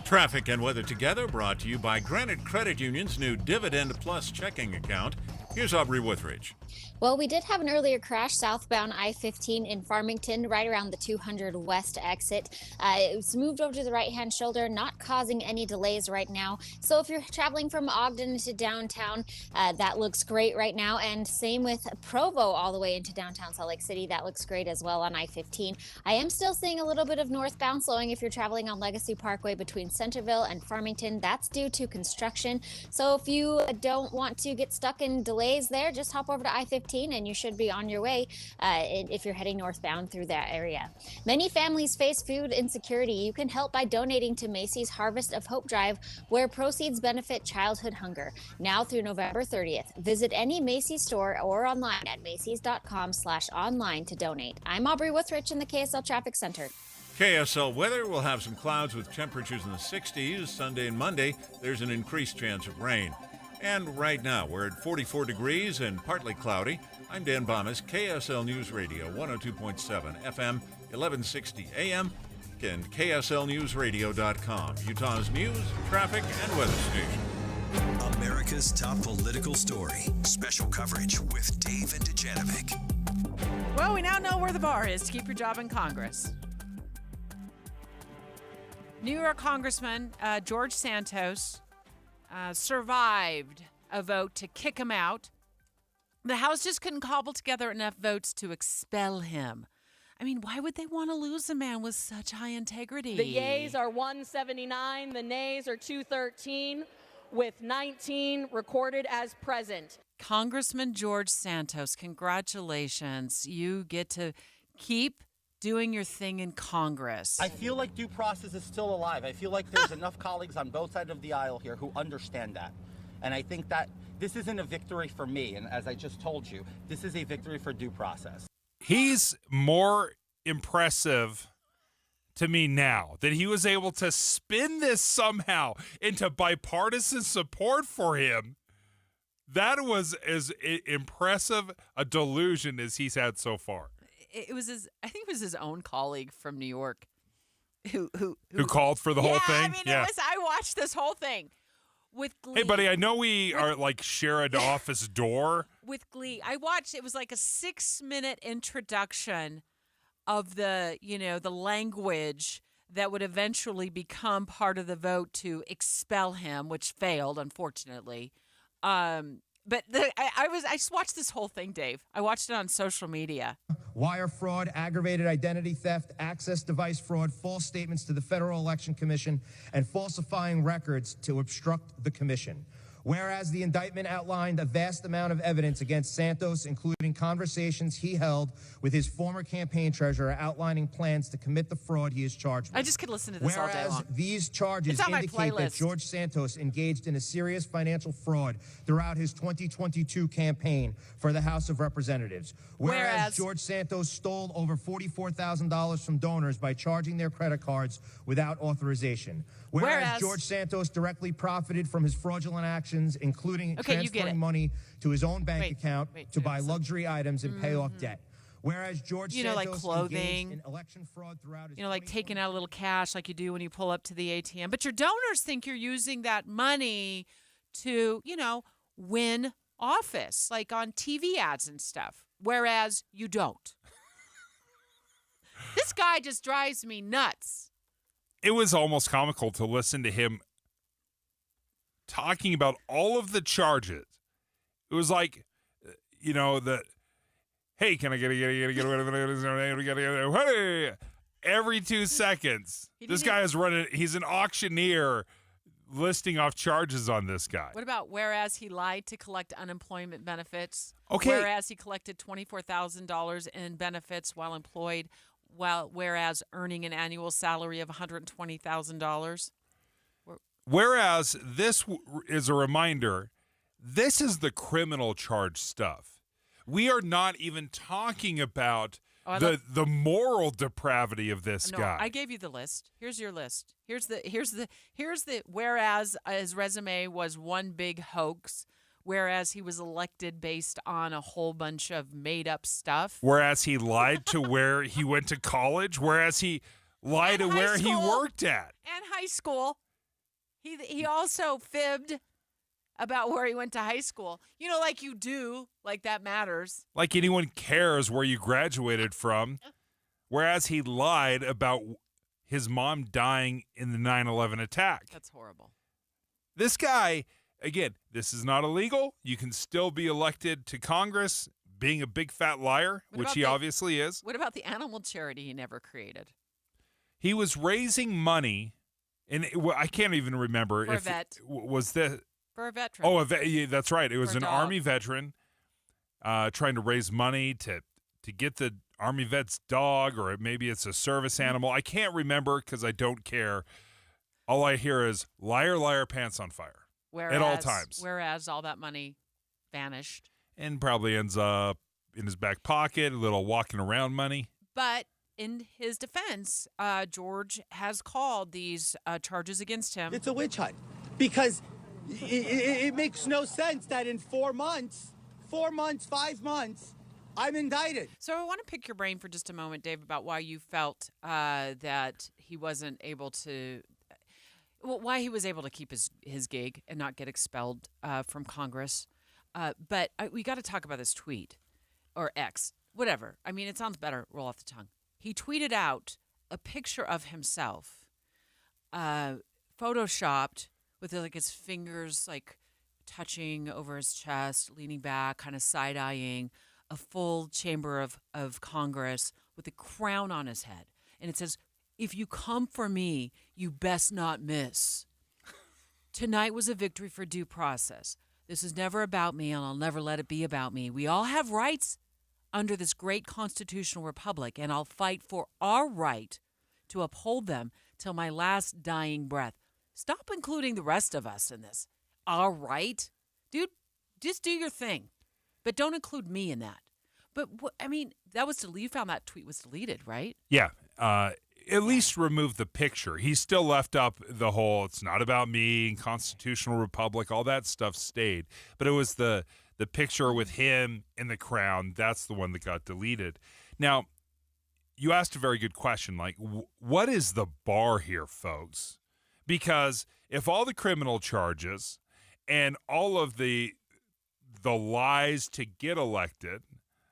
Traffic and weather together brought to you by Granite Credit Union's new Dividend Plus checking account. Here's Aubrey Withridge. Well, we did have an earlier crash southbound I-15 in Farmington, right around the 200 West exit. It was moved over to the right-hand shoulder, not causing any delays right now. So if you're traveling from Ogden to downtown, that looks great right now. And same with Provo all the way into downtown Salt Lake City. That looks great as well on I-15. I am still seeing a little bit of northbound slowing if you're traveling on Legacy Parkway between Centerville and Farmington. That's due to construction. So if you don't want to get stuck in delays there, just hop over to I-15 and you should be on your way if you're heading northbound through that area. Many families face food insecurity. You can help by donating to Macy's Harvest of Hope Drive, where proceeds benefit childhood hunger. Now through November 30th. Visit any Macy's store or online at macys.com/online to donate. I'm Aubrey Withridge in the KSL Traffic Center. KSL weather will have some clouds with temperatures in the 60s. Sunday and Monday, there's an increased chance of rain. And right now, we're at 44 degrees and partly cloudy. I'm Dan Bomas, KSL News Radio, 102.7 FM, 1160 AM, and KSLNewsRadio.com, Utah's news, traffic, and weather station. America's top political story. Special coverage with Dave and Dujanovic. Well, we now know where the bar is to keep your job in Congress. New York Congressman George Santos survived a vote to kick him out. The House just couldn't cobble together enough votes to expel him. I mean, why would they want to lose a man with such high integrity? The yeas are 179, the nays are 213, with 19 recorded as present. Congressman George Santos, congratulations. You get to keep doing your thing in Congress. I feel like due process is still alive. I feel like there's enough colleagues on both sides of the aisle here who understand that. And I think that this isn't a victory for me. And as I just told you, this is a victory for due process. He's more impressive to me now that he was able to spin this somehow into bipartisan support for him. That was as impressive a delusion as he's had so far. It was I think it was his own colleague from New York who called for the whole thing. I mean, I watched this whole thing with glee. Hey, buddy, I know we are share an office door. With glee, I watched. It was like a 6-minute introduction of the language that would eventually become part of the vote to expel him, which failed, unfortunately. But I just watched this whole thing, Dave. I watched it on social media. Wire fraud, aggravated identity theft, access device fraud, false statements to the Federal Election Commission, and falsifying records to obstruct the commission. Whereas the indictment outlined a vast amount of evidence against Santos, including conversations he held with his former campaign treasurer outlining plans to commit the fraud he is charged with. I just could listen to this all day long. Whereas these charges indicate that George Santos engaged in a serious financial fraud throughout his 2022 campaign for the House of Representatives. Whereas George Santos stole over $44,000 from donors by charging their credit cards without authorization. Whereas George Santos directly profited from his fraudulent actions, including transferring money to his own bank account to buy luxury items and pay off debt. Whereas George Santos like clothing, engaged in election fraud throughout his like taking out a little cash like you do when you pull up to the ATM. But your donors think you're using that money to, win office, like on TV ads and stuff. Whereas you don't. This guy just drives me nuts. It was almost comical to listen to him talking about all of the charges. It was like, hey, can I get every 2 seconds. This guy is running. He's an auctioneer listing off charges on this guy. What about whereas he lied to collect unemployment benefits? Okay. Whereas he collected $24,000 in benefits while employed, whereas earning an annual salary of $120,000. Whereas this is a reminder, this is the criminal charge stuff. We are not even talking about the moral depravity of this guy. I gave you the list. Here's your list. Here's the whereas his resume was one big hoax. Whereas he was elected based on a whole bunch of made-up stuff. Whereas he lied to where he went to college. Whereas he lied to where he worked at. And high school. He also fibbed about where he went to high school. You know, like you do, like that matters. Like anyone cares where you graduated from, whereas he lied about his mom dying in the 9/11 attack. That's horrible. This guy, again, this is not illegal. You can still be elected to Congress being a big fat liar, which he obviously is. What about the animal charity he never created? He was raising money, and I can't even remember For if a vet. Was the For a veteran. Oh, yeah, that's right. It was For a an dog. Army veteran trying to raise money to get the Army vet's dog, or maybe it's a service animal. I can't remember because I don't care. All I hear is liar, liar, pants on fire at all times. Whereas all that money vanished. And probably ends up in his back pocket, a little walking around money. But in his defense, George has called these charges against him. It's a witch hunt because it makes no sense that in 4 months, 5 months, I'm indicted. So I want to pick your brain for just a moment, Dave, about why you felt that he wasn't able to, why he was able to keep his gig and not get expelled from Congress. But we got to talk about this tweet, or X, whatever. I mean, it sounds better, roll off the tongue. He tweeted out a picture of himself, photoshopped with like his fingers like touching over his chest, leaning back, kind of side-eyeing a full chamber of Congress with a crown on his head. And it says, "If you come for me, you best not miss. Tonight was a victory for due process. This is never about me, and I'll never let it be about me. We all have rights under this great constitutional republic, and I'll fight for our right to uphold them till my last dying breath." Stop including the rest of us in this. Our right? Dude, just do your thing. But don't include me in that. But, I mean, that was deleted. You found that tweet was deleted, right? Yeah. At least remove the picture. He still left up the whole, it's not about me, constitutional republic, all that stuff stayed. But it was the picture with him in the crown. That's the one that got deleted. Now, you asked a very good question. Like, what is the bar here, folks? Because if all the criminal charges and all of the lies to get elected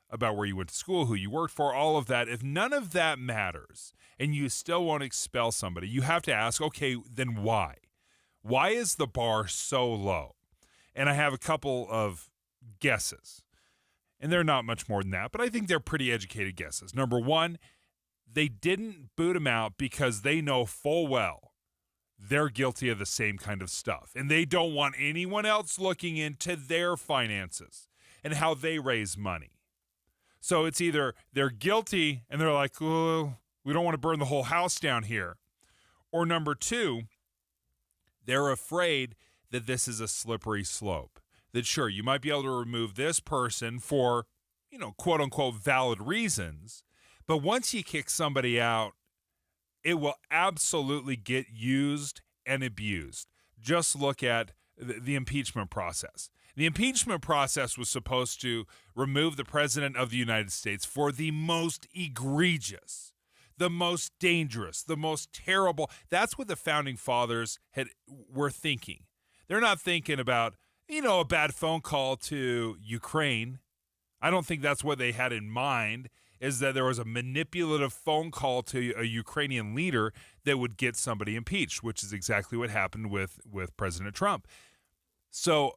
about where you went to school, who you worked for, all of that, if none of that matters and you still want to expel somebody, you have to ask, okay, then why? Why is the bar so low? And I have a couple of guesses, and they're not much more than that, but I think they're pretty educated guesses. Number one, they didn't boot him out because they know full well they're guilty of the same kind of stuff, and they don't want anyone else looking into their finances and how they raise money. So it's either they're guilty and they're like, oh, we don't want to burn the whole house down here. Or number two, they're afraid that this is a slippery slope. That sure, you might be able to remove this person for, quote unquote, valid reasons. But once you kick somebody out, it will absolutely get used and abused. Just look at the impeachment process. The impeachment process was supposed to remove the president of the United States for the most egregious, the most dangerous, the most terrible. That's what the founding fathers were thinking. They're not thinking about, a bad phone call to Ukraine. I don't think that's what they had in mind, is that there was a manipulative phone call to a Ukrainian leader that would get somebody impeached, which is exactly what happened with President Trump. So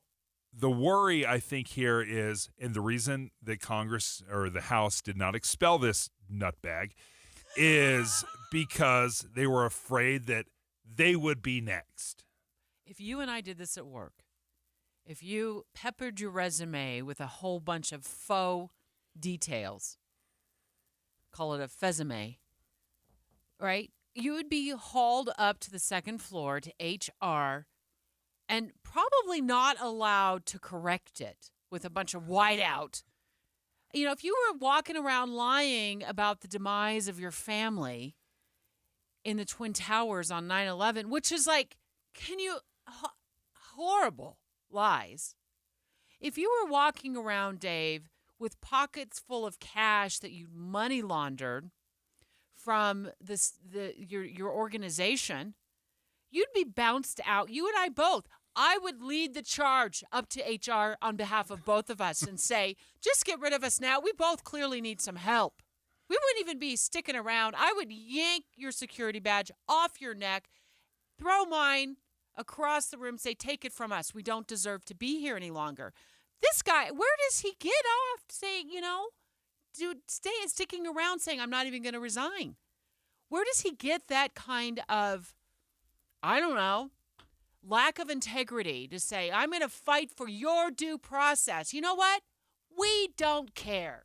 the worry, I think, here is, and the reason that Congress or the House did not expel this nutbag is because they were afraid that they would be next. If you and I did this at work, if you peppered your resume with a whole bunch of faux details, call it a resume, right? You would be hauled up to the second floor to HR and probably not allowed to correct it with a bunch of whiteout. If you were walking around lying about the demise of your family in the Twin Towers on 9/11, which is like, horrible lies. If you were walking around, Dave, with pockets full of cash that you money laundered from your organization, you'd be bounced out. You and I both. I would lead the charge up to HR on behalf of both of us and say, just get rid of us now. We both clearly need some help. We wouldn't even be sticking around. I would yank your security badge off your neck, throw mine across the room, say, take it from us. We don't deserve to be here any longer. This guy, where does he get off saying, sticking around saying, I'm not even going to resign? Where does he get that kind of, I don't know, lack of integrity to say, I'm going to fight for your due process? You know what? We don't care.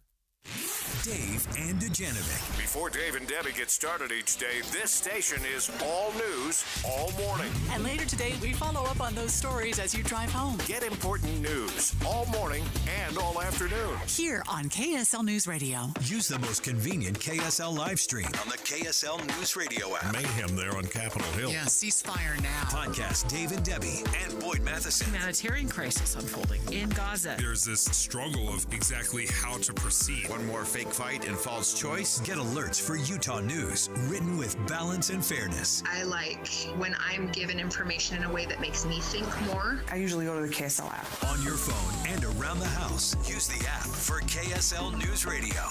Dave and Dujanovic. Before Dave and Debbie get started each day, this station is all news all morning. And later today, we follow up on those stories as you drive home. Get important news all morning and all afternoon. Here on KSL News Radio. Use the most convenient KSL live stream on the KSL News Radio app. Mayhem there on Capitol Hill. Yeah, ceasefire now. Podcast Dave and Debbie and Boyd Matheson. Humanitarian crisis unfolding in Gaza. There's this struggle of exactly how to proceed. One more fake fight and false choice. Get alerts for Utah news, written with balance and fairness. I like when I'm given information in a way that makes me think more. I usually go to the KSL app. On your phone and around the house, use the app for KSL News Radio.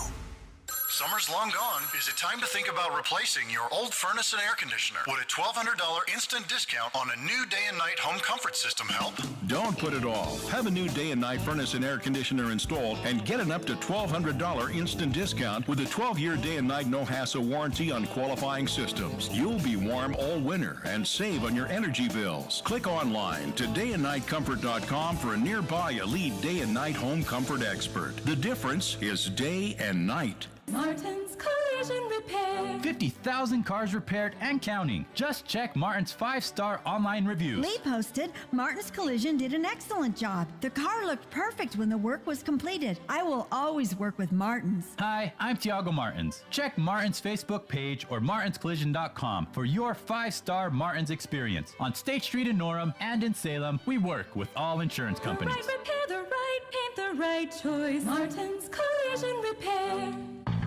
Summer's long gone. Is it time to think about replacing your old furnace and air conditioner? Would a $1,200 instant discount on a new day and night home comfort system help? Don't put it off. Have a new day and night furnace and air conditioner installed and get an up to $1,200 instant discount with a 12-year day and night no-hassle warranty on qualifying systems. You'll be warm all winter and save on your energy bills. Click online to dayandnightcomfort.com for a nearby elite day and night home comfort expert. The difference is day and night. Martin's Collision Repair. 50,000 cars repaired and counting. Just check Martin's 5-star online reviews. Lee posted, Martin's Collision did an excellent job. The car looked perfect when the work was completed. I will always work with Martin's. Hi, I'm Tiago Martins. Check Martin's Facebook page or martinscollision.com for your 5-star Martin's experience. On State Street in Norham and in Salem, we work with all insurance companies. The right repair, the right paint, the right choice. Martin's Collision Repair.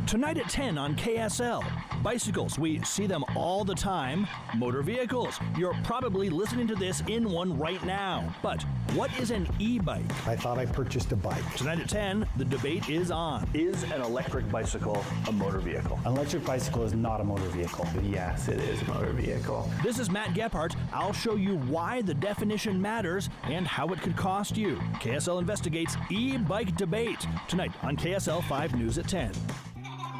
Tonight at 10 on KSL. Bicycles, we see them all the time. Motor vehicles, you're probably listening to this in one right now. But what is an e-bike? I thought I purchased a bike. Tonight at 10, the debate is on. Is an electric bicycle a motor vehicle? An electric bicycle is not a motor vehicle. Yes, it is a motor vehicle. This is Matt Gephardt. I'll show you why the definition matters and how it could cost you. KSL investigates e-bike debate. Tonight on KSL 5 News at 10.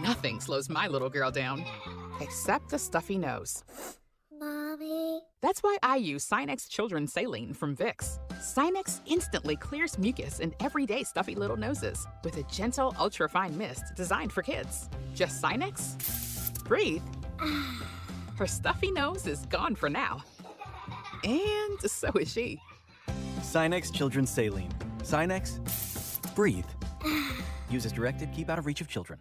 Nothing slows my little girl down, except the stuffy nose. Mommy. That's why I use Sinex Children's Saline from Vicks. Sinex instantly clears mucus in everyday stuffy little noses with a gentle, ultra-fine mist designed for kids. Just Sinex? Breathe. Her stuffy nose is gone for now. And so is she. Sinex Children's Saline. Sinex, breathe. Use as directed, keep out of reach of children.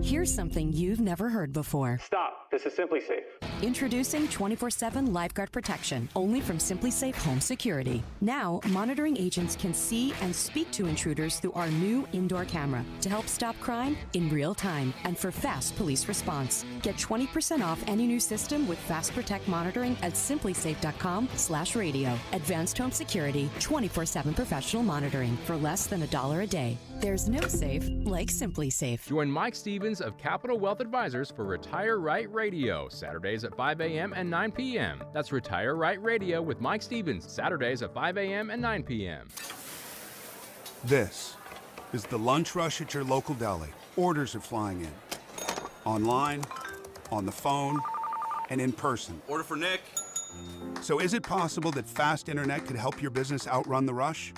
Here's something you've never heard before. Stop. This is Simply Safe. Introducing 24/7 Lifeguard Protection, only from Simply Safe Home Security. Now, monitoring agents can see and speak to intruders through our new indoor camera to help stop crime in real time and for fast police response. Get 20% off any new system with Fast Protect monitoring at simplysafe.com/radio. Advanced Home Security, 24/7 professional monitoring for less than $1 a day. There's no safe like Simply Safe. Join Mike Stevens of Capital Wealth Advisors for Retire Right Radio, Saturdays at 5 a.m. and 9 p.m. That's Retire Right Radio with Mike Stevens, Saturdays at 5 a.m. and 9 p.m. This is the lunch rush at your local deli. Orders are flying in. Online, on the phone, and in person. Order for Nick. So is it possible that fast internet could help your business outrun the rush?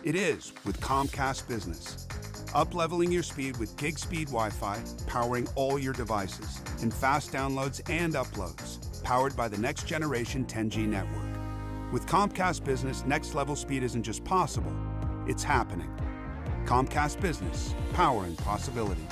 It is with Comcast Business. Up-leveling your speed with gig speed Wi-Fi, powering all your devices, and fast downloads and uploads, powered by the next generation 10G network. With Comcast Business, next-level speed isn't just possible, it's happening. Comcast Business, powering possibilities.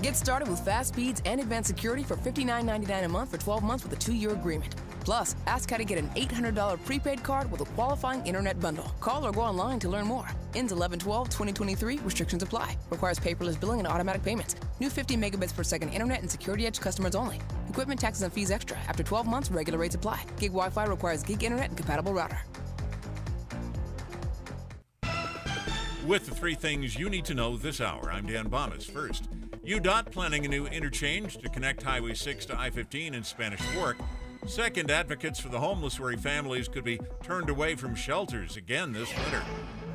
Get started with fast speeds and advanced security for $59.99 a month for 12 months with a 2-year agreement. Plus, ask how to get an $800 prepaid card with a qualifying internet bundle. Call or go online to learn more. Ends 11/12/2023. Restrictions apply. Requires paperless billing and automatic payments. New 50 megabits per second internet and Security Edge customers only. Equipment, taxes, and fees extra. After 12 months, regular rates apply. Gig Wi-Fi requires gig internet and compatible router. With the three things you need to know this hour, I'm Dan Bomas. First, UDOT planning a new interchange to connect Highway 6 to I-15 in Spanish Fork. Second, advocates for the homeless worry families could be turned away from shelters again this winter.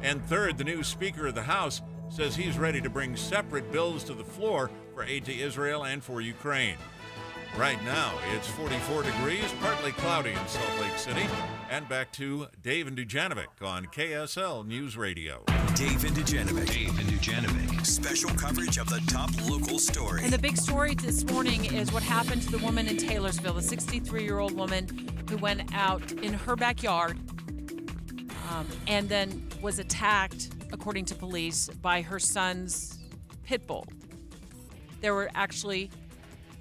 And third, the new Speaker of the House says he's ready to bring separate bills to the floor for aid to Israel and for Ukraine. Right now, it's 44 degrees, partly cloudy in Salt Lake City. And back to Dave and Dujanovic on KSL News Radio. Dave and Dujanovic. Special coverage of the top local story. And the big story this morning is what happened to the woman in Taylorsville, the 63-year-old woman who went out in her backyard and then was attacked, according to police, by her son's pit bull. There were actually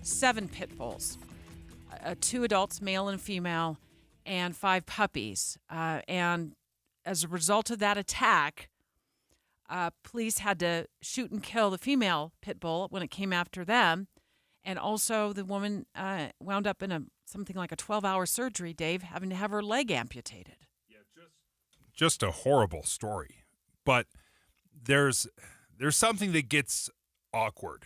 7 pit bulls, 2 adults, male and female, and 5 puppies. And as a result of that attack, police had to shoot and kill the female pit bull when it came after them. And also the woman wound up in something like a 12-hour surgery, Dave, having to have her leg amputated. Just a horrible story. But there's something that gets awkward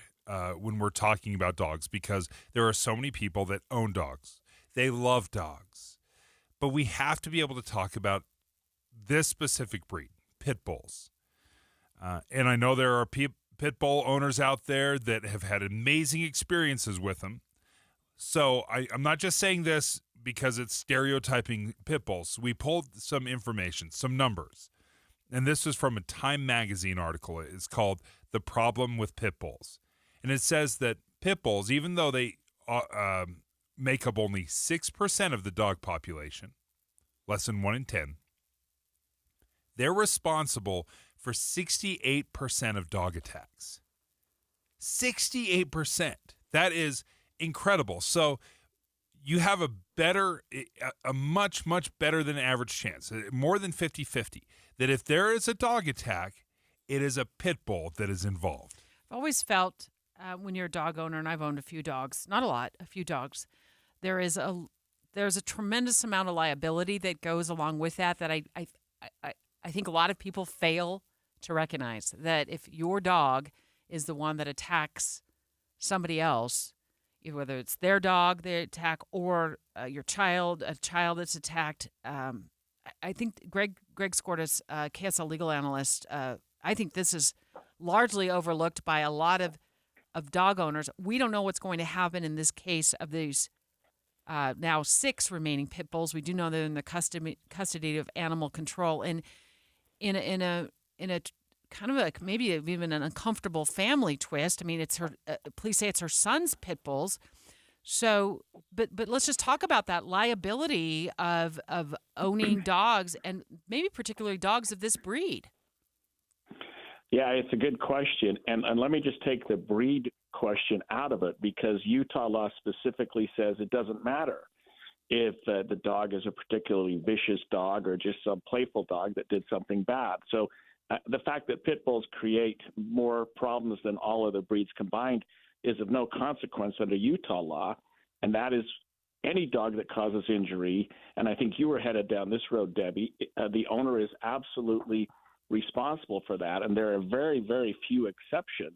when we're talking about dogs, because there are so many people that own dogs. They love dogs. But we have to be able to talk about this specific breed, pit bulls. And I know there are pit bull owners out there that have had amazing experiences with them. So I'm not just saying this because it's stereotyping pit bulls. We pulled some information, some numbers. And this is from a Time magazine article. It's called The Problem with Pit Bulls. And it says that pit bulls, even though they make up only 6% of the dog population, less than 1 in 10, they're responsible for 68% of dog attacks. 68%. That is incredible. So you have a much, much better than average chance, more than 50-50, that if there is a dog attack, it is a pit bull that is involved. I've always felt when you're a dog owner, and I've owned a few dogs, not a lot, a few dogs, there's a tremendous amount of liability that goes along with that I think a lot of people fail to recognize, that if your dog is the one that attacks somebody else, whether it's their dog they attack or a child that's attacked. I think Greg Skordas, KSL legal analyst, I think this is largely overlooked by a lot of dog owners. We don't know what's going to happen in this case of these now 6 remaining pit bulls. We do know they're in the custody of animal control, and in a kind of a maybe even an uncomfortable family twist. I mean, it's her. Police say it's her son's pit bulls. So, but let's just talk about that liability of owning dogs, and maybe particularly dogs of this breed. Yeah, it's a good question, and let me just take the breed question out of it, because Utah law specifically says it doesn't matter if the dog is a particularly vicious dog or just some playful dog that did something bad. So the fact that pit bulls create more problems than all other breeds combined is of no consequence under Utah law, and that is any dog that causes injury. And I think you were headed down this road, Debbie. The owner is absolutely responsible for that, and there are very, very few exceptions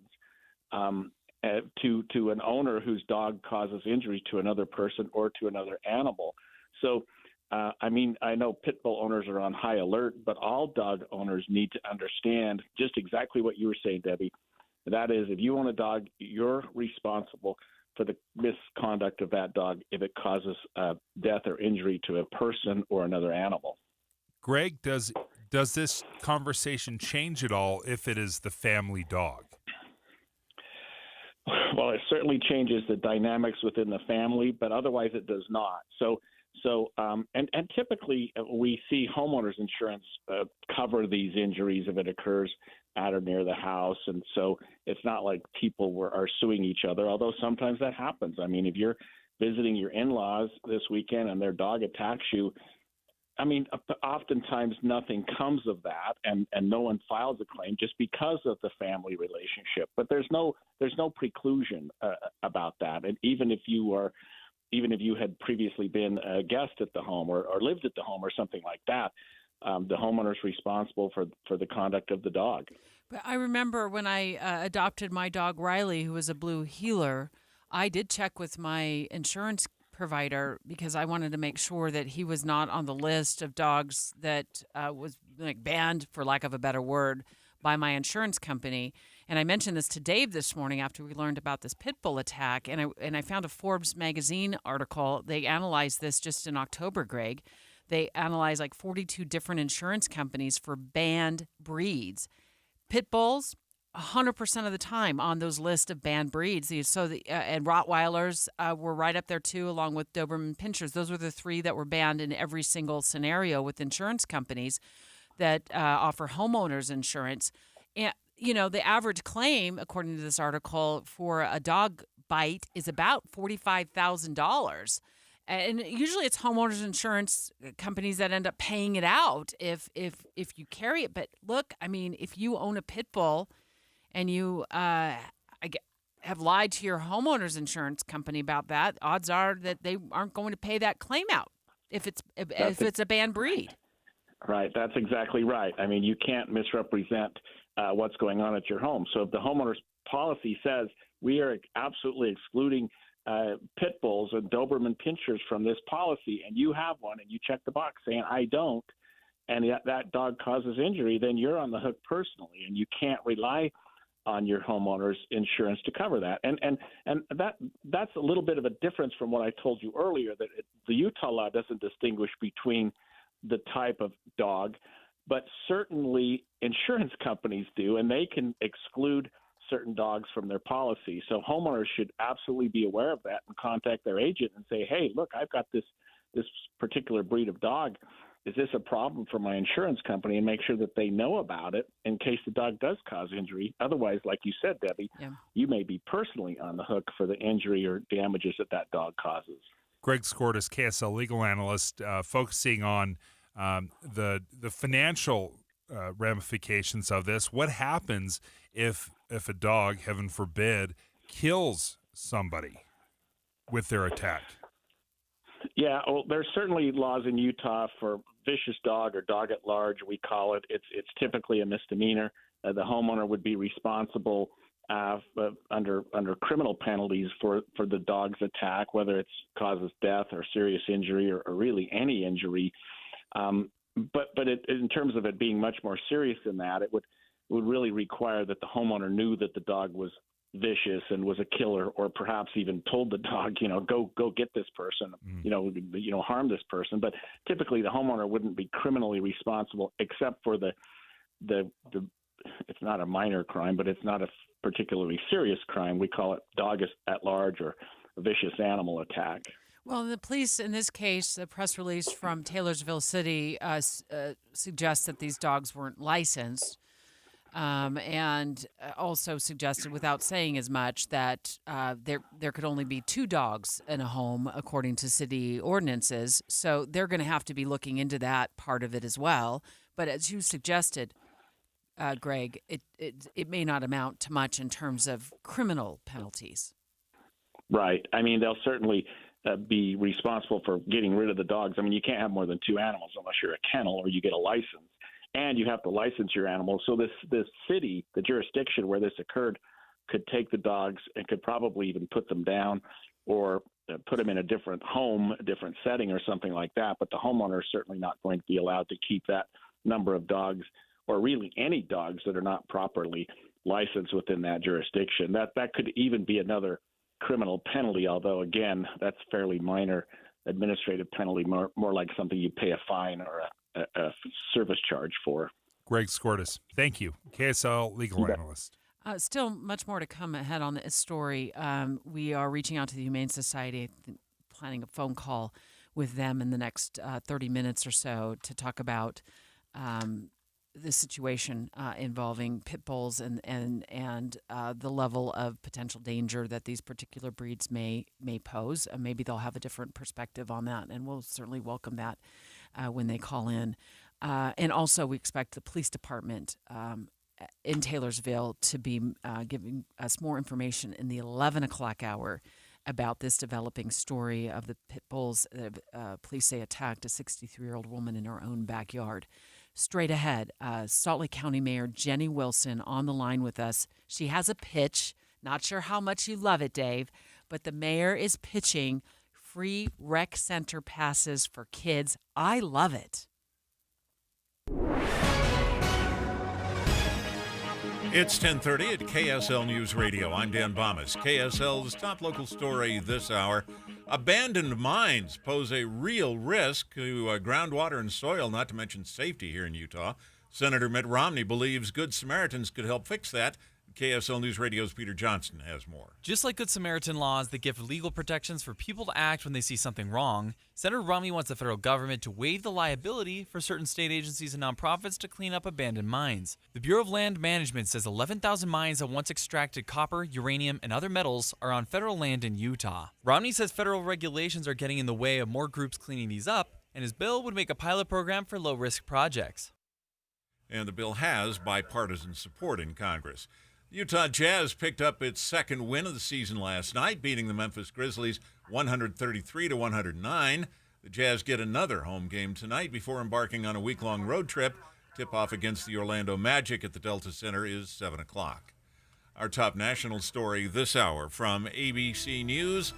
to an owner whose dog causes injury to another person or to another animal. So, I mean, I know pit bull owners are on high alert, but all dog owners need to understand just exactly what you were saying, Debbie. That is, if you own a dog, you're responsible for the misconduct of that dog if it causes death or injury to a person or another animal. Greg, does this conversation change at all if it is the family dog? Well, it certainly changes the dynamics within the family, but otherwise it does not. So typically we see homeowners insurance cover these injuries if it occurs at or near the house, and so it's not like people are suing each other, although sometimes that happens. I mean, if you're visiting your in-laws this weekend and their dog attacks you, I mean, oftentimes nothing comes of that, and no one files a claim just because of the family relationship. But there's no preclusion about that. And even if you had previously been a guest at the home or lived at the home or something like that, the homeowner's responsible for the conduct of the dog. But I remember when I adopted my dog Riley, who was a blue heeler, I did check with my insurance provider because I wanted to make sure that he was not on the list of dogs that was like banned, for lack of a better word, by my insurance company. And I mentioned this to Dave this morning after we learned about this pit bull attack. And I found a Forbes magazine article. They analyzed this just in October, Greg. They analyzed like 42 different insurance companies for banned breeds. Pit bulls, 100% of the time on those lists of banned breeds. So and Rottweilers were right up there too, along with Doberman Pinschers. Those were the three that were banned in every single scenario with insurance companies that offer homeowners insurance. And the average claim, according to this article, for a dog bite is about $45,000. And usually it's homeowners insurance companies that end up paying it out if you carry it. But look, I mean, if you own a pit bull and you have lied to your homeowners insurance company about that, odds are that they aren't going to pay that claim out if it's a banned breed. Right. That's exactly right. I mean, you can't misrepresent what's going on at your home. So if the homeowner's policy says we are absolutely excluding pit bulls and Doberman Pinschers from this policy, and you have one, and you check the box saying I don't, and that dog causes injury, then you're on the hook personally, and you can't rely on your homeowner's insurance to cover that. And that's a little bit of a difference from what I told you earlier, that the Utah law doesn't distinguish between the type of dog, but certainly insurance companies do, and they can exclude certain dogs from their policy. So homeowners should absolutely be aware of that and contact their agent and say, hey, look, I've got this particular breed of dog. Is this a problem for my insurance company? And make sure that they know about it in case the dog does cause injury. Otherwise, like you said, Debbie, you may be personally on the hook for the injury or damages that dog causes. Greg Skordas, KSL legal analyst, focusing on the financial ramifications of this. What happens if a dog, heaven forbid, kills somebody with their attack? Yeah, well, there's certainly laws in Utah for vicious dog or dog at large, we call it. It's typically a misdemeanor. The homeowner would be responsible under criminal penalties for the dog's attack, whether it causes death or serious injury or really any injury. But in terms of it being much more serious than that, it would really require that the homeowner knew that the dog was vicious and was a killer, or perhaps even told the dog, go get this person, harm this person. But typically the homeowner wouldn't be criminally responsible except for the it's not a minor crime, but it's not a particularly serious crime. We call it dog at large or a vicious animal attack. Well, the police in this case, the press release from Taylorsville City suggests that these dogs weren't licensed. And also suggested, without saying as much, that there could only be 2 dogs in a home according to city ordinances. So they're going to have to be looking into that part of it as well. But as you suggested, Greg, it may not amount to much in terms of criminal penalties. Right. I mean, they'll certainly be responsible for getting rid of the dogs. I mean, you can't have more than 2 animals unless you're a kennel or you get a license. And you have to license your animals. So this city, the jurisdiction where this occurred, could take the dogs and could probably even put them down or put them in a different home, a different setting or something like that. But the homeowner is certainly not going to be allowed to keep that number of dogs, or really any dogs that are not properly licensed within that jurisdiction. That could even be another criminal penalty, although, again, that's fairly minor administrative penalty, more like something you pay a fine or a service charge for. Greg Skordas, thank you. KSL legal analyst. Still much more to come ahead on this story. We are reaching out to the Humane Society, planning a phone call with them in the next 30 minutes or so to talk about the situation involving pit bulls and the level of potential danger that these particular breeds may pose. Maybe they'll have a different perspective on that, and we'll certainly welcome that when they call in. And also, we expect the police department in Taylorsville to be giving us more information in the 11 o'clock hour about this developing story of the pit bulls that police say attacked a 63-year-old woman in her own backyard. straight ahead. Salt Lake County Mayor Jenny Wilson on the line with us. She has a pitch. Not sure how much you love it, Dave, but the mayor is pitching free rec center passes for kids. I love it. It's 10:30 at KSL News Radio. I'm Dan Bomas. KSL's top local story this hour. Abandoned mines pose a real risk to groundwater and soil, not to mention safety here in Utah. Senator Mitt Romney believes Good Samaritans could help fix that. KSL News Radio's Peter Johnston has more. Just like Good Samaritan laws that give legal protections for people to act when they see something wrong, Senator Romney wants the federal government to waive the liability for certain state agencies and nonprofits to clean up abandoned mines. The Bureau of Land Management says 11,000 mines that once extracted copper, uranium, and other metals are on federal land in Utah. Romney says federal regulations are getting in the way of more groups cleaning these up, and his bill would make a pilot program for low-risk projects. And the bill has bipartisan support in Congress. Utah Jazz picked up its second win of the season last night, beating the Memphis Grizzlies 133-109. The Jazz get another home game tonight before embarking on a week-long road trip. Tip-off against the Orlando Magic at the Delta Center is 7 o'clock. Our top national story this hour from ABC News.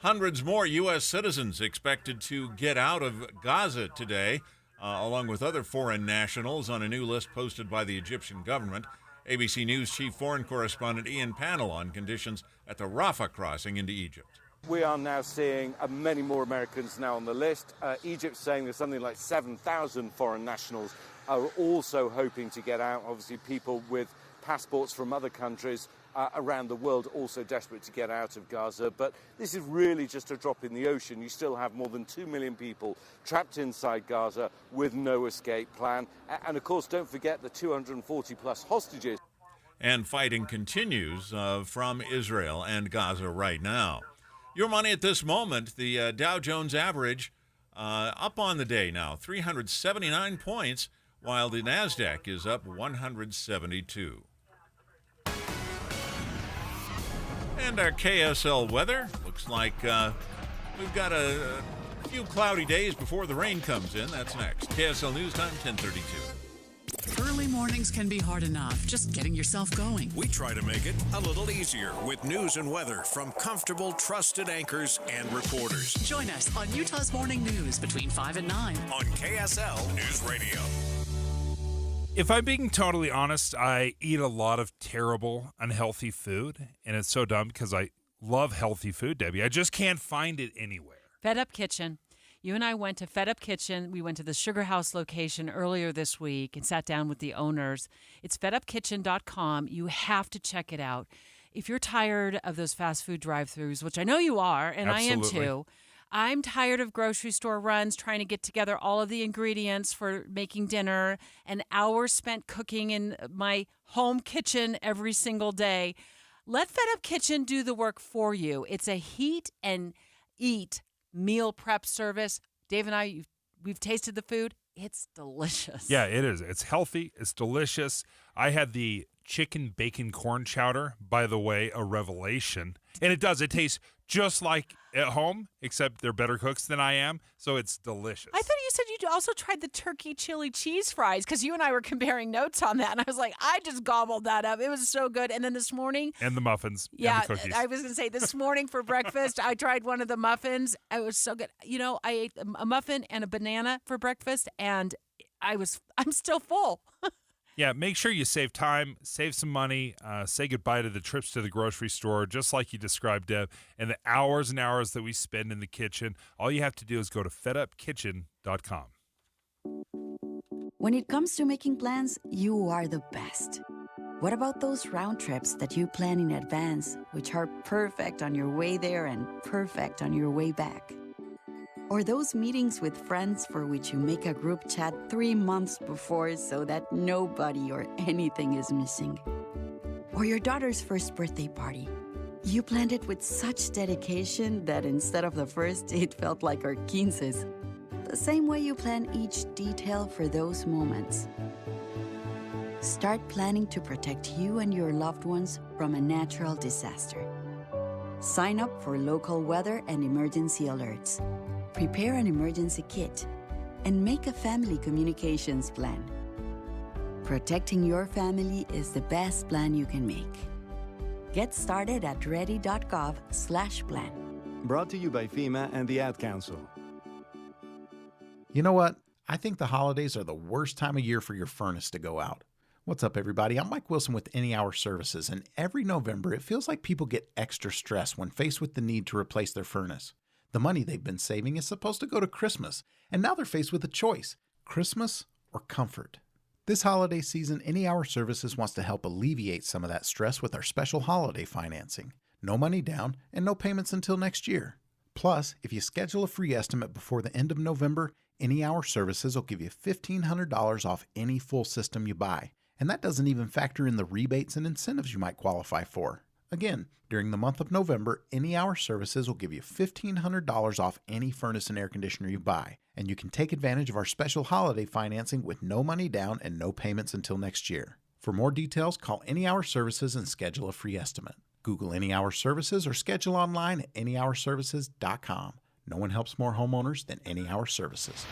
Hundreds more U.S. citizens expected to get out of Gaza today, along with other foreign nationals on a new list posted by the Egyptian government. ABC News chief foreign correspondent Ian Pannell on conditions at the Rafah crossing into Egypt. We are now seeing many more Americans now on the list. Egypt's saying there's something like 7,000 foreign nationals are also hoping to get out. Obviously, people with passports from other countries around the world also desperate to get out of Gaza. But this is really just a drop in the ocean. You still have more than 2 million people trapped inside Gaza with no escape plan. And of course, don't forget the 240 plus hostages. And fighting continues from Israel and Gaza right now. Your money at this moment, the Dow Jones average up on the day now, 379 points, while the NASDAQ is up 172. And our KSL weather looks like we've got a few cloudy days before the rain comes in. That's next. KSL News Time, 10:32. Early mornings can be hard enough, just getting yourself going. We try to make it a little easier with news and weather from comfortable, trusted anchors and reporters. Join us on Utah's Morning News between 5 and 9 on KSL News Radio. If I'm being totally honest, I eat a lot of terrible, unhealthy food, and it's so dumb because I love healthy food, Debbie. I just can't find it anywhere. Fed Up Kitchen. You and I went to Fed Up Kitchen. We went to the Sugar House location earlier this week and sat down with the owners. It's fedupkitchen.com. You have to check it out. If you're tired of those fast food drive-thrus, which I know you are, and Absolutely. I am too, I'm tired of grocery store runs trying to get together all of the ingredients for making dinner and hours spent cooking in my home kitchen every single day. Let Fed Up Kitchen do the work for you. It's a heat and eat meal prep service. Dave and I, we've tasted the food. It's delicious. Yeah, it is. It's healthy. It's delicious. I had the chicken bacon corn chowder, by the way, a revelation. And it does. It tastes just like at home, except they're better cooks than I am. So it's delicious. I thought you said you also tried the turkey chili cheese fries because you and I were comparing notes on that. And I was like, I just gobbled that up. It was so good. And then this morning. And the muffins. Yeah, and the cookies. I was going to say this morning for breakfast, I tried one of the muffins. It was so good. You know, I ate a muffin and a banana for breakfast, and I'm still full. Yeah, make sure you save time, save some money, say goodbye to the trips to the grocery store, just like you described, Deb, and the hours and hours that we spend in the kitchen. All you have to do is go to fedupkitchen.com. When it comes to making plans, you are the best. What about those round trips that you plan in advance, which are perfect on your way there and perfect on your way back? Or those meetings with friends for which you make a group chat 3 months before so that nobody or anything is missing. Or your daughter's first birthday party. You planned it with such dedication that instead of the first, it felt like our 15s. The same way you plan each detail for those moments. Start planning to protect you and your loved ones from a natural disaster. Sign up for local weather and emergency alerts. Prepare an emergency kit. and make a family communications plan. Protecting your family is the best plan you can make. Get started at ready.gov/plan. Brought to you by FEMA and the Ad Council. You know what? I think the holidays are the worst time of year for your furnace to go out. What's up, everybody? I'm Mike Wilson with Any Hour Services, and every November it feels like people get extra stressed when faced with the need to replace their furnace. The money they've been saving is supposed to go to Christmas, and now they're faced with a choice: Christmas or comfort. This holiday season, Any Hour Services wants to help alleviate some of that stress with our special holiday financing. No money down and no payments until next year. Plus, if you schedule a free estimate before the end of November, Any Hour Services will give you $1,500 off any full system you buy. And that doesn't even factor in the rebates and incentives you might qualify for. Again, during the month of November, Any Hour Services will give you $1,500 off any furnace and air conditioner you buy. And you can take advantage of our special holiday financing with no money down and no payments until next year. For more details, call Any Hour Services and schedule a free estimate. Google Any Hour Services or schedule online at anyhourservices.com. No one helps more homeowners than Any Hour Services.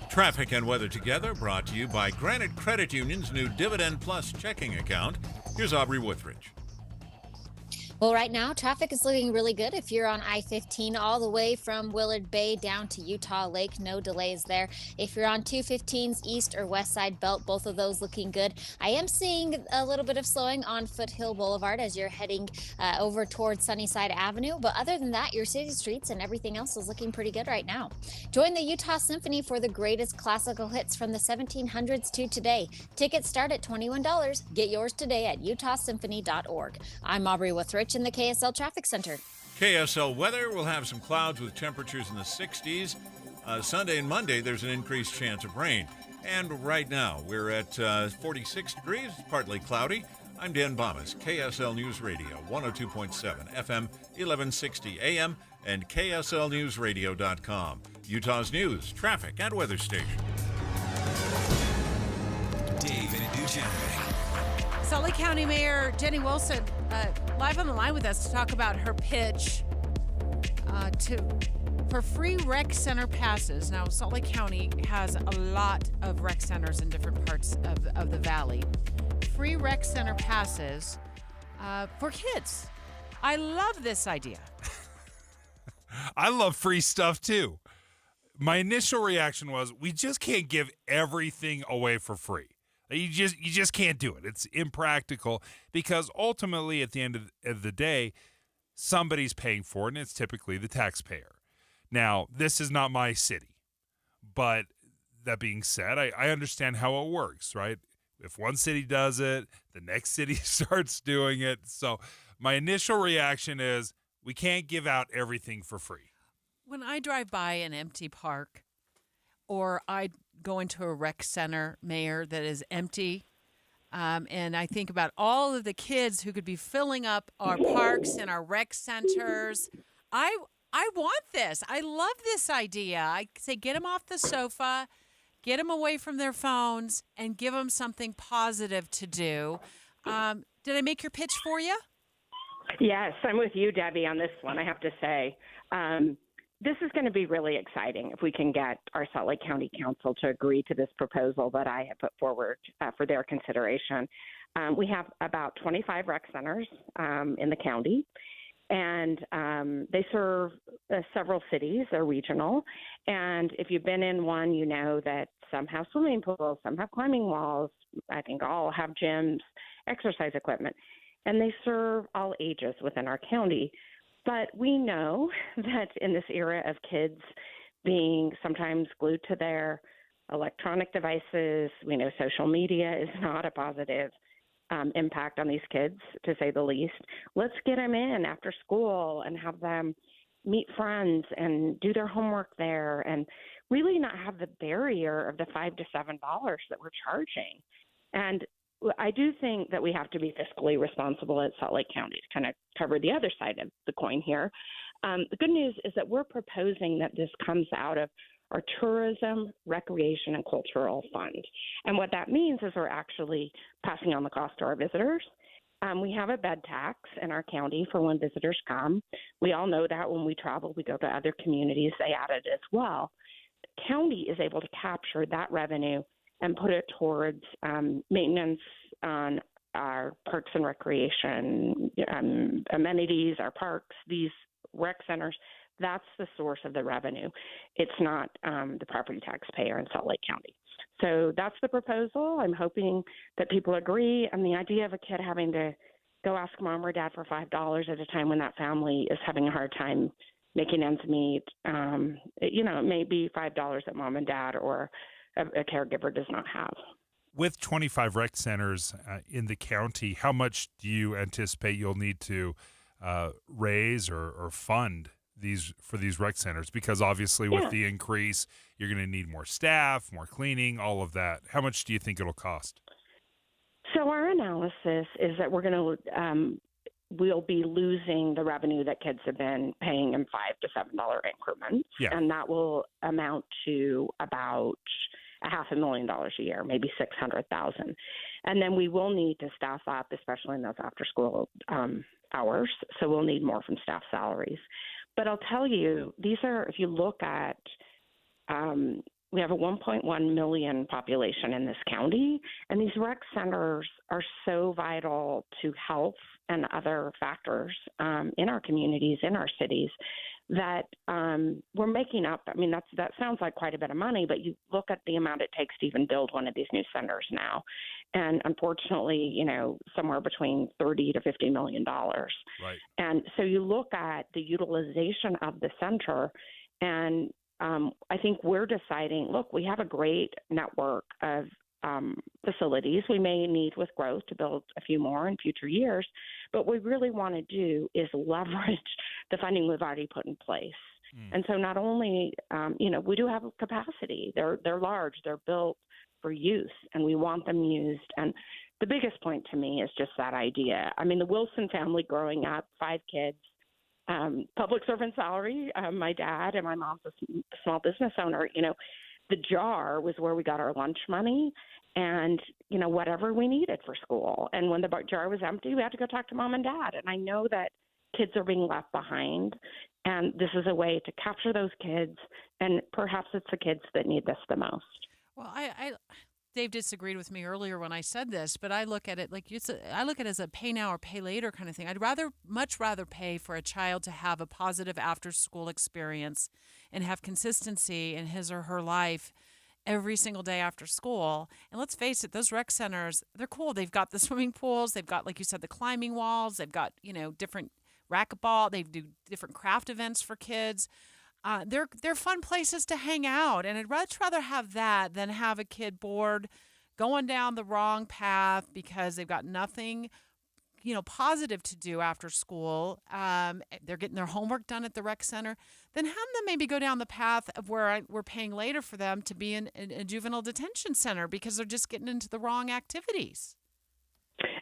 Traffic and weather together, brought to you by Granite Credit Union's new Dividend Plus checking account. Here's Aubrey Withridge. Well, right now, traffic is looking really good. If you're on I-15 all the way from Willard Bay down to Utah Lake, no delays there. If you're on 215's east or west side belt, both of those looking good. I am seeing a little bit of slowing on Foothill Boulevard as you're heading over towards Sunnyside Avenue. But other than that, your city streets and everything else is looking pretty good right now. Join the Utah Symphony for the greatest classical hits from the 1700s to today. Tickets start at $21. Get yours today at utahsymphony.org. I'm Aubrey Withridge in the KSL Traffic Center. KSL weather, we'll have some clouds with temperatures in the 60s. Sunday and Monday, there's an increased chance of rain. And right now, we're at 46 degrees, partly cloudy. I'm Dan Bomas, KSL News Radio, 102.7 FM, 1160 AM, and KSLNewsRadio.com. Utah's news, traffic, and weather station. Dave and Dujanovic. Salt Lake County Mayor Jenny Wilson live on the line with us to talk about her pitch for free rec center passes. Now, Salt Lake County has a lot of rec centers in different parts of the valley. Free rec center passes for kids. I love this idea. I love free stuff too. My initial reaction was, we just can't give everything away for free. You just can't do it. It's impractical because ultimately at the end of the day, somebody's paying for it, and it's typically the taxpayer. Now, this is not my city, but that being said, I understand how it works, right? If one city does it, the next city starts doing it. So my initial reaction is, we can't give out everything for free. When I drive by an empty park, or I go into a rec center, Mayor, that is empty, and I think about all of the kids who could be filling up our parks and our rec centers. I want this. I love this idea. I say get them off the sofa, get them away from their phones, and give them something positive to do. Did I make your pitch for you? Yes, I'm with you, Debbie, on this one, I have to say. This is going to be really exciting if we can get our Salt Lake County Council to agree to this proposal that I have put forward for their consideration. We have about 25 rec centers in the county, and they serve several cities. They're regional. And if you've been in one, you know that some have swimming pools, some have climbing walls. I think all have gyms, exercise equipment. And they serve all ages within our county. But we know that in this era of kids being sometimes glued to their electronic devices, we know social media is not a positive impact on these kids, to say the least. Let's get them in after school and have them meet friends and do their homework there and really not have the barrier of the $5 to $7 that we're charging. And I do think that we have to be fiscally responsible at Salt Lake County to kind of cover the other side of the coin here. The good news is that we're proposing that this comes out of our Tourism, Recreation, and Cultural Fund. And what that means is we're actually passing on the cost to our visitors. We have a bed tax in our county for when visitors come. We all know that when we travel, we go to other communities, they add it as well. county is able to capture that revenue and put it towards maintenance on our parks and recreation amenities, our parks, these rec centers, that's the source of the revenue. It's not the property taxpayer in Salt Lake County. So that's the proposal. I'm hoping that people agree. And the idea of a kid having to go ask mom or dad for $5 at a time when that family is having a hard time making ends meet, it may be $5 that mom and dad or a caregiver does not have. With 25 rec centers in the county, how much do you anticipate you'll need to raise or fund these rec centers? Because obviously with the increase, you're going to need more staff, more cleaning, all of that. How much do you think it'll cost? So our analysis is that we'll be losing the revenue that kids have been paying in $5 to $7 increments, and that will amount to about $500,000 a year, maybe $600,000, and then we will need to staff up, especially in those after-school hours. So we'll need more from staff salaries. But I'll tell you, these are, if you look at, we have a 1.1 million population in this county, and these rec centers are so vital to health and other factors in our communities, in our cities, that we're making up. I mean, that sounds like quite a bit of money, but you look at the amount it takes to even build one of these new centers now, and unfortunately, somewhere between $30 to $50 million. Right. And so you look at the utilization of the center, and I think we're deciding, look, we have a great network of facilities. We may need with growth to build a few more in future years, but what we really want to do is leverage the funding we've already put in place. And so not only, we do have capacity. They're large. They're built for use, and we want them used. And the biggest point to me is just that idea. I mean, the Wilson family growing up, 5 kids, public servant salary. My dad and my mom's a small business owner. The jar was where we got our lunch money and, whatever we needed for school. And when the jar was empty, we had to go talk to mom and dad. And I know that kids are being left behind. And this is a way to capture those kids. And perhaps it's the kids that need this the most. Well, Dave disagreed with me earlier when I said this, but I look at it like I look at it as a pay now or pay later kind of thing. I'd much rather pay for a child to have a positive after-school experience and have consistency in his or her life every single day after school. And let's face it, those rec centers, they're cool. They've got the swimming pools. They've got, like you said, the climbing walls. They've got, different racquetball. They do different craft events for kids. They're fun places to hang out, and I'd much rather have that than have a kid bored, going down the wrong path because they've got nothing, positive to do after school. They're getting their homework done at the rec center. Then have them maybe go down the path of where we're paying later for them to be in a juvenile detention center because they're just getting into the wrong activities.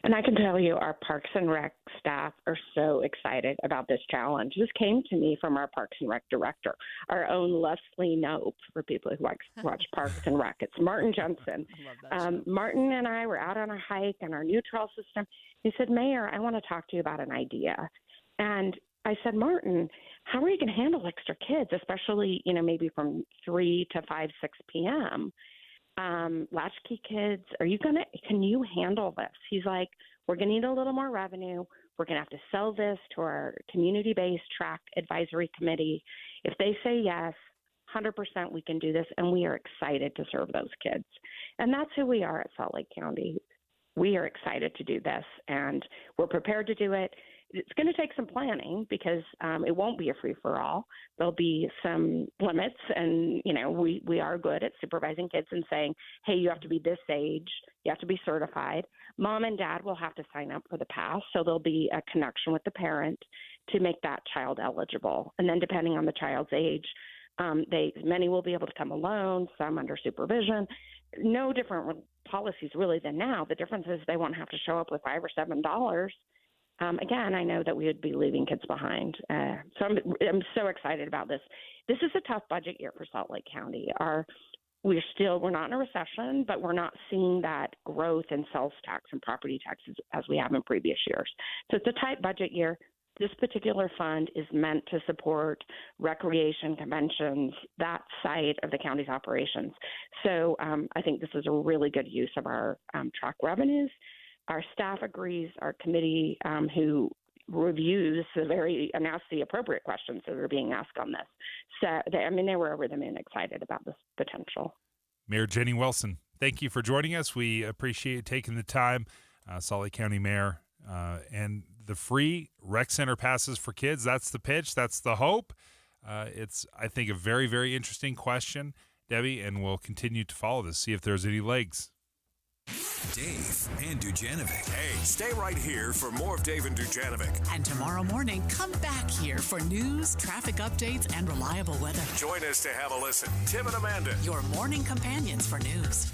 And I can tell you our Parks and Rec staff are so excited about this challenge. This came to me from our Parks and Rec director, our own Leslie Knope, for people who watch Parks and Rec. It's Martin Jensen. Martin and I were out on a hike on our new trail system. He said, Mayor, I want to talk to you about an idea. And I said, Martin, how are you going to handle extra kids, especially, maybe from 3 to 5, 6 p.m.? Latchkey kids, can you handle this? He's like, we're going to need a little more revenue. We're going to have to sell this to our community-based track advisory committee. If they say yes, 100% we can do this, and we are excited to serve those kids. And that's who we are at Salt Lake County. We are excited to do this, and we're prepared to do it. It's going to take some planning because it won't be a free-for-all. There'll be some limits, and, we are good at supervising kids and saying, hey, you have to be this age. You have to be certified. Mom and dad will have to sign up for the pass, so there'll be a connection with the parent to make that child eligible. And then depending on the child's age, many will be able to come alone, some under supervision. No different policies really than now. The difference is they won't have to show up with $5 or $7. Again, I know that we would be leaving kids behind. So I'm so excited about this. This is a tough budget year for Salt Lake County. We're not in a recession, but we're not seeing that growth in sales tax and property taxes as we have in previous years. So it's a tight budget year. This particular fund is meant to support recreation, conventions, that side of the county's operations. So I think this is a really good use of our track revenues. Our staff agrees. Our committee, who reviews and asks the appropriate questions that are being asked on this. So, they were over the moon excited about this potential. Mayor Jenny Wilson, thank you for joining us. We appreciate taking the time. Salt Lake County Mayor, and the free rec center passes for kids. That's the pitch. That's the hope. It's, I think, a very, very interesting question, Debbie, and we'll continue to follow this, see if there's any legs. Dave and Dujanovic. Hey, stay right here for more of Dave and Dujanovic. And tomorrow morning, come back here for news, traffic updates, and reliable weather. Join us to have a listen. Tim and Amanda. Your morning companions for news.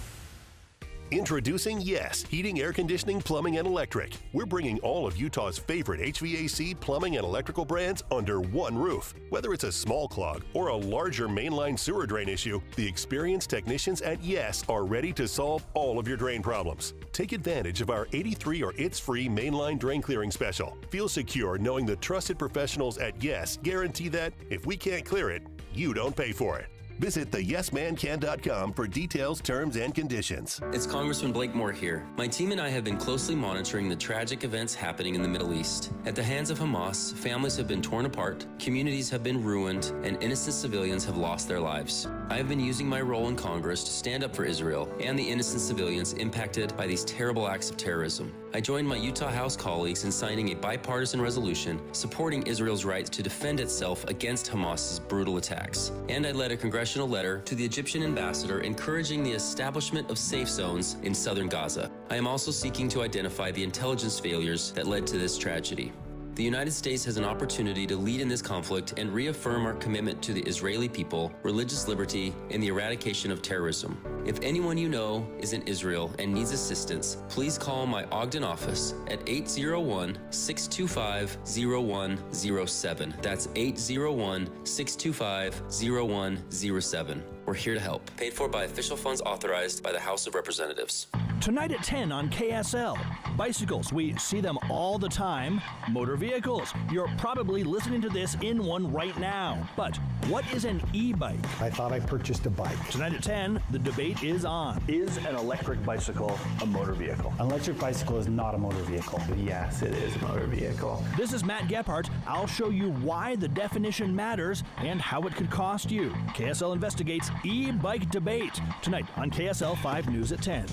Introducing Yes, Heating, Air Conditioning, Plumbing, and Electric. We're bringing all of Utah's favorite HVAC, plumbing, and electrical brands under one roof. Whether it's a small clog or a larger mainline sewer drain issue, the experienced technicians at Yes are ready to solve all of your drain problems. Take advantage of our 83 or It's Free mainline drain clearing special. Feel secure knowing the trusted professionals at Yes guarantee that if we can't clear it, you don't pay for it. Visit theyesmancan.com for details, terms, and conditions. It's Congressman Blake Moore here. My team and I have been closely monitoring the tragic events happening in the Middle East. At the hands of Hamas, families have been torn apart, communities have been ruined, and innocent civilians have lost their lives. I have been using my role in Congress to stand up for Israel and the innocent civilians impacted by these terrible acts of terrorism. I joined my Utah House colleagues in signing a bipartisan resolution supporting Israel's right to defend itself against Hamas's brutal attacks. And I led a congressional letter to the Egyptian ambassador encouraging the establishment of safe zones in southern Gaza. I am also seeking to identify the intelligence failures that led to this tragedy. The United States has an opportunity to lead in this conflict and reaffirm our commitment to the Israeli people, religious liberty, and the eradication of terrorism. If anyone you know is in Israel and needs assistance, please call my Ogden office at 801-625-0107. That's 801-625-0107. We're here to help. Paid for by official funds authorized by the House of Representatives. Tonight at 10 on KSL. Bicycles, we see them all the time. Motor vehicles, you're probably listening to this in one right now. But what is an e-bike? I thought I purchased a bike. Tonight at 10, the debate is on. Is an electric bicycle a motor vehicle? An electric bicycle is not a motor vehicle. Yes, it is a motor vehicle. This is Matt Gephardt. I'll show you why the definition matters and how it could cost you. KSL investigates e-bike debate. Tonight on KSL 5 News at 10.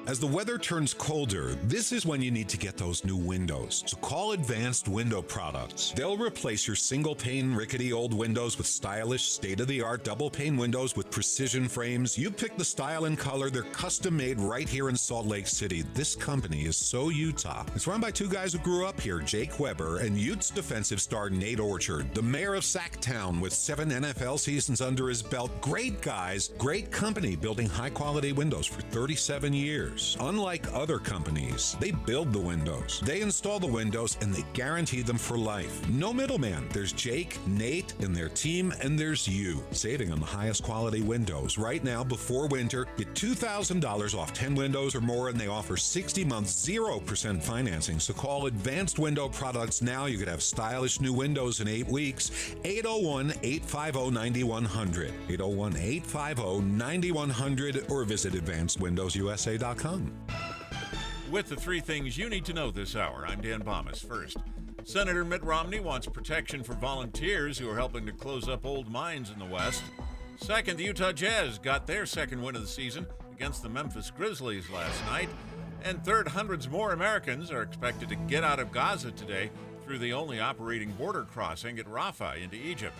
As the weather turns colder, this is when you need to get those new windows. So call Advanced Window Products. They'll replace your single-pane, rickety old windows with stylish, state-of-the-art double-pane windows with precision frames. You pick the style and color. They're custom-made right here in Salt Lake City. This company is so Utah. It's run by two guys who grew up here, Jake Weber and Utes defensive star Nate Orchard, the mayor of Sacktown with 7 NFL seasons under his belt. Great guys, great company building high-quality windows for 37 years. Unlike other companies, they build the windows, they install the windows, and they guarantee them for life. No middleman. There's Jake, Nate, and their team, and there's you. Saving on the highest quality windows. Right now, before winter, get $2,000 off 10 windows or more, and they offer 60 months, 0% financing. So call Advanced Window Products now. You could have stylish new windows in 8 weeks. 801-850-9100. 801-850-9100 or visit AdvancedWindowsUSA.com. With the 3 things you need to know this hour, I'm Dan Bomas. First, Senator Mitt Romney wants protection for volunteers who are helping to close up old mines in the West. Second, the Utah Jazz got their second win of the season against the Memphis Grizzlies last night. And third, hundreds more Americans are expected to get out of Gaza today through the only operating border crossing at Rafah into Egypt.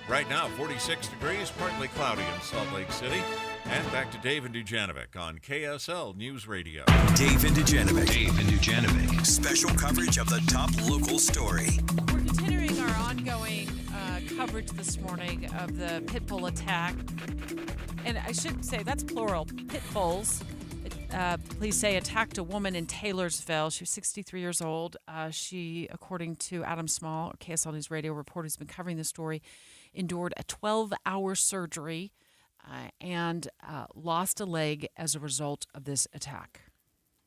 Right now, 46 degrees, partly cloudy in Salt Lake City. And back to Dave and Dujanovic on KSL News Radio. Dave and Dujanovic. Dave and Dujanovic. Special coverage of the top local story. We're continuing our ongoing coverage this morning of the pit bull attack. And I should say that's plural, pit bulls. Police say attacked a woman in Taylorsville. She was 63 years old. She, according to Adam Small, KSL News Radio reporter who's been covering this story, endured a 12-hour surgery and lost a leg as a result of this attack.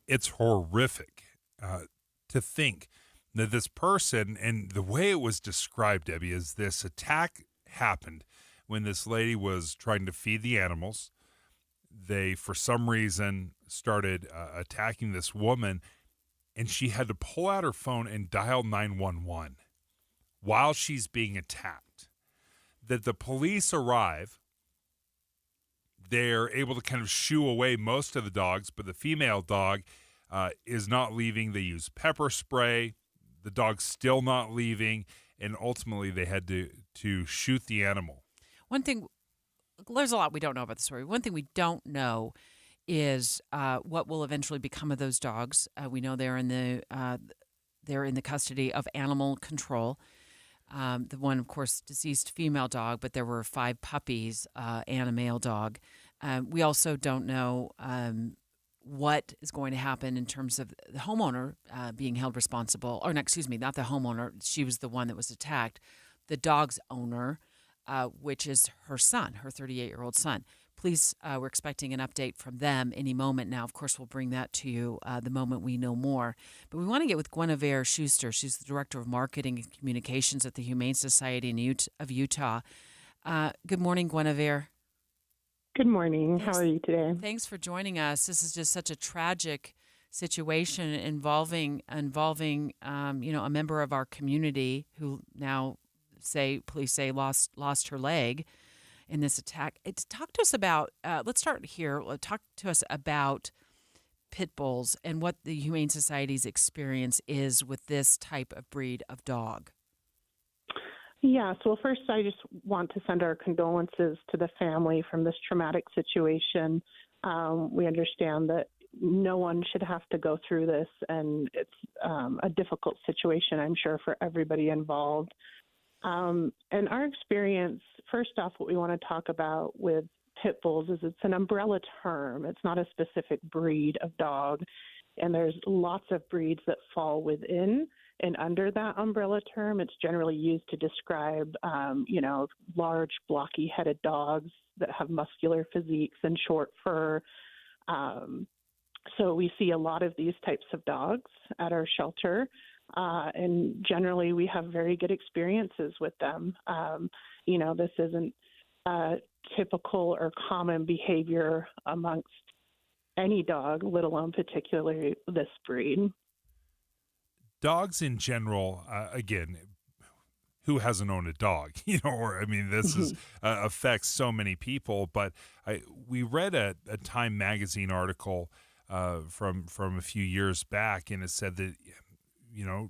It's horrific to think That this person, and the way it was described, Debbie, is this attack happened when this lady was trying to feed the animals. They, for some reason, started attacking this woman, and she had to pull out her phone and dial 911 while she's being attacked. That the police arrive, they're able to kind of shoo away most of the dogs, but the female dog is not leaving. They use pepper spray. The dog's still not leaving, and ultimately they had to shoot the animal. One thing, there's a lot we don't know about the story. One thing we don't know is what will eventually become of those dogs. We know they're in the custody of animal control. The one, of course, deceased female dog, but there were 5 puppies and a male dog. We also don't know what is going to happen in terms of the homeowner being held responsible. Or, no, excuse me, not the homeowner. She was the one that was attacked. The dog's owner, which is her son, her 38-year-old son. Police, we're expecting an update from them any moment now. Of course, we'll bring that to you the moment we know more. But we want to get with Guinevere Schuster. She's the Director of Marketing and Communications at the Humane Society of Utah. Good morning, Guinevere. Good morning. How are you today? Thanks for joining us. This is just such a tragic situation involving a member of our community who now police say lost her leg in this attack. Talk to us about. Let's start here. Talk to us about pit bulls and what the Humane Society's experience is with this type of breed of dog. Yes. Well, first, I just want to send our condolences to the family from this traumatic situation. We understand that no one should have to go through this, and it's a difficult situation, I'm sure, for everybody involved. And our experience, first off, what we want to talk about with pit bulls is it's an umbrella term. It's not a specific breed of dog, and there's lots of breeds that fall within and under that umbrella term. It's generally used to describe, large, blocky-headed dogs that have muscular physiques and short fur. So we see a lot of these types of dogs at our shelter, and generally we have very good experiences with them. This isn't typical or common behavior amongst any dog, let alone particularly this breed. Dogs in general, again, who hasn't owned a dog? This is affects so many people. But we read a Time magazine article from a few years back, and it said that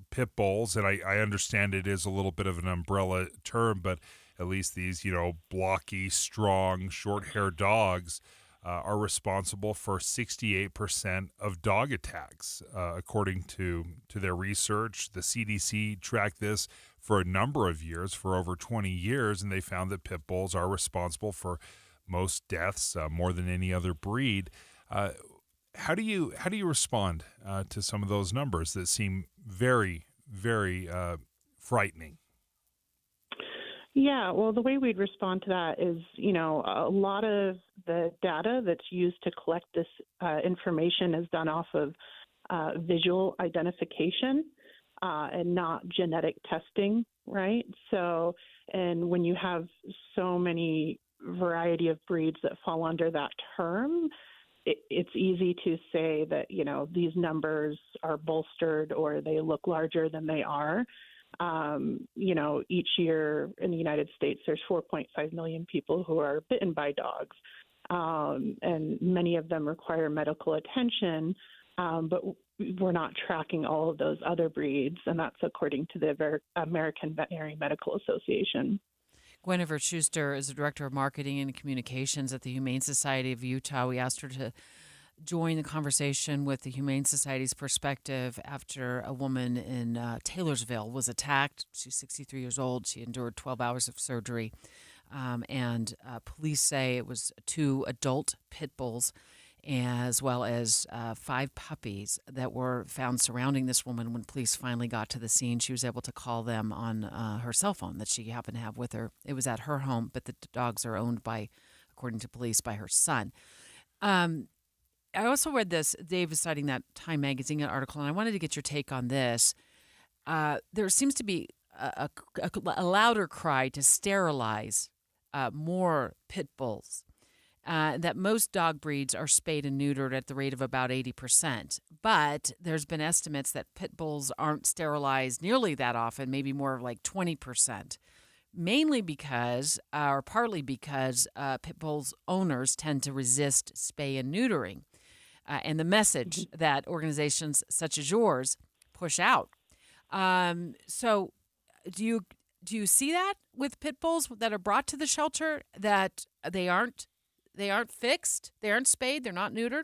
pit bulls, and I understand it is a little bit of an umbrella term, but at least these blocky, strong, short-haired dogs are responsible for 68% of dog attacks, according to their research. The CDC tracked this for a number of years, for over 20 years, and they found that pit bulls are responsible for most deaths, more than any other breed. How do you respond to some of those numbers that seem very, very frightening? Yeah, well, the way we'd respond to that is, a lot of the data that's used to collect this information is done off of visual identification and not genetic testing, right? So, and when you have so many variety of breeds that fall under that term, it's easy to say that, these numbers are bolstered or they look larger than they are. Each year in the United States, there's 4.5 million people who are bitten by dogs, and many of them require medical attention, but we're not tracking all of those other breeds, and that's according to the American Veterinary Medical Association. Guinevere Schuster is the Director of Marketing and Communications at the Humane Society of Utah. We asked her to join the conversation with the Humane Society's perspective after a woman in Taylorsville was attacked. She's 63 years old. She endured 12 hours of surgery. And police say it was 2 adult pit bulls as well as 5 puppies that were found surrounding this woman when police finally got to the scene. She was able to call them on her cell phone that she happened to have with her. It was at her home, but the dogs are owned by, according to police, by her son. I also read this. Dave is citing that Time magazine article, and I wanted to get your take on this. there seems to be a louder cry to sterilize more pit bulls. That most dog breeds are spayed and neutered at the rate of about 80%. But there's been estimates that pit bulls aren't sterilized nearly that often, maybe more like 20%. Mainly because, or partly because, pit bulls owners tend to resist spay and neutering. And the message that organizations such as yours push out. So do you see that with pit bulls that are brought to the shelter, that they aren't fixed, they aren't spayed, they're not neutered?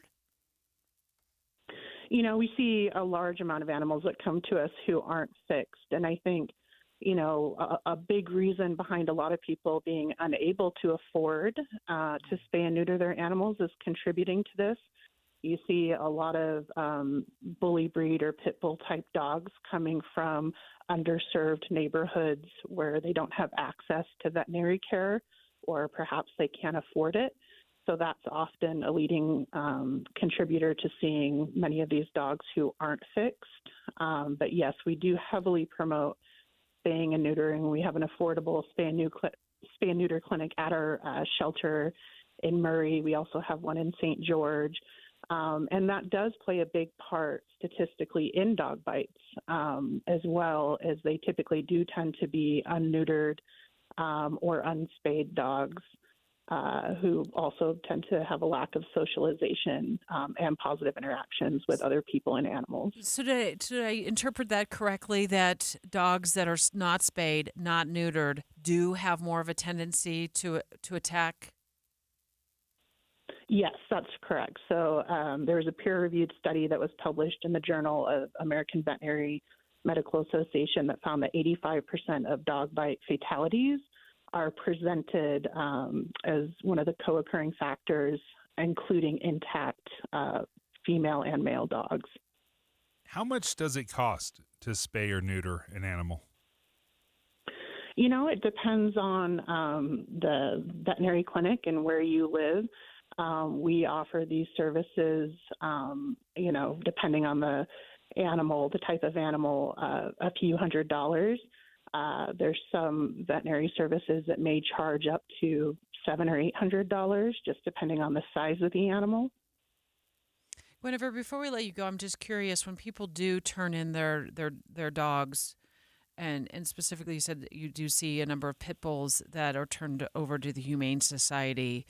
We see a large amount of animals that come to us who aren't fixed. And I think, a big reason behind a lot of people being unable to afford to spay and neuter their animals is contributing to this. You see a lot of bully breed or pit bull type dogs coming from underserved neighborhoods where they don't have access to veterinary care, or perhaps they can't afford it. So that's often a leading contributor to seeing many of these dogs who aren't fixed. But yes, we do heavily promote spaying and neutering. We have an affordable spay and neuter clinic at our shelter in Murray. We also have one in St. George. And that does play a big part statistically in dog bites, as well as they typically do tend to be unneutered or unspayed dogs. Who also tend to have a lack of socialization and positive interactions with other people and animals. So did I interpret that correctly, that dogs that are not spayed, not neutered, do have more of a tendency to attack? Yes, that's correct. So there was a peer-reviewed study that was published in the Journal of American Veterinary Medical Association that found that 85% of dog bite fatalities are presented as one of the co-occurring factors, including intact female and male dogs. How much does it cost to spay or neuter an animal? It depends on the veterinary clinic and where you live. We offer these services, depending on the animal, the type of animal, a few $100s. There's some veterinary services that may charge up to $700 or $800, just depending on the size of the animal. Whenever, before we let you go, I'm just curious, when people do turn in their dogs, and specifically you said that you do see a number of pit bulls that are turned over to the Humane Society,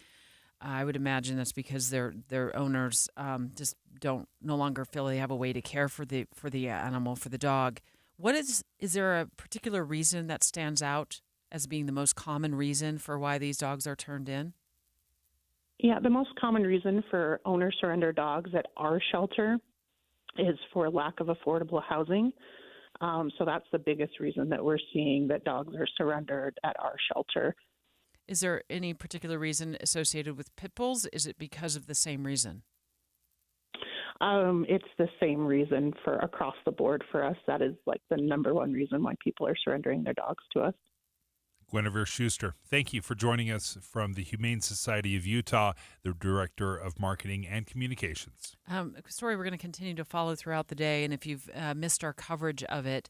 I would imagine that's because their owners just no longer feel they have a way to care for the animal, for the dog. Is there a particular reason that stands out as being the most common reason for why these dogs are turned in? Yeah, the most common reason for owner surrender dogs at our shelter is for lack of affordable housing. So that's the biggest reason that we're seeing that dogs are surrendered at our shelter. Is there any particular reason associated with pit bulls? Is it because of the same reason? It's the same reason for across the board for us. That is like the number one reason why people are surrendering their dogs to us. Guinevere Schuster, thank you for joining us from the Humane Society of Utah, the Director of Marketing and Communications. A story we're going to continue to follow throughout the day, and if you've missed our coverage of it,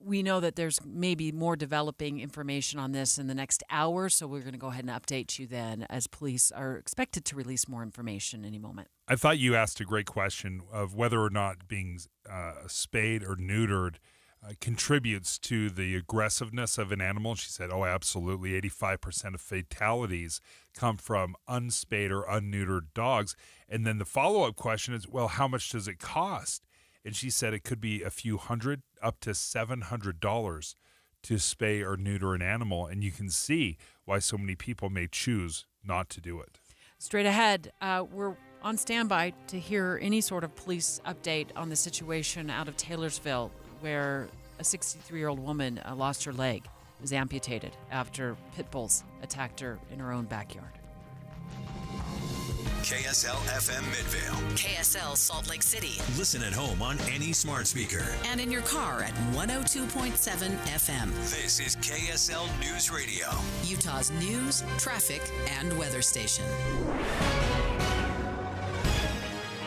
we know that there's maybe more developing information on this in the next hour, so we're going to go ahead and update you then, as police are expected to release more information any moment. I thought you asked a great question of whether or not being spayed or neutered contributes to the aggressiveness of an animal. She said, oh, absolutely. 85% of fatalities come from unspayed or unneutered dogs. And then the follow-up question is, well, how much does it cost? And she said it could be a few hundred, up to $700 to spay or neuter an animal. And you can see why so many people may choose not to do it. Straight ahead, we're on standby to hear any sort of police update on the situation out of Taylorsville, where a 63-year-old woman lost her leg, was amputated after pit bulls attacked her in her own backyard. KSL FM Midvale. KSL Salt Lake City. Listen at home on any smart speaker. And in your car at 102.7 FM. This is KSL News Radio. Utah's news, traffic, and weather station.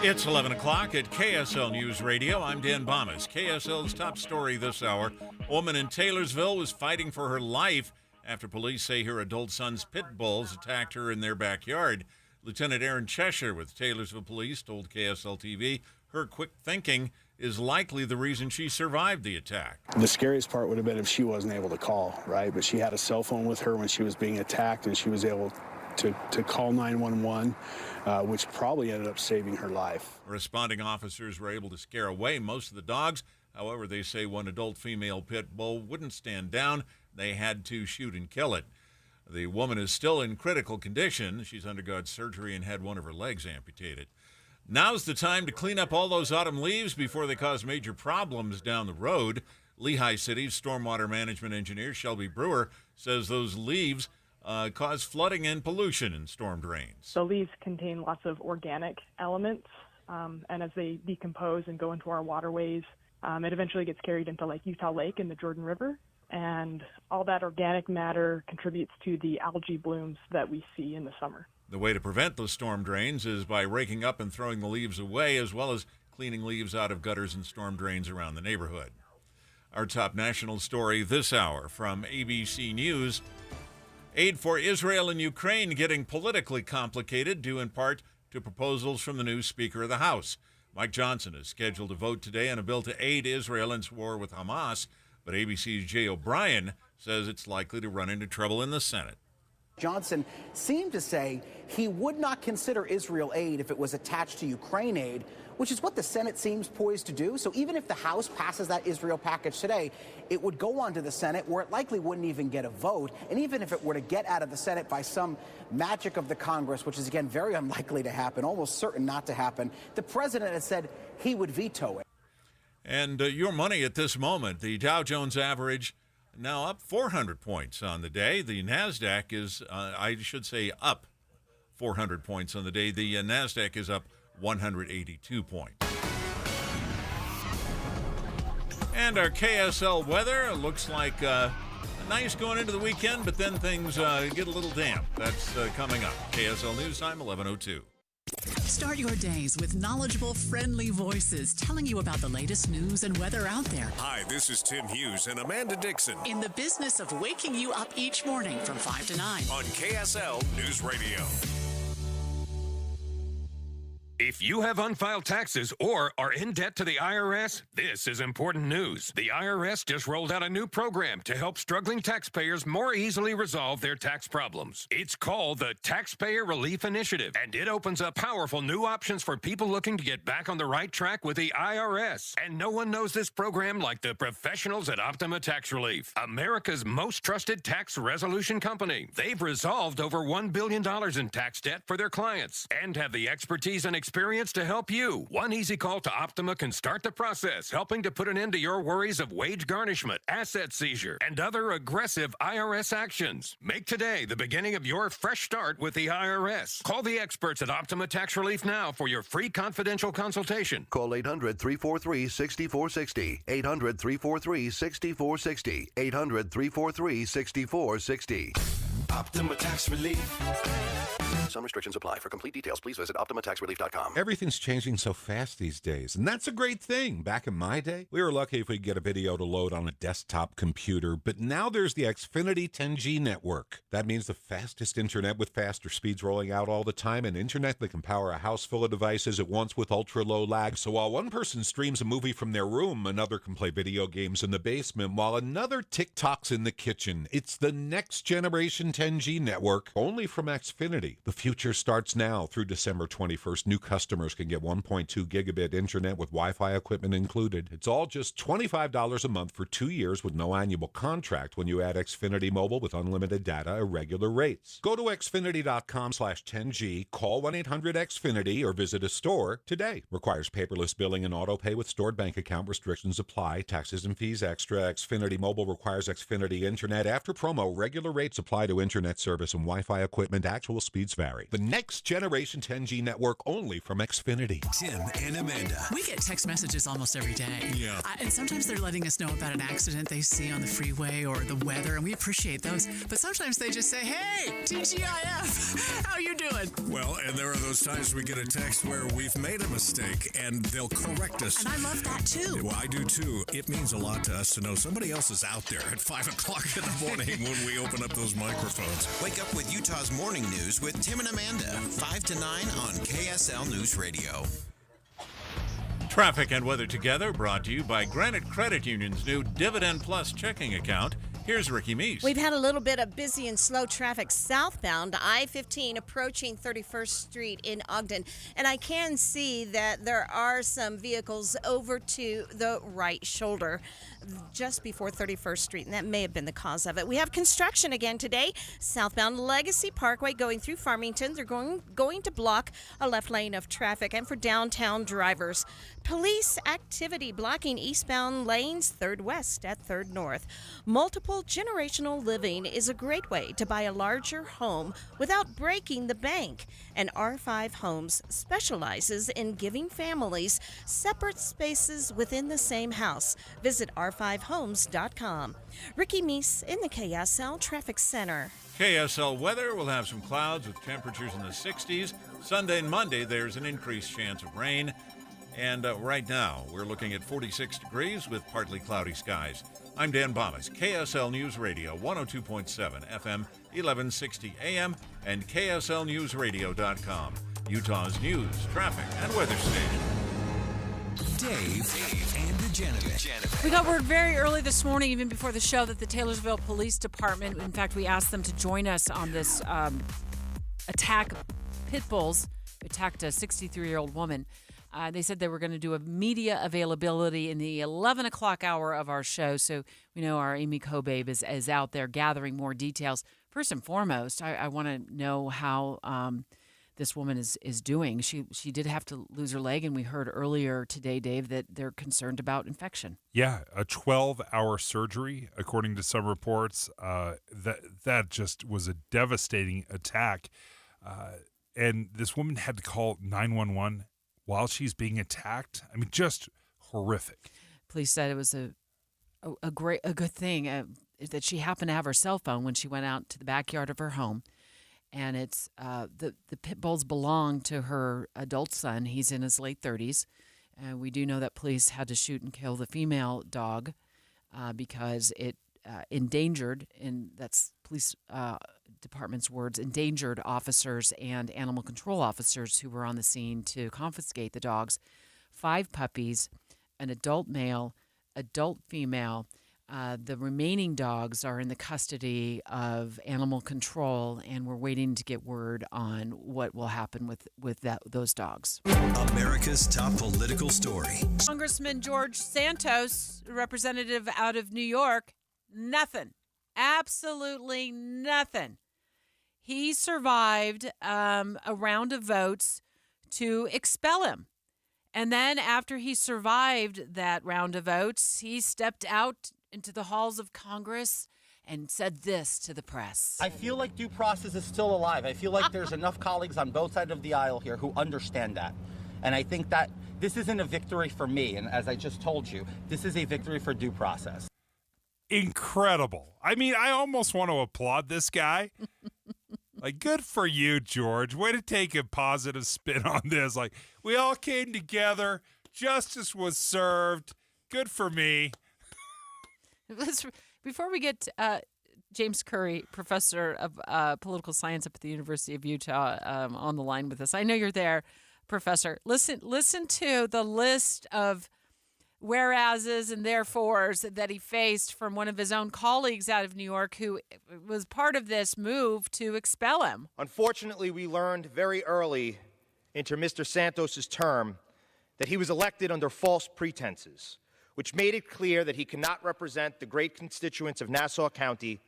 It's 11 o'clock at KSL News Radio. I'm Dan Bomas. KSL's top story this hour. A woman in Taylorsville was fighting for her life after police say her adult son's pit bulls attacked her in their backyard. Lieutenant Aaron Cheshire with Taylorsville Police told KSL TV her quick thinking is likely the reason she survived the attack. The scariest part would have been if she wasn't able to call, right? But she had a cell phone with her when she was being attacked, and she was able to call 911, which probably ended up saving her life. Responding officers were able to scare away most of the dogs. However, they say one adult female pit bull wouldn't stand down. They had to shoot and kill it. The woman is still in critical condition. She's undergone surgery and had one of her legs amputated. Now's the time to clean up all those autumn leaves before they cause major problems down the road. Lehigh City's stormwater management engineer, Shelby Brewer, says those leaves cause flooding and pollution in storm drains. The leaves contain lots of organic elements, and as they decompose and go into our waterways, it eventually gets carried into like Utah Lake and the Jordan River, and all that organic matter contributes to the algae blooms that we see in the summer. The way to prevent those storm drains is by raking up and throwing the leaves away, as well as cleaning leaves out of gutters and storm drains around the neighborhood. Our top national story this hour from ABC News. Aid for Israel and Ukraine getting politically complicated, due in part to proposals from the new Speaker of the House. Mike Johnson is scheduled to vote today on a bill to aid Israel in its war with Hamas, but ABC's Jay O'Brien says it's likely to run into trouble in the Senate. Johnson seemed to say he would not consider Israel aid if it was attached to Ukraine aid, which is what the Senate seems poised to do. So even if the House passes that Israel package today, it would go on to the Senate, where it likely wouldn't even get a vote. And even if it were to get out of the Senate by some magic of the Congress, which is, again, very unlikely to happen, almost certain not to happen, the president has said he would veto it. And your money at this moment, the Dow Jones average now up 400 points on the day. The NASDAQ is, I should say, up 400 points on the day. The NASDAQ is up 182 points. And our KSL weather looks like nice going into the weekend, but then things get a little damp. That's coming up. KSL News Time, 11:02. Start your days with knowledgeable, friendly voices telling you about the latest news and weather out there. Hi, this is Tim Hughes and Amanda Dixon. In the business of waking you up each morning from 5 to 9. On KSL News Radio. If you have unfiled taxes or are in debt to the IRS, this is important news. The IRS just rolled out a new program to help struggling taxpayers more easily resolve their tax problems. It's called the Taxpayer Relief Initiative, and it opens up powerful new options for people looking to get back on the right track with the IRS. And no one knows this program like the professionals at Optima Tax Relief, America's most trusted tax resolution company. They've resolved over $1 billion in tax debt for their clients and have the expertise and experience to help you. One easy call to Optima can start the process, helping to put an end to your worries of wage garnishment, asset seizure, and other aggressive IRS actions. Make today the beginning of your fresh start with the IRS. Call the experts at Optima Tax Relief now for your free confidential consultation. Call 800-343-6460. 800-343-6460. 800-343-6460. Optima Tax Relief. Some restrictions apply. For complete details, please visit OptimaTaxRelief.com. Everything's changing so fast these days, and that's a great thing. Back in my day, we were lucky if we could get a video to load on a desktop computer, but now there's the Xfinity 10G network. That means the fastest internet with faster speeds rolling out all the time, and internet that can power a house full of devices at once with ultra-low lag. So while one person streams a movie from their room, another can play video games in the basement, while another TikToks in the kitchen. It's the next generation 10G network, only from Xfinity. The future starts now through December 21st. New customers can get 1.2 gigabit internet with Wi-Fi equipment included. It's all just $25 a month for 2 years with no annual contract when you add Xfinity Mobile with unlimited data at regular rates. Go to xfinity.com/10G, call 1-800-XFINITY, or visit a store today. Requires paperless billing and auto pay with stored bank account. Restrictions apply. Taxes and fees extra. Xfinity Mobile requires Xfinity Internet. After promo, regular rates apply to internet internet service and Wi-Fi equipment. Actual speeds vary. The next generation 10G network only from Xfinity. Tim and Amanda. We get text messages almost every day. Yeah. And sometimes they're letting us know about an accident they see on the freeway or the weather, and we appreciate those. But sometimes they just say, hey, TGIF, how you doing? Well, and there are those times we get a text where we've made a mistake and they'll correct us. And I love that too. Well, I do too. It means a lot to us to know somebody else is out there at 5 o'clock in the morning when we open up those microphones. Wake up with Utah's morning news with Tim and Amanda, 5 to 9 on KSL News Radio. Traffic and weather together brought to you by Granite Credit Union's new Dividend Plus checking account. Here's Ricky Meese. We've had a little bit of busy and slow traffic southbound I-15 approaching 31st Street in Ogden. And I can see that there are some vehicles over to the right shoulder just before 31st Street, and that may have been the cause of it. We have construction again today. Southbound Legacy Parkway going through Farmington. They're going to block a left lane of traffic. And for downtown drivers, police activity blocking eastbound lanes 3rd West at 3rd North. Multiple generational living is a great way to buy a larger home without breaking the bank. And R5 Homes specializes in giving families separate spaces within the same house. Visit r5homes.com. Ricky Meese in the KSL Traffic Center. KSL weather will have some clouds with temperatures in the 60s. Sunday and Monday, there's an increased chance of rain. And right now, we're looking at 46 degrees with partly cloudy skies. I'm Dan Bomas, KSL News Radio, 102.7 FM, 1160 AM, and KSLNewsRadio.com, Utah's news, traffic, and weather station. Dave and Dujanovic. We got word very early this morning, even before the show, that the Taylorsville Police Department, in fact, we asked them to join us on this attack. Pit bulls attacked a 63-year-old woman. They said they were going to do a media availability in the 11 o'clock hour of our show. So we know our Amy Kobabe is out there gathering more details. First and foremost, I want to know how this woman is doing. She did have to lose her leg, and we heard earlier today, Dave, that they're concerned about infection. Yeah, a 12-hour surgery, according to some reports. That just was a devastating attack. And this woman had to call 911 while she's being attacked. I mean, just horrific. Police said it was a good thing that she happened to have her cell phone when she went out to the backyard of her home. And it's the pit bulls belong to her adult son. He's in his late 30s. And we do know that police had to shoot and kill the female dog because it endangered, and that's police department's words, endangered officers and animal control officers who were on the scene to confiscate the dogs. 5 puppies, an adult male, adult female. The remaining dogs are in the custody of animal control, and we're waiting to get word on what will happen with those dogs. America's top political story. Congressman George Santos, representative out of New York, nothing. Absolutely nothing. He survived a round of votes to expel him. And then after he survived that round of votes, he stepped out into the halls of Congress and said this to the press. I feel like due process is still alive. I feel like there's enough colleagues on both sides of the aisle here who understand that. And I think that this isn't a victory for me. And as I just told you, this is a victory for due process. Incredible. I mean, I almost want to applaud this guy. Like, good for you, George. Way to take a positive spin on this. Like, we all came together. Justice was served. Good for me. Before we get James Curry, professor of political science up at the University of Utah, on the line with us. I know you're there, Professor. Listen to the list of whereases and therefores that he faced from one of his own colleagues out of New York who was part of this move to expel him. Unfortunately, we learned very early into Mr. Santos's term that he was elected under false pretenses, which made it clear that he cannot represent the great constituents of Nassau County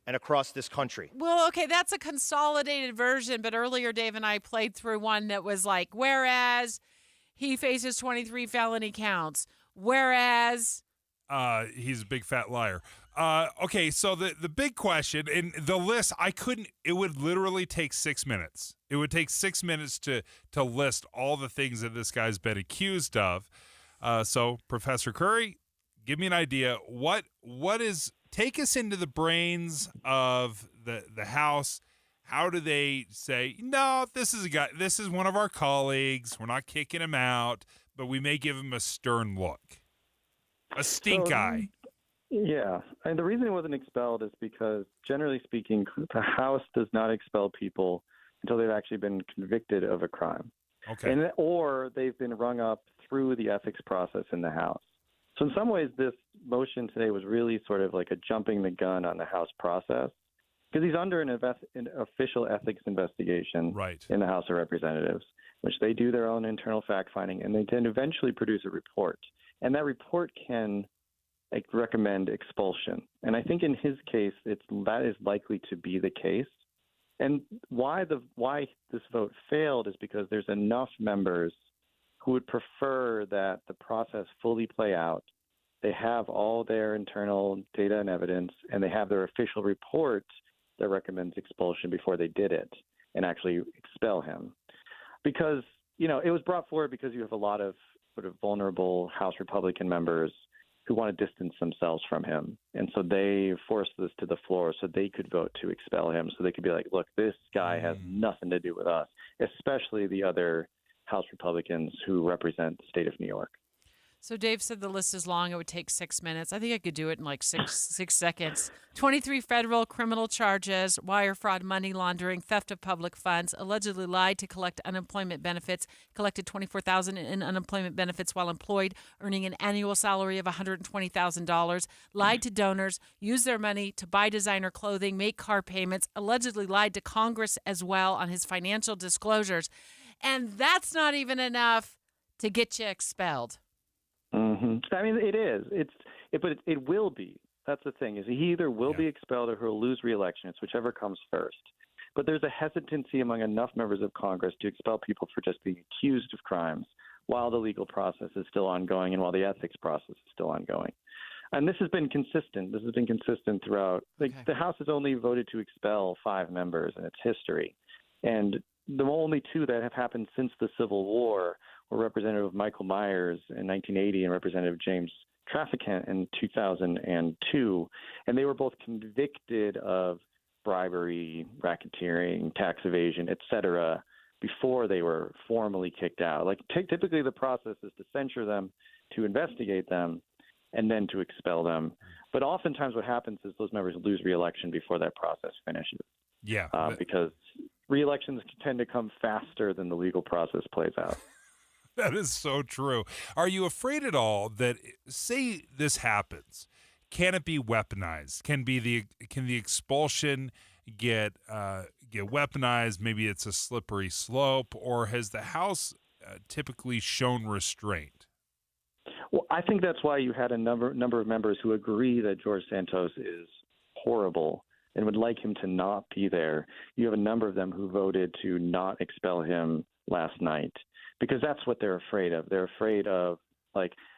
and across this country. Well, okay, that's a consolidated version, but earlier Dave and I played through one that was like, whereas he faces 23 felony counts, whereas he's a big fat liar. Okay, so the big question, and the list, it would literally take 6 minutes. It would take 6 minutes to list all the things that this guy's been accused of. So, Professor Curry, give me an idea. Take us into the brains of the House. How do they say, no, this is one of our colleagues. We're not kicking him out, but we may give him a stern look. A stink eye. Yeah, and the reason it wasn't expelled is because, generally speaking, the House does not expel people until they've actually been convicted of a crime. Okay. Or they've been rung up through the ethics process in the House. So in some ways, this motion today was really sort of like a jumping the gun on the House process, because he's under an official ethics investigation in the House of Representatives, which they do their own internal fact-finding, and they then eventually produce a report. And that report can recommend expulsion. And I think in his case, that is likely to be the case. And why this vote failed is because there's enough members who would prefer that the process fully play out. They have all their internal data and evidence, and they have their official report that recommends expulsion before they did it and actually expel him. Because, it was brought forward because you have a lot of sort of vulnerable House Republican members who want to distance themselves from him. And so they forced this to the floor so they could vote to expel him, so they could be like, look, this guy has nothing to do with us, especially the other House Republicans who represent the state of New York. So Dave said the list is long. It would take 6 minutes. I think I could do it in like six seconds. 23 federal criminal charges: wire fraud, money laundering, theft of public funds, allegedly lied to collect unemployment benefits, collected $24,000 in unemployment benefits while employed, earning an annual salary of $120,000, lied to donors, used their money to buy designer clothing, make car payments, allegedly lied to Congress as well on his financial disclosures. And that's not even enough to get you expelled. Mm-hmm. I mean, it is. But it will be. That's the thing, is he either will be expelled or he'll lose re-election. It's whichever comes first. But there's a hesitancy among enough members of Congress to expel people for just being accused of crimes while the legal process is still ongoing and while the ethics process is still ongoing. And this has been consistent. This has been consistent throughout. The House has only voted to expel 5 members in its history. And the only 2 that have happened since the Civil War were Representative Michael Myers in 1980 and Representative James Traficant in 2002. And they were both convicted of bribery, racketeering, tax evasion, et cetera, before they were formally kicked out. Typically the process is to censure them, to investigate them, and then to expel them. But oftentimes what happens is those members lose re-election before that process finishes. Yeah. Because re-elections tend to come faster than the legal process plays out. That is so true. Are you afraid at all that, say this happens, can it be weaponized? Can the expulsion get weaponized? Maybe it's a slippery slope, or has the House typically shown restraint? Well, I think that's why you had a number of members who agree that George Santos is horrible and would like him to not be there. You have a number of them who voted to not expel him last night, because that's what they're afraid of. They're afraid of,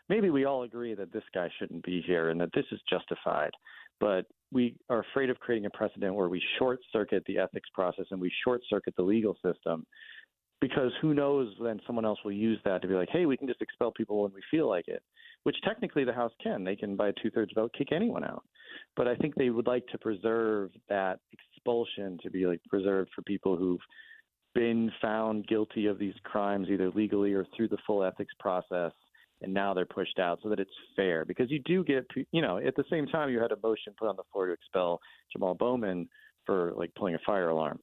maybe we all agree that this guy shouldn't be here and that this is justified, but we are afraid of creating a precedent where we short-circuit the ethics process and we short-circuit the legal system, because who knows, then someone else will use that to be like, hey, we can just expel people when we feel like it, which technically the House can. They can, by a 2/3 vote, kick anyone out. But I think they would like to preserve that expulsion to be preserved for people who've been found guilty of these crimes, either legally or through the full ethics process, and now they're pushed out, so that it's fair. Because you do get, at the same time you had a motion put on the floor to expel Jamal Bowman for pulling a fire alarm.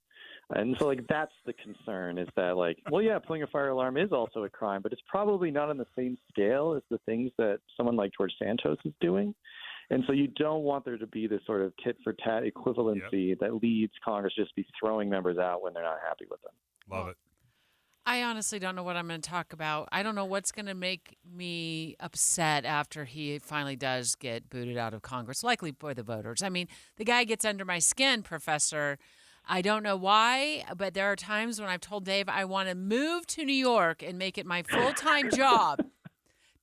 And so that's the concern, is that pulling a fire alarm is also a crime, but it's probably not on the same scale as the things that someone like George Santos is doing. And so you don't want there to be this sort of tit for tat equivalency that leads Congress just to be throwing members out when they're not happy with them. Love it. I honestly don't know what I'm going to talk about. I don't know what's going to make me upset after he finally does get booted out of Congress, likely by the voters. I mean, the guy gets under my skin, Professor. I don't know why, but there are times when I've told Dave I want to move to New York and make it my full-time job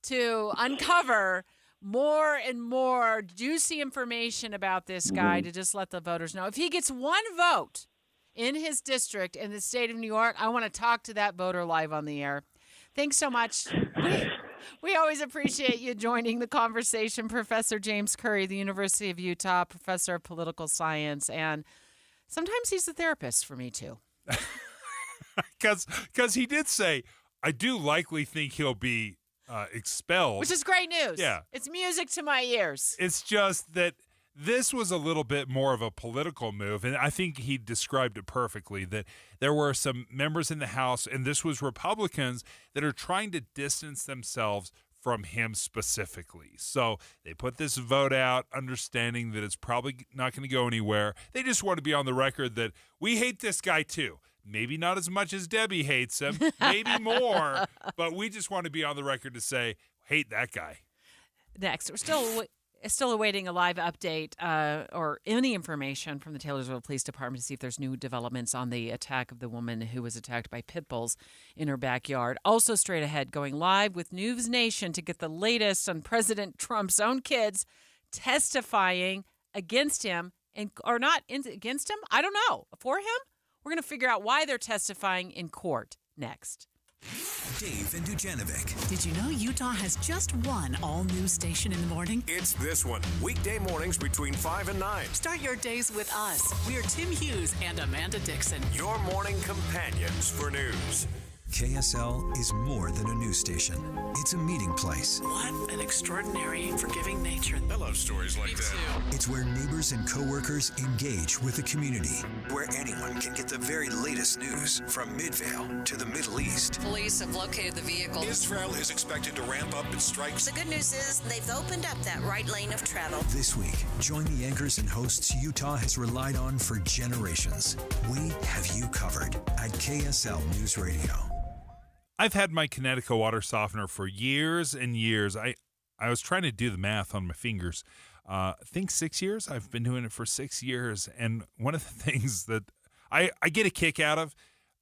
to uncover more and more juicy information about this guy to just let the voters know. If he gets one vote in his district in the state of New York, I want to talk to that voter live on the air. Thanks so much. We always appreciate you joining the conversation, Professor James Curry, the University of Utah, professor of political science, and sometimes he's a therapist for me too. Because he did say, I do likely think he'll be expelled. Which is great news. Yeah. It's music to my ears. It's just that this was a little bit more of a political move, and I think he described it perfectly, that there were some members in the House, and this was Republicans, that are trying to distance themselves from him specifically. So they put this vote out, understanding that it's probably not going to go anywhere. They just want to be on the record that we hate this guy too. Maybe not as much as Debbie hates him, maybe more, but we just want to be on the record to say, hate that guy. Next, we're still awaiting a live update or any information from the Taylorsville Police Department to see if there's new developments on the attack of the woman who was attacked by pit bulls in her backyard. Also straight ahead, going live with News Nation to get the latest on President Trump's own kids testifying against him or not against him. I don't know. For him? We're going to figure out why they're testifying in court next. Dave and Dujanovic. Did you know Utah has just one all-news station in the morning? It's this one. Weekday mornings between 5 and 9. Start your days with us. We're Tim Hughes and Amanda Dixon. Your morning companions for news. KSL is more than a news station. It's a meeting place. What an extraordinary, forgiving nature. I love stories like that. It's where neighbors and coworkers engage with the community. Where anyone can get the very latest news from Midvale to the Middle East. Police have located the vehicle. Israel is expected to ramp up its strikes. The good news is they've opened up that right lane of travel. This week, join the anchors and hosts Utah has relied on for generations. We have you covered at KSL News Radio. I've had my Connecticut water softener for years and years. I was trying to do the math on my fingers. I think 6 years. I've been doing it for 6 years. And one of the things that I get a kick out of,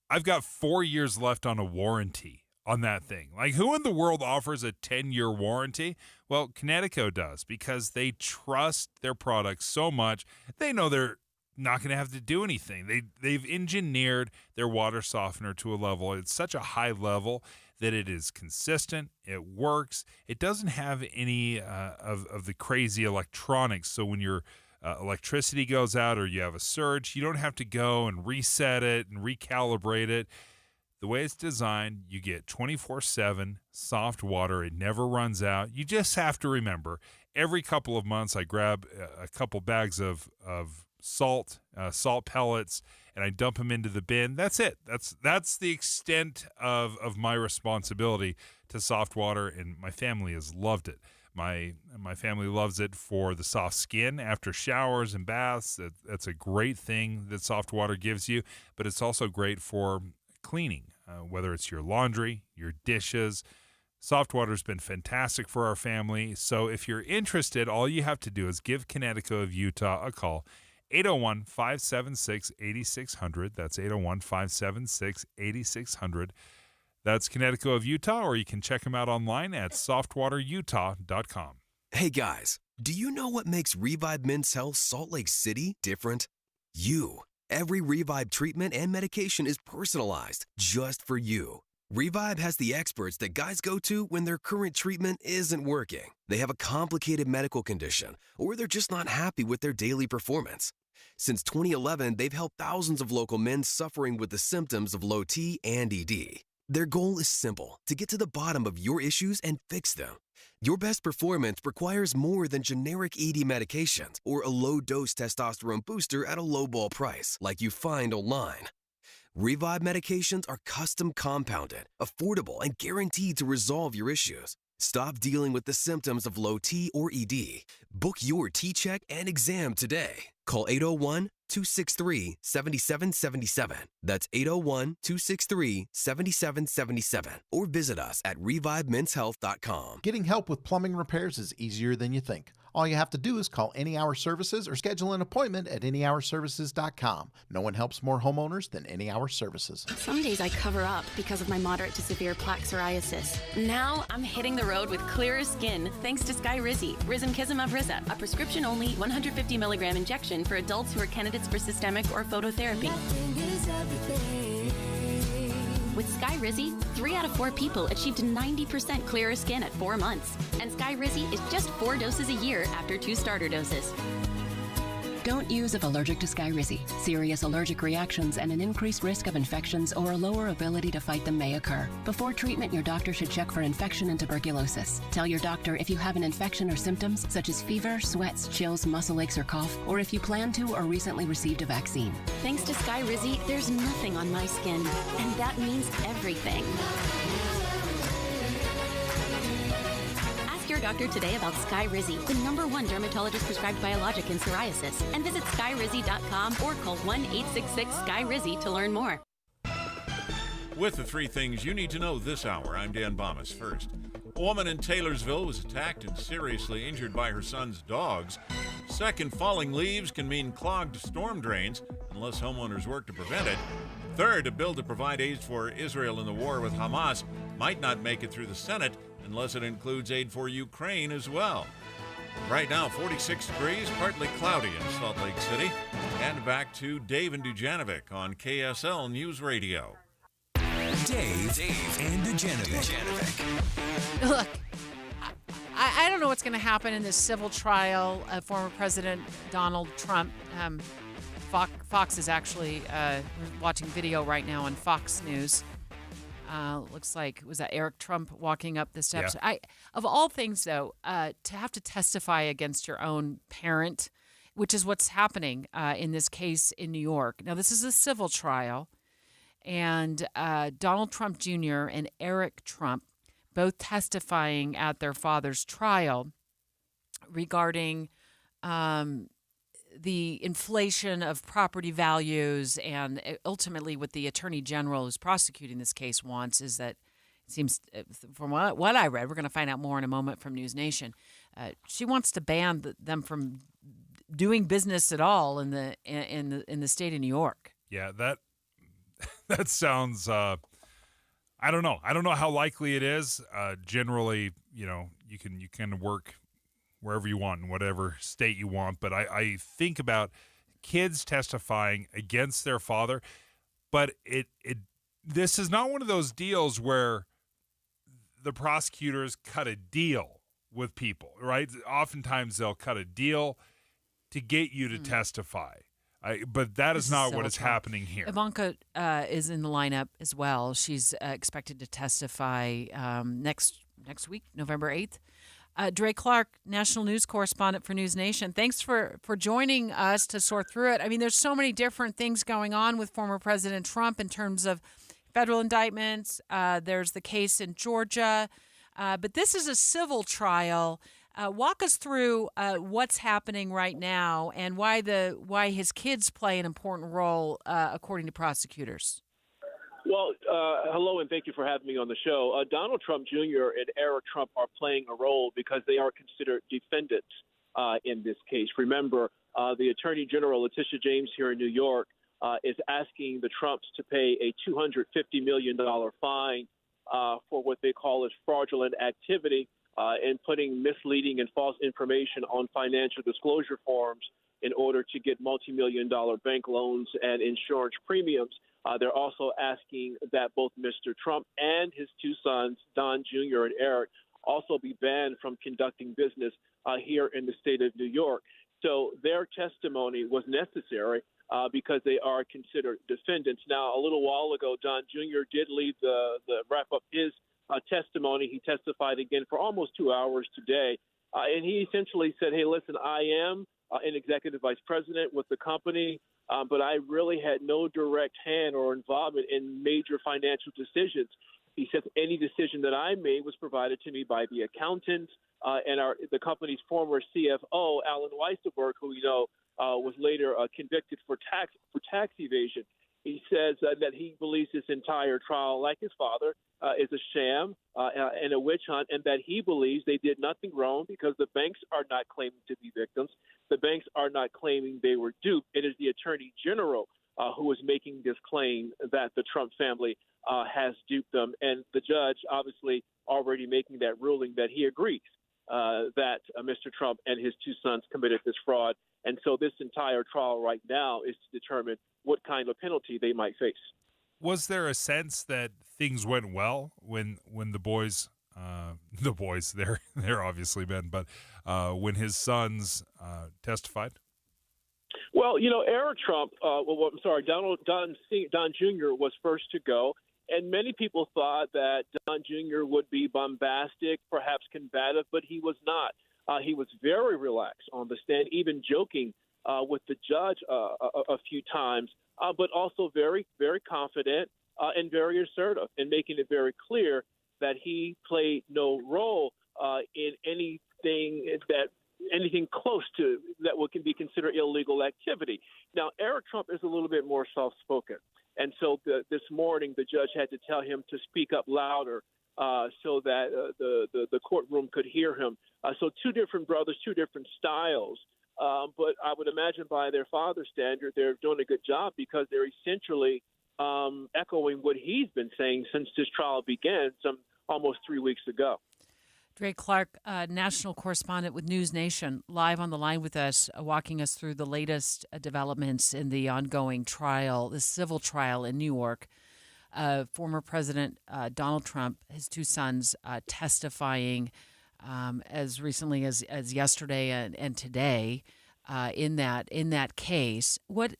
I've got 4 years left on a warranty on that thing. Like, who in the world offers a 10-year warranty? Well, Connecticut does, because they trust their products so much. They know they're not going to have to do anything. They've engineered their water softener to a level. It's such a high level that it is consistent. It works. It doesn't have any of the crazy electronics. So when your electricity goes out or you have a surge, you don't have to go and reset it and recalibrate it. The way it's designed, you get 24/7 soft water. It never runs out. You just have to remember, every couple of months I grab a couple bags of salt pellets, and I dump them into the bin. That's it. That's the extent of my responsibility to soft water, and my family has loved it. My family loves it for the soft skin after showers and baths. That's a great thing that soft water gives you, but it's also great for cleaning, whether it's your laundry, your dishes. Soft water's been fantastic for our family. So if you're interested, all you have to do is give Connecticut of Utah a call. 801-576-8600. That's 801-576-8600. That's Connecticut of Utah, or you can check them out online at softwaterutah.com. Hey guys, do you know what makes Revive Men's Health Salt Lake City different? You. Every Revive treatment and medication is personalized just for you. Revive has the experts that guys go to when their current treatment isn't working. They have a complicated medical condition, or they're just not happy with their daily performance. Since 2011, they've helped thousands of local men suffering with the symptoms of low T and ED. Their goal is simple: to get to the bottom of your issues and fix them. Your best performance requires more than generic ED medications or a low-dose testosterone booster at a low-ball price like you find online. Revive medications are custom compounded, affordable, and guaranteed to resolve your issues. Stop dealing with the symptoms of low T or ED. Book your T-check and exam today. Call 801-263-7777. That's 801-263-7777. Or visit us at ReviveMen'sHealth.com. Getting help with plumbing repairs is easier than you think. All you have to do is call Any Hour Services or schedule an appointment at anyhourservices.com. No one helps more homeowners than Any Hour Services. Some days I cover up because of my moderate to severe plaque psoriasis. Now I'm hitting the road with clearer skin thanks to Skyrizi, risankizumab Riza, a prescription-only 150 milligram injection for adults who are candidates for systemic or phototherapy. With Skyrizi, 3 out of 4 people achieved 90% clearer skin at 4 months. And Skyrizi is just 4 doses a year after 2 starter doses. Don't use if allergic to Skyrizi. Serious allergic reactions and an increased risk of infections or a lower ability to fight them may occur. Before treatment, your doctor should check for infection and tuberculosis. Tell your doctor if you have an infection or symptoms such as fever, sweats, chills, muscle aches, or cough, or if you plan to or recently received a vaccine. Thanks to Skyrizi, there's nothing on my skin, and that means everything. Your doctor today about Skyrizi, the #1 dermatologist prescribed biologic in psoriasis, and visit skyrizi.com or call 1-866-SKY-RIZZI to learn more. With the 3 things you need to know this hour, I'm Dan Bomas. First, a woman in Taylorsville was attacked and seriously injured by her son's dogs. Second, falling leaves can mean clogged storm drains unless homeowners work to prevent it. Third, a bill to provide aid for Israel in the war with Hamas might not make it through the Senate unless it includes aid for Ukraine as well. Right now, 46 degrees, partly cloudy in Salt Lake City. And back to Dave and Dujanovic on KSL News Radio. Dave and Dujanovic. Look, I don't know what's going to happen in this civil trial of former President Donald Trump. Fox is actually watching video right now on Fox News. Looks like, was that Eric Trump walking up the steps? Yeah. Of all things, though, to have to testify against your own parent, which is what's happening in this case in New York. Now, this is a civil trial, and Donald Trump Jr. and Eric Trump both testifying at their father's trial regarding the inflation of property values, and ultimately what the attorney general who's prosecuting this case wants is that, it seems from what I read, we're going to find out more in a moment from News Nation, she wants to ban them from doing business at all in the state of New York. Yeah, that sounds I don't know how likely it is. Generally, you can work wherever you want, in whatever state you want. But I think about kids testifying against their father. But this is not one of those deals where the prosecutors cut a deal with people, right? Oftentimes they'll cut a deal to get you to testify. But that is not what is happening here. Ivanka is in the lineup as well. She's expected to testify next week, November 8th. Dre Clark, national news correspondent for News Nation. Thanks for joining us to sort through it. I mean, there's so many different things going on with former President Trump in terms of federal indictments. There's the case in Georgia. But this is a civil trial. Walk us through what's happening right now and why his kids play an important role, according to prosecutors. Well, hello, and thank you for having me on the show. Donald Trump Jr. and Eric Trump are playing a role because they are considered defendants in this case. Remember, the Attorney General, Letitia James, here in New York, is asking the Trumps to pay a $250 million fine for what they call as fraudulent activity and putting misleading and false information on financial disclosure forms in order to get multi-million-dollar bank loans and insurance premiums. They're also asking that both Mr. Trump and his 2 sons, Don Jr. and Eric, also be banned from conducting business here in the state of New York. So their testimony was necessary because they are considered defendants. Now, a little while ago, Don Jr. did leave the wrap up his testimony. He testified again for almost 2 hours today. And he essentially said, hey, listen, I am an executive vice president with the company, but I really had no direct hand or involvement in major financial decisions. He said any decision that I made was provided to me by the accountant and the company's former CFO, Alan Weisselberg, who was later convicted for tax evasion. He says that he believes this entire trial, like his father, is a sham and a witch hunt, and that he believes they did nothing wrong because the banks are not claiming to be victims. The banks are not claiming they were duped. It is the Attorney General who is making this claim that the Trump family has duped them. And the judge obviously already making that ruling that he agrees that Mr. Trump and his two sons committed this fraud. And so this entire trial right now is to determine what kind of penalty they might face. Was there a sense that things went well when the boys, they're obviously men, but when his sons testified? Well, Eric Trump, Don Jr. was first to go, and many people thought that Don Jr. would be bombastic, perhaps combative, but he was not. He was very relaxed on the stand, even joking with the judge a few times, but also very, very confident and very assertive, and making it very clear that he played no role in anything close to that what can be considered illegal activity. Now, Eric Trump is a little bit more soft-spoken, and so this morning the judge had to tell him to speak up louder so that the courtroom could hear him. So two different brothers, two different styles. But I would imagine by their father's standard, they're doing a good job because they're essentially echoing what he's been saying since this trial began some almost 3 weeks ago. Dre Clark, national correspondent with News Nation, live on the line with us, walking us through the latest developments in the ongoing trial, the civil trial in New York. Former President Donald Trump, his two sons, testifying as recently as yesterday and today in that case. What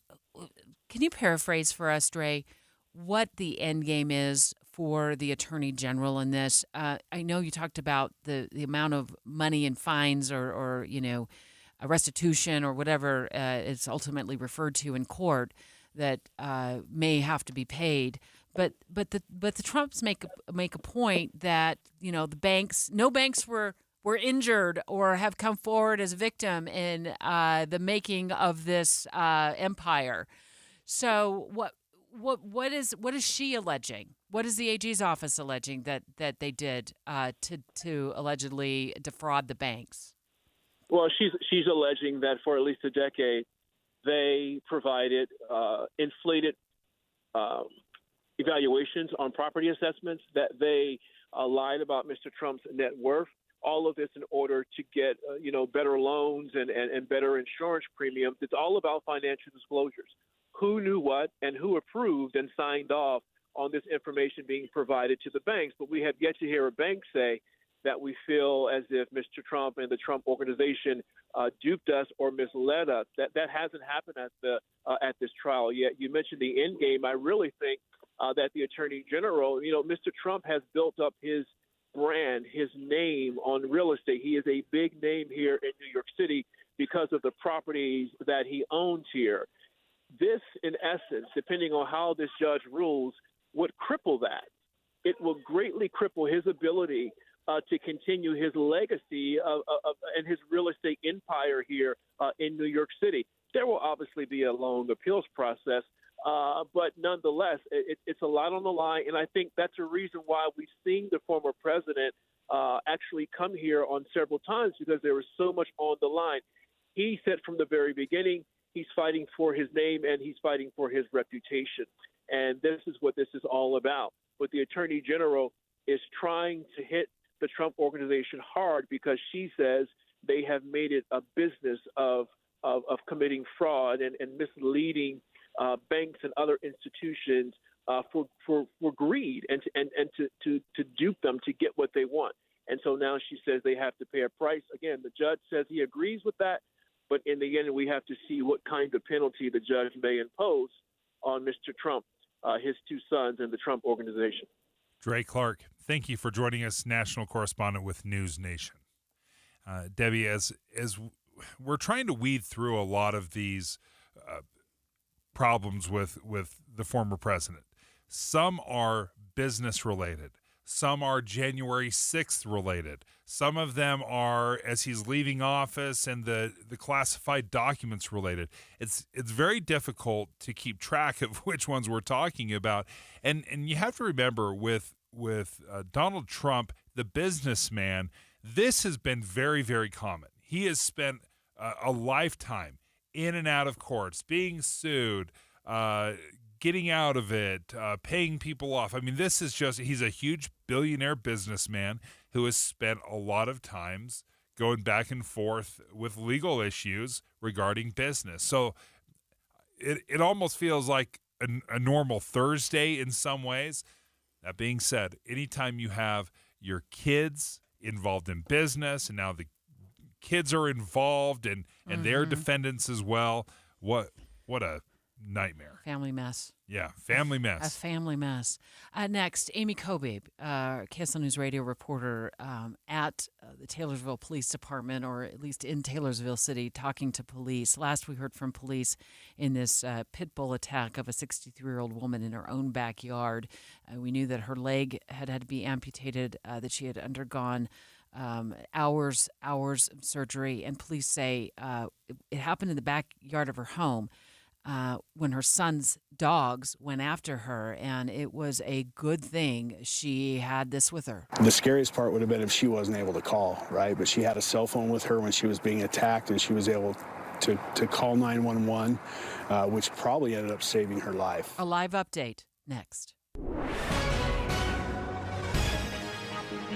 can you paraphrase for us, Dre, what the end game is for the Attorney General in this? I know you talked about the amount of money in fines or a restitution or whatever it's ultimately referred to in court that may have to be paid. But the Trumps make a point that no banks were injured or have come forward as a victim in the making of this empire. So what is she alleging? What is the AG's office alleging that they did to allegedly defraud the banks? Well, she's alleging that for at least a decade they provided inflated evaluations on property assessments, that they lied about Mr. Trump's net worth, all of this in order to get better loans and better insurance premiums. It's all about financial disclosures. Who knew what and who approved and signed off on this information being provided to the banks. But we have yet to hear a bank say that we feel as if Mr. Trump and the Trump organization duped us or misled us. That hasn't happened at this trial yet. You mentioned the end game. I really think that the Attorney General, Mr. Trump has built up his brand, his name on real estate. He is a big name here in New York City because of the properties that he owns here. This, in essence, depending on how this judge rules, would cripple that. It will greatly cripple his ability to continue his legacy and his real estate empire here in New York City. There will obviously be a long appeals process, but nonetheless, it's a lot on the line, and I think that's a reason why we've seen the former president actually come here on several times, because there was so much on the line. He said from the very beginning he's fighting for his name and he's fighting for his reputation, and this is what this is all about. But the Attorney General is trying to hit the Trump organization hard because she says they have made it a business of committing fraud and misleading banks and other institutions for greed and to dupe them to get what they want. And so now she says they have to pay a price. Again, the judge says he agrees with that, but in the end, we have to see what kind of penalty the judge may impose on Mr. Trump, his two sons, and the Trump organization. Dre Clark, thank you for joining us, national correspondent with News Nation. Debbie, as we're trying to weed through a lot of these problems with the former president, some are business related, Some are January 6th related. Some of them are as he's leaving office and the classified documents related. It's very difficult to keep track of which ones we're talking about. And you have to remember with Donald Trump, the businessman, this has been very, very common. He has spent a lifetime in and out of courts, being sued, getting out of it, paying people off. I mean, this is just, he's a huge billionaire businessman who has spent a lot of times going back and forth with legal issues regarding business. So it almost feels like a normal Thursday in some ways. That being said, anytime you have your kids involved in business and now the kids are involved and they're defendants as well, what a nightmare. Family mess. Yeah, family A mess. family mess. Next, Amy Kobe, KSL News radio reporter at the Taylorsville Police Department, or at least in Taylorsville City, talking to police. Last we heard from police in this pit bull attack of a 63-year-old woman in her own backyard. We knew that her leg had to be amputated, that she had undergone hours of surgery, and police say it happened in the backyard of her home. When her son's dogs went after her, and it was a good thing she had this with her. The scariest part would have been if she wasn't able to call, right? But she had a cell phone with her when she was being attacked, and she was able to call 911, which probably ended up saving her life. A live update next.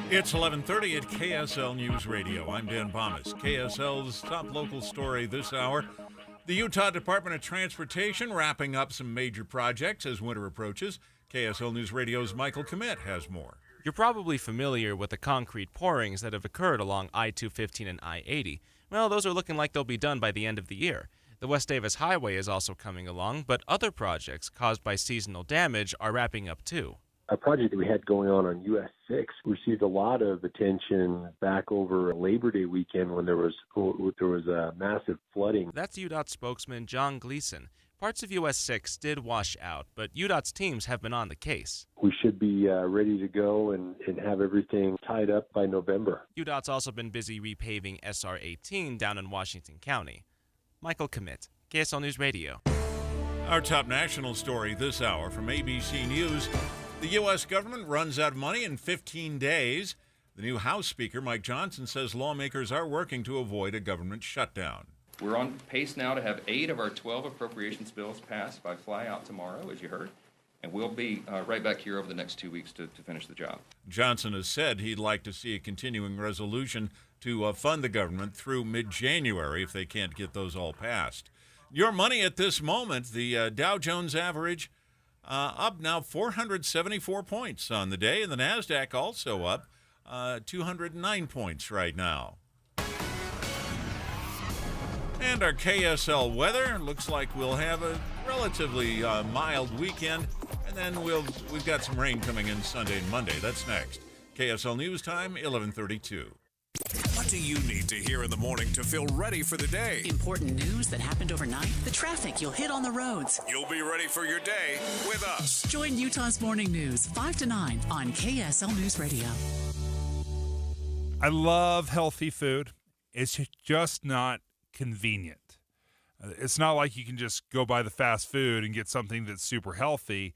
It's 11:30 at KSL News Radio. I'm Dan Bomas. KSL's top local story this hour. The Utah Department of Transportation wrapping up some major projects as winter approaches. KSL News Radio's Michael Commit has more. You're probably familiar with the concrete pourings that have occurred along I-215 and I-80. Well, those are looking like they'll be done by the end of the year. The West Davis Highway is also coming along, but other projects caused by seasonal damage are wrapping up too. A project that we had going on US 6 received a lot of attention back over Labor Day weekend when there was massive flooding. That's UDOT spokesman John Gleason. Parts of US 6 did wash out, but UDOT's teams have been on the case. We should be ready to go and have everything tied up by November. UDOT's also been busy repaving SR 18 down in Washington County. Michael Commit, KSL News Radio. Our top national story this hour from ABC News. The U.S. government runs out of money in 15 days. The new House Speaker, Mike Johnson, says lawmakers are working to avoid a government shutdown. We're on pace now to have 8 of our 12 appropriations bills passed by flyout tomorrow, as you heard, and we'll be right back here over the next 2 weeks to finish the job. Johnson has said he'd like to see a continuing resolution to fund the government through mid-January if they can't get those all passed. Your money at this moment, the Dow Jones average, up now 474 points on the day, and the NASDAQ also up 209 points right now. And our KSL weather looks like we'll have a relatively mild weekend, and then we've got some rain coming in Sunday and Monday. That's next. KSL News Time, 11:32. What do you need to hear in the morning to feel ready for the day? Important news that happened overnight, the traffic you'll hit on the roads. You'll be ready for your day with us. Join Utah's Morning News 5 to 9 on KSL News Radio. I love healthy food. It's just not convenient. It's not like you can just go buy the fast food and get something that's super healthy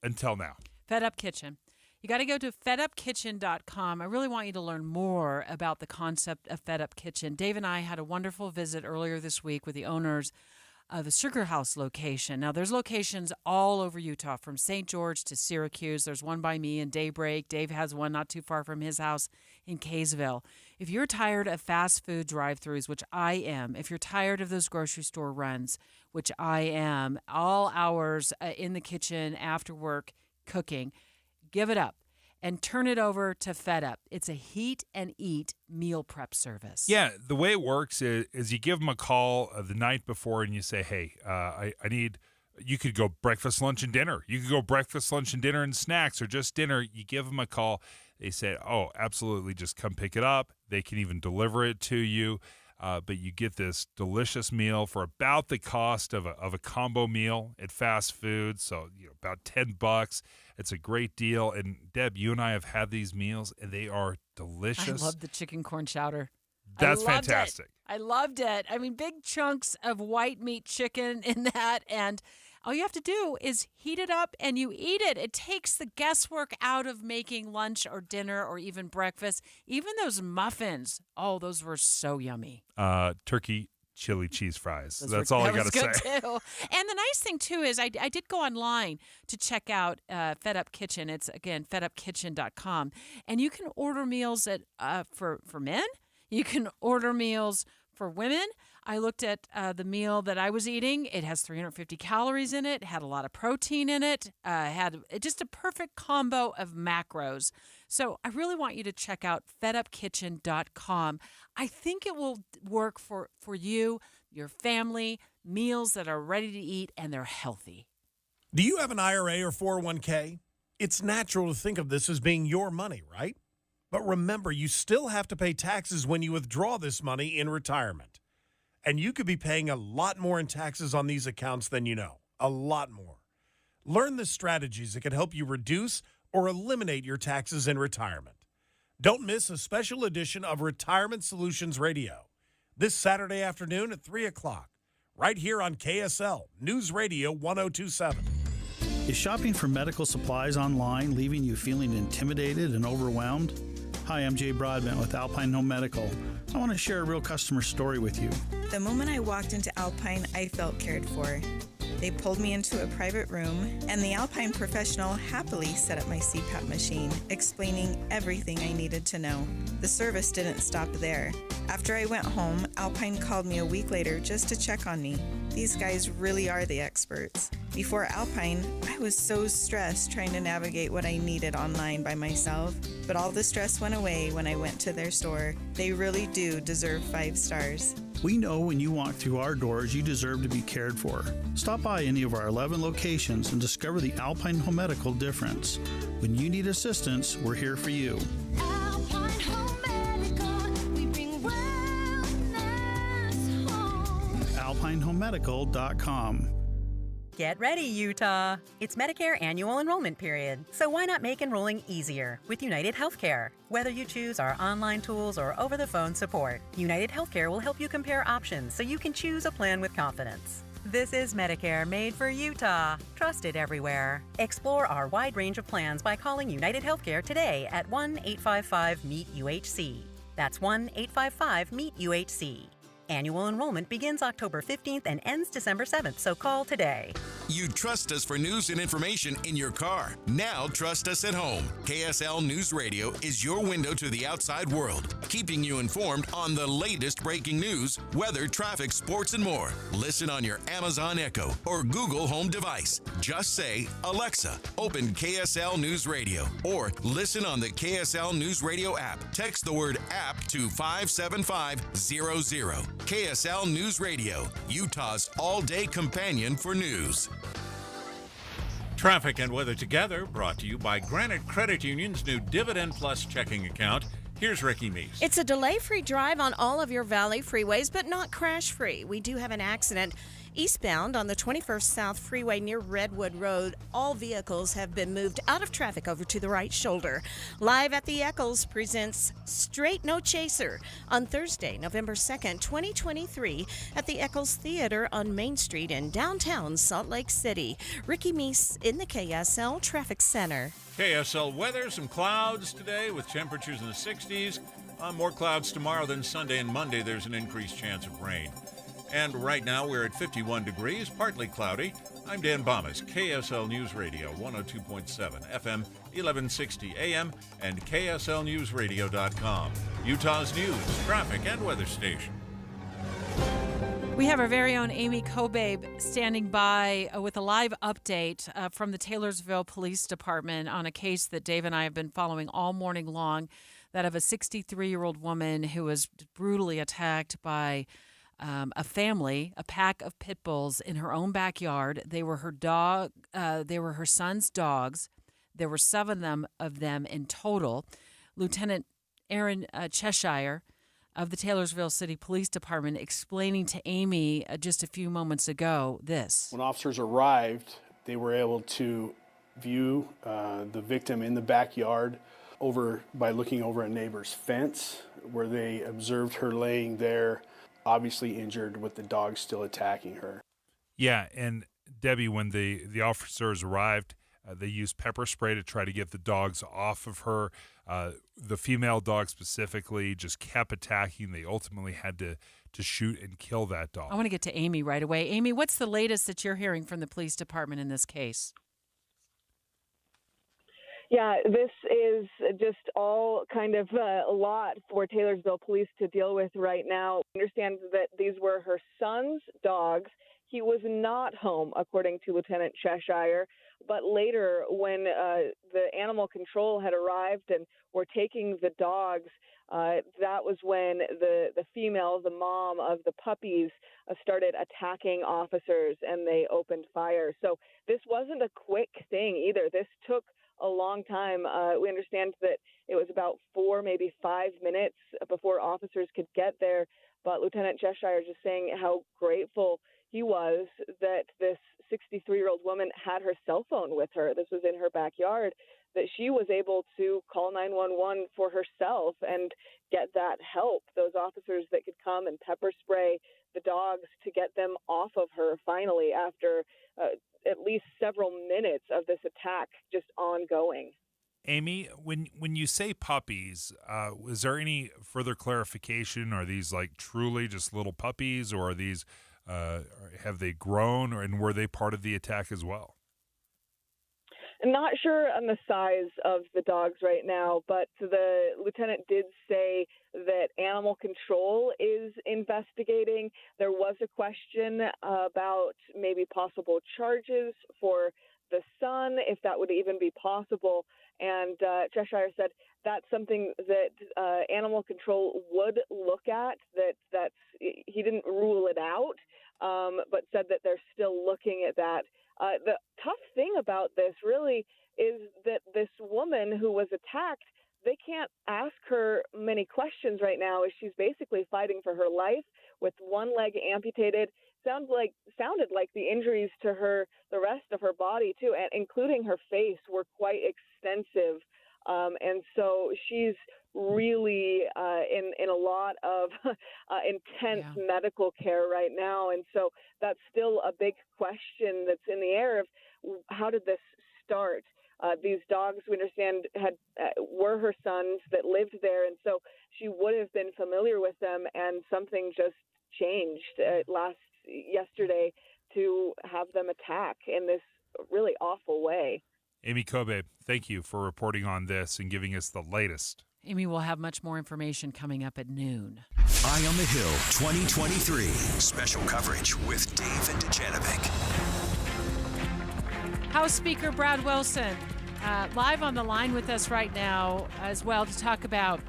until now. Fed Up Kitchen. You got to go to fedupkitchen.com. I really want you to learn more about the concept of Fed Up Kitchen. Dave and I had a wonderful visit earlier this week with the owners of the Sugar House location. Now, there's locations all over Utah, from St. George to Syracuse. There's one by me in Daybreak. Dave has one not too far from his house in Kaysville. If you're tired of fast food drive-thrus, which I am, if you're tired of those grocery store runs, which I am, all hours in the kitchen after work cooking, give it up and turn it over to Fed Up. It's a heat and eat meal prep service. Yeah, the way it works is you give them a call the night before and you say, hey, I need, you could go breakfast, lunch, and dinner. You could go breakfast, lunch, and dinner and snacks, or just dinner. You give them a call. They say, oh, absolutely, just come pick it up. They can even deliver it to you. but you get this delicious meal for about the cost of a combo meal at fast food. So about $10. It's a great deal. And Deb, you and I have had these meals, and they are delicious. I love the chicken corn chowder. That's fantastic. I loved it. I mean, big chunks of white meat chicken in that, and all you have to do is heat it up and you eat it. It takes the guesswork out of making lunch or dinner or even breakfast. Even those muffins, those were so yummy. Turkey chili cheese fries. That's That all I got was to good say. too. And the nice thing too is I did go online to check out Fed Up Kitchen. It's again fedupkitchen.com, and you can order meals for men. You can order meals for women. I looked at the meal that I was eating. It has 350 calories in it, had a lot of protein in it, had just a perfect combo of macros. So I really want you to check out fedupkitchen.com. I think it will work for you, your family, meals that are ready to eat and they're healthy. Do you have an IRA or 401k? It's natural to think of this as being your money, right? But remember, you still have to pay taxes when you withdraw this money in retirement. And you could be paying a lot more in taxes on these accounts than you know. A lot more. Learn the strategies that can help you reduce or eliminate your taxes in retirement. Don't miss a special edition of Retirement Solutions Radio this Saturday afternoon at 3 o'clock, right here on KSL News Radio 1027. Is shopping for medical supplies online leaving you feeling intimidated and overwhelmed? Hi, I'm Jay Broadbent with Alpine Home Medical. I want to share a real customer story with you. The moment I walked into Alpine, I felt cared for. They pulled me into a private room, and the Alpine professional happily set up my CPAP machine, explaining everything I needed to know. The service didn't stop there. After I went home, Alpine called me a week later just to check on me. These guys really are the experts. Before Alpine, I was so stressed trying to navigate what I needed online by myself, but all the stress went away when I went to their store. They really do deserve 5 stars. We know when you walk through our doors, you deserve to be cared for. Stop by any of our 11 locations and discover the Alpine Home Medical difference. When you need assistance, we're here for you. Alpine Home Medical, we bring wellness home. AlpineHomeMedical.com. Get ready, Utah! It's Medicare annual enrollment period, so why not make enrolling easier with United Healthcare? Whether you choose our online tools or over-the-phone support, United Healthcare will help you compare options so you can choose a plan with confidence. This is Medicare made for Utah, trusted everywhere. Explore our wide range of plans by calling United Healthcare today at 1-855-MEET-UHC. That's 1-855-MEET-UHC. Annual enrollment begins October 15th and ends December 7th, so call today. You trust us for news and information in your car. Now trust us at home. KSL News Radio is your window to the outside world, keeping you informed on the latest breaking news, weather, traffic, sports, and more. Listen on your Amazon Echo or Google Home device. Just say, Alexa, open KSL News Radio, or listen on the KSL News Radio app. Text the word app to 57500. KSL News Radio, Utah's all-day companion for news. Traffic and weather together, brought to you by Granite Credit Union's new Dividend Plus checking account. Here's Ricky Meese. It's a delay-free drive on all of your Valley freeways, but not crash-free. We do have an accident eastbound on the 21st South Freeway near Redwood Road. All vehicles have been moved out of traffic over to the right shoulder. Live at the Eccles presents Straight No Chaser on Thursday, November 2nd, 2023 at the Eccles Theater on Main Street in downtown Salt Lake City. Ricky Meese in the KSL Traffic Center. KSL weather, some clouds today with temperatures in the 60s. More clouds tomorrow than Sunday and Monday. There's an increased chance of rain. And right now we're at 51 degrees, partly cloudy. I'm Dan Bomas, KSL News Radio, 102.7 FM, 1160 AM, and KSLNewsRadio.com. Utah's news, traffic, and weather station. We have our very own Amy Kobabe standing by with a live update from the Taylorsville Police Department on a case that Dave and I have been following all morning long, that of a 63-year-old woman who was brutally attacked by a family, a pack of pit bulls in her own backyard. They were her son's dogs. There were 7 of them in total. Lieutenant Aaron Cheshire of the Taylorsville City Police Department, explaining to Amy just a few moments ago this. When officers arrived, they were able to view the victim in the backyard by looking over a neighbor's fence, where they observed her laying there, obviously injured, with the dog still attacking her. Yeah, and Debbie, when the officers arrived, they used pepper spray to try to get the dogs off of her. The female dog specifically just kept attacking. They ultimately had to shoot and kill that dog. I want to get to Amy right away. Amy, what's the latest that you're hearing from the police department in this case? Yeah, this is just all kind of a lot for Taylorsville police to deal with right now. I understand that these were her son's dogs. He was not home, according to Lieutenant Cheshire. But later, when the animal control had arrived and were taking the dogs, that was when the female, the mom of the puppies, started attacking officers, and they opened fire. So this wasn't a quick thing either. This took a long time. We understand that it was about 4, maybe 5 minutes before officers could get there. But Lieutenant Cheshire just saying how grateful he was that this 63-year-old woman had her cell phone with her. This was in her backyard, that she was able to call 911 for herself and get that help. Those officers that could come and pepper spray the dogs to get them off of her finally after at least several minutes of this attack just ongoing. Amy, when you say puppies, is there any further clarification? Are these like truly just little puppies, or are these have they grown, and were they part of the attack as well? I'm not sure on the size of the dogs right now, but the lieutenant did say that animal control is investigating. There was a question about maybe possible charges for the son, if that would even be possible. And Cheshire said that's something that animal control would look at, that's he didn't rule it out, but said that they're still looking at that. The tough thing about this really is that this woman who was attacked, they can't ask her many questions right now, as she's basically fighting for her life with one leg amputated. Sounded like the injuries to her, the rest of her body too, and including her face, were quite extensive. And so she's really in a lot of intense medical care right now. And so that's still a big question that's in the air of how did this start? These dogs, we understand, were her sons that lived there, and so she would have been familiar with them, and something just changed yesterday to have them attack in this really awful way. Amy Kobe, thank you for reporting on this and giving us the latest. Amy will have much more information coming up at noon. Eye on the Hill 2023. Special coverage with Dave and Dujanovic. House Speaker Brad Wilson live on the line with us right now as well to talk about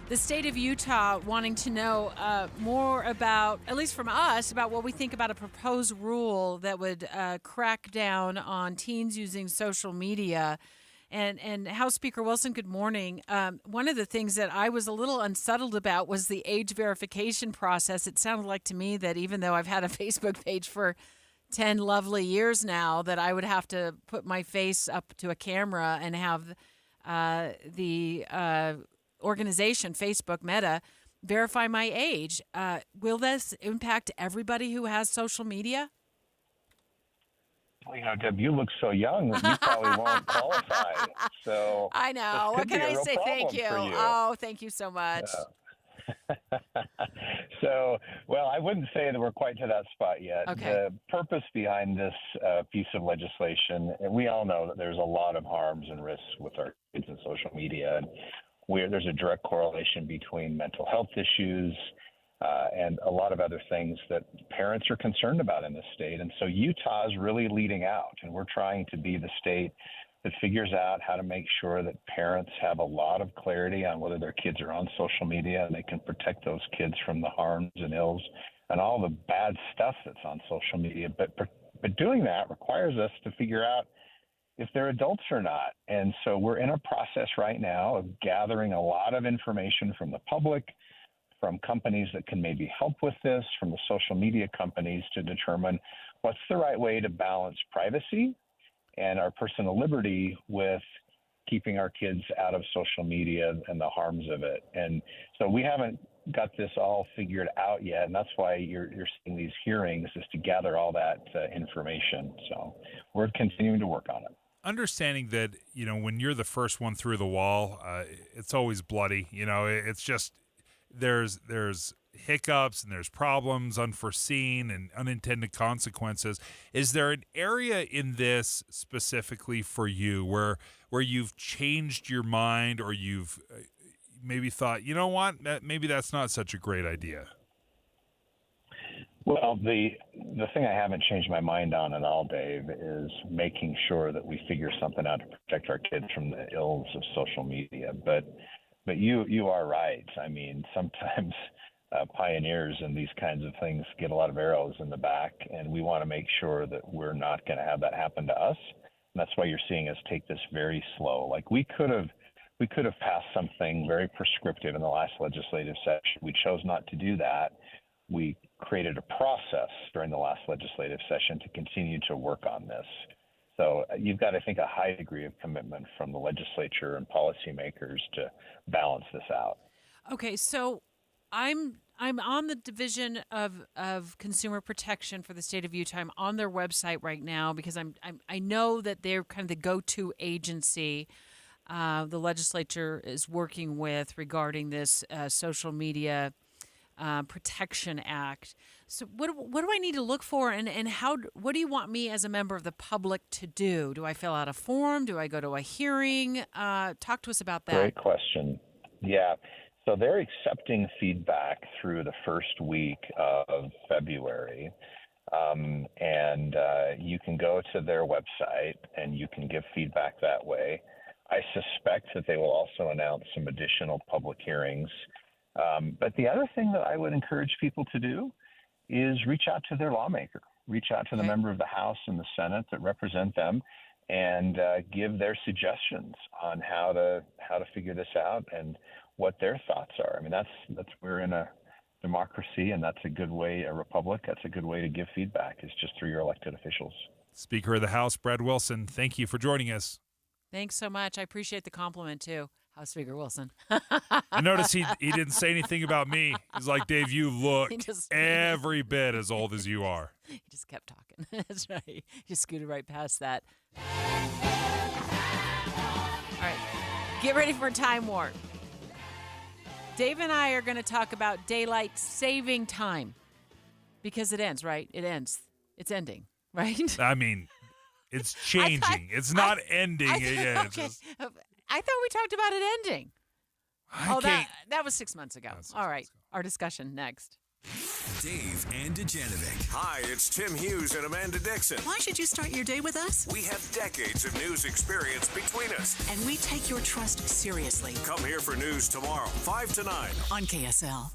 the state of Utah wanting to know more about, at least from us, about what we think about a proposed rule that would crack down on teens using social media. And House Speaker Wilson, good morning. One of the things that I was a little unsettled about was the age verification process. It sounded like to me that even though I've had a Facebook page for 10 lovely years now, that I would have to put my face up to a camera and have the organization, Facebook Meta, verify my age. Will this impact everybody who has social media? Well, Deb, you look so young that you probably won't qualify. So I know. What can I say? Thank you. Oh, thank you so much. So, well, I wouldn't say that we're quite to that spot yet. Okay. The purpose behind this piece of legislation, and we all know that there's a lot of harms and risks with our kids and social media. And there's a direct correlation between mental health issues and a lot of other things that parents are concerned about in this state. And so Utah is really leading out, and we're trying to be the state that figures out how to make sure that parents have a lot of clarity on whether their kids are on social media, and they can protect those kids from the harms and ills and all the bad stuff that's on social media. But doing that requires us to figure out if they're adults or not. And so we're in a process right now of gathering a lot of information from the public, from companies that can maybe help with this, from the social media companies, to determine what's the right way to balance privacy and our personal liberty with keeping our kids out of social media and the harms of it. And so we haven't got this all figured out yet, and that's why you're seeing these hearings, is to gather all that information. So we're continuing to work on it. Understanding that, when you're the first one through the wall, it's always bloody. It's just there's hiccups and there's problems, unforeseen and unintended consequences. Is there an area in this specifically for you where you've changed your mind, or you've maybe thought, you know what, maybe that's not such a great idea? Well, the thing I haven't changed my mind on at all, Dave, is making sure that we figure something out to protect our kids from the ills of social media. But you are right. I mean, sometimes pioneers in these kinds of things get a lot of arrows in the back, and we want to make sure that we're not going to have that happen to us. And that's why you're seeing us take this very slow. Like, we could have passed something very prescriptive in the last legislative session. We chose not to do that. We created a process during the last legislative session to continue to work on this. So you've got, I think, a high degree of commitment from the legislature and policymakers to balance this out. Okay, so I'm on the Division of Consumer Protection for the state of Utah. I'm on their website right now because I know that they're kind of the go-to agency the legislature is working with regarding this social media Protection Act. So what do I need to look for, and what do you want me as a member of the public to do? Do I fill out a form? Do I go to a hearing? Talk to us about that. Great question. Yeah. So they're accepting feedback through the first week of February. And you can go to their website and you can give feedback that way. I suspect that they will also announce some additional public hearings. But the other thing that I would encourage people to do is reach out to their lawmaker, reach out to the member of the House and the Senate that represent them, and give their suggestions on how to figure this out and what their thoughts are. I mean, that's we're in a democracy, and that's a good way, a republic. That's a good way to give feedback, is just through your elected officials. Speaker of the House, Brad Wilson, thank you for joining us. Thanks so much. I appreciate the compliment too, House Speaker Wilson. I noticed he didn't say anything about me. He's like, Dave, you look every bit as old as you are. He just kept talking. That's right. He just scooted right past that. All right, get ready for a time warp. Dave and I are going to talk about daylight saving time because it ends, right? It ends. It's ending, right? I mean, it's changing. It's not ending. Okay. I thought we talked about it ending. That was 6 months ago. All right. Our discussion next. Dave and Dujanovic. Hi, it's Tim Hughes and Amanda Dixon. Why should you start your day with us? We have decades of news experience between us. And we take your trust seriously. Come here for news tomorrow, 5 to 9. On KSL.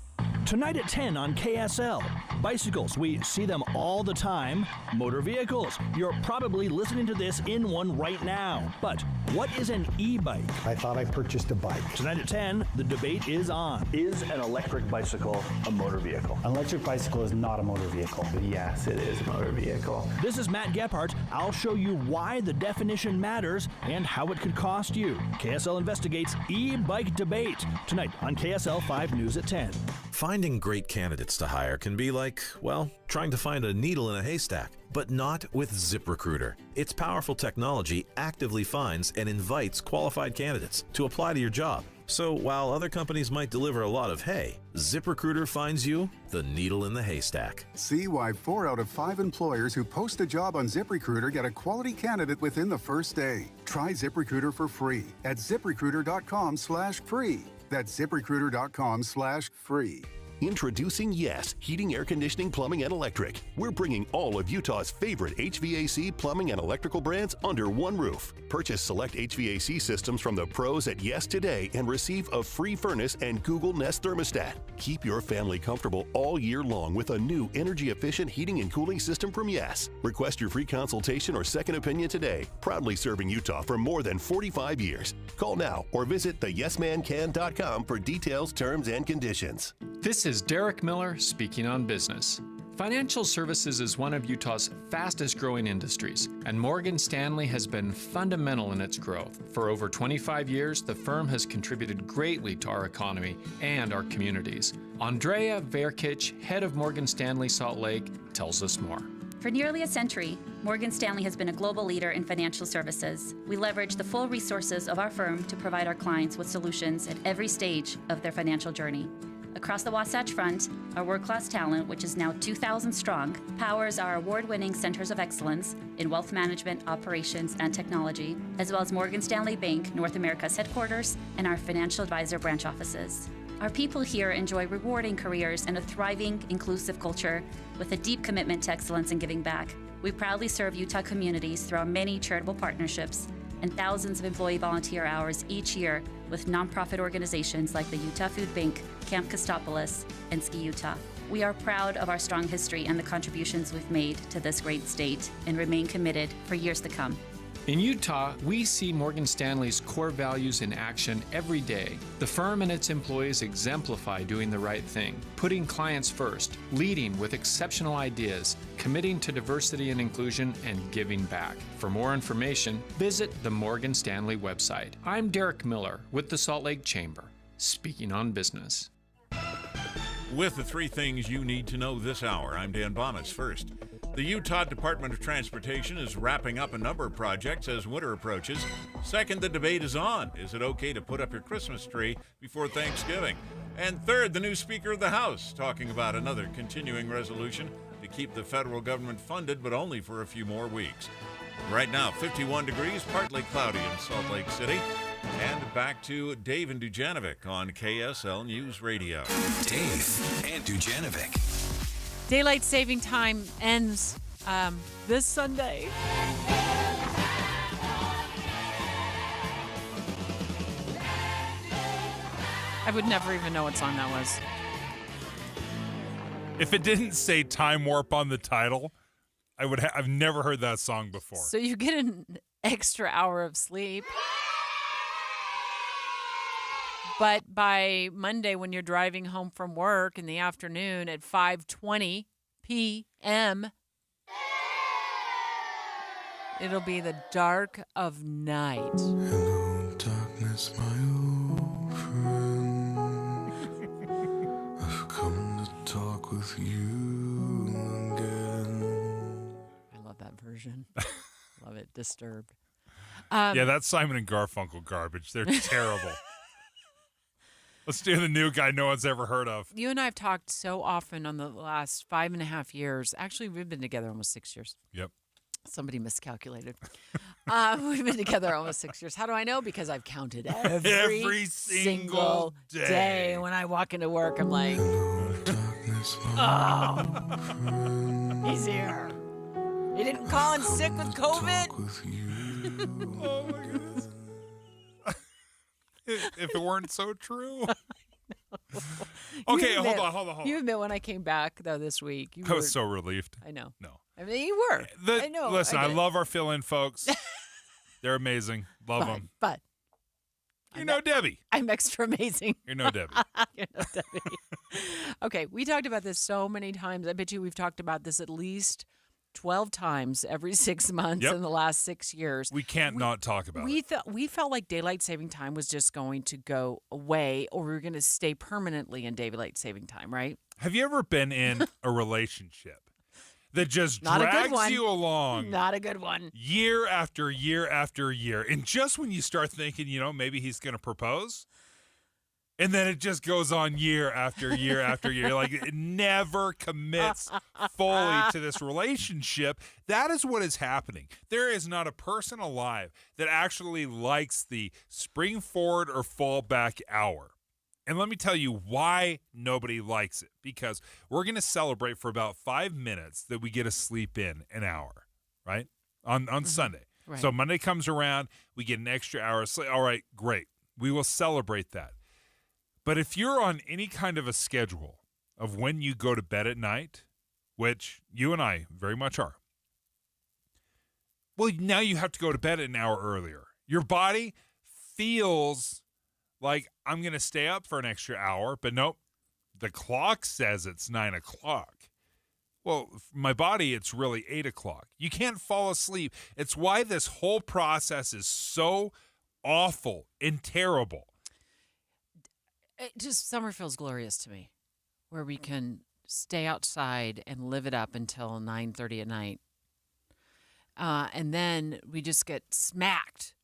Tonight at 10 on KSL. Bicycles, we see them all the time. Motor vehicles, you're probably listening to this in one right now. But what is an e-bike? I thought I purchased a bike. Tonight at 10, the debate is on. Is an electric bicycle a motor vehicle? An electric bicycle is not a motor vehicle. Yes, it is a motor vehicle. This is Matt Gephardt. I'll show you why the definition matters and how it could cost you. KSL investigates e-bike debate. Tonight on KSL 5 News at 10. Finding great candidates to hire can be like, well, trying to find a needle in a haystack, but not with ZipRecruiter. Its powerful technology actively finds and invites qualified candidates to apply to your job. So while other companies might deliver a lot of hay, ZipRecruiter finds you the needle in the haystack. See why 4 out of 5 employers who post a job on ZipRecruiter get a quality candidate within the first day. Try ZipRecruiter for free at ZipRecruiter.com/free. That's ZipRecruiter.com/free. Introducing Yes, Heating, Air Conditioning, Plumbing, and Electric. We're bringing all of Utah's favorite HVAC, plumbing, and electrical brands under one roof. Purchase select HVAC systems from the pros at Yes today and receive a free furnace and Google Nest thermostat. Keep your family comfortable all year long with a new energy-efficient heating and cooling system from Yes. Request your free consultation or second opinion today. Proudly serving Utah for more than 45 years. Call now or visit theyesmancan.com for details, terms, and conditions. This is Derek Miller speaking on business. Financial services is one of Utah's fastest growing industries, and Morgan Stanley has been fundamental in its growth. For over 25 years, the firm has contributed greatly to our economy and our communities. Andrea Verkic, head of Morgan Stanley Salt Lake, tells us more. For nearly a century, Morgan Stanley has been a global leader in financial services. We leverage the full resources of our firm to provide our clients with solutions at every stage of their financial journey. Across the Wasatch Front, our world-class talent, which is now 2,000 strong, powers our award-winning centers of excellence in wealth management, operations, and technology, as well as Morgan Stanley Bank, North America's headquarters, and our financial advisor branch offices. Our people here enjoy rewarding careers and a thriving, inclusive culture with a deep commitment to excellence and giving back. We proudly serve Utah communities through our many charitable partnerships and thousands of employee volunteer hours each year with nonprofit organizations like the Utah Food Bank, Camp Costopolis, and Ski Utah. We are proud of our strong history and the contributions we've made to this great state and remain committed for years to come. In Utah, we see Morgan Stanley's core values in action every day. The firm and its employees exemplify doing the right thing, putting clients first, leading with exceptional ideas, committing to diversity and inclusion, and giving back. For more information, visit the Morgan Stanley website. I'm Derek Miller with the Salt Lake Chamber, speaking on business. With the three things you need to know this hour, I'm Dan Bomas. First, the Utah Department of Transportation is wrapping up a number of projects as winter approaches. Second, the debate is on. Is it okay to put up your Christmas tree before Thanksgiving? And third, the new Speaker of the House talking about another continuing resolution to keep the federal government funded, but only for a few more weeks. Right now, 51 degrees, partly cloudy in Salt Lake City. And back to Dave and Dujanovic on KSL News Radio. Dave and Dujanovic. Daylight saving time ends this Sunday. I would never even know what song that was. If it didn't say Time Warp on the title, I've never heard that song before. So you get an extra hour of sleep. But by Monday, when you're driving home from work in the afternoon at 5:20 p.m., it'll be the dark of night. Hello, darkness, my old friend. I've come to talk with you again. I love that version. Love it. Disturbed. Yeah, that's Simon and Garfunkel garbage. They're terrible. Let's do the new guy no one's ever heard of. You and I have talked so often on the last 5.5 years. Actually, we've been together almost 6 years. Yep. Somebody miscalculated. We've been together almost 6 years. How do I know? Because I've counted every single day. When I walk into work, I'm like, oh, he's here. He didn't call in sick with COVID. Oh, my goodness. If it weren't so true. Okay, hold on. You admit when I came back, though, this week. I was so relieved. I know. No. I mean, you were. I know. Listen, I love our fill-in folks. They're amazing. Love them. But. You're no Debbie. I'm extra amazing. You're no Debbie. You're no Debbie. Okay, we talked about this so many times. I bet you we've talked about this at least 12 times every 6 months in the last 6 years. We can't not talk about it. We felt like daylight saving time was just going to go away, or we were going to stay permanently in daylight saving time, right? Have you ever been in a relationship that just drags you along? Not a good one. Year after year after year. And just when you start thinking, maybe he's going to propose, and then it just goes on year after year after year. Like, it never commits fully to this relationship. That is what is happening. There is not a person alive that actually likes the spring forward or fall back hour. And let me tell you why nobody likes it. Because we're going to celebrate for about 5 minutes that we get to sleep in an hour, right? On Sunday. Right. So Monday comes around, we get an extra hour of sleep. All right, great. We will celebrate that. But if you're on any kind of a schedule of when you go to bed at night, which you and I very much are, well, now you have to go to bed an hour earlier. Your body feels like I'm going to stay up for an extra hour, but nope, the clock says it's 9 o'clock. Well, my body, it's really 8 o'clock. You can't fall asleep. It's why this whole process is so awful and terrible. Summer feels glorious to me, where we can stay outside and live it up until 9:30 at night. And then we just get smacked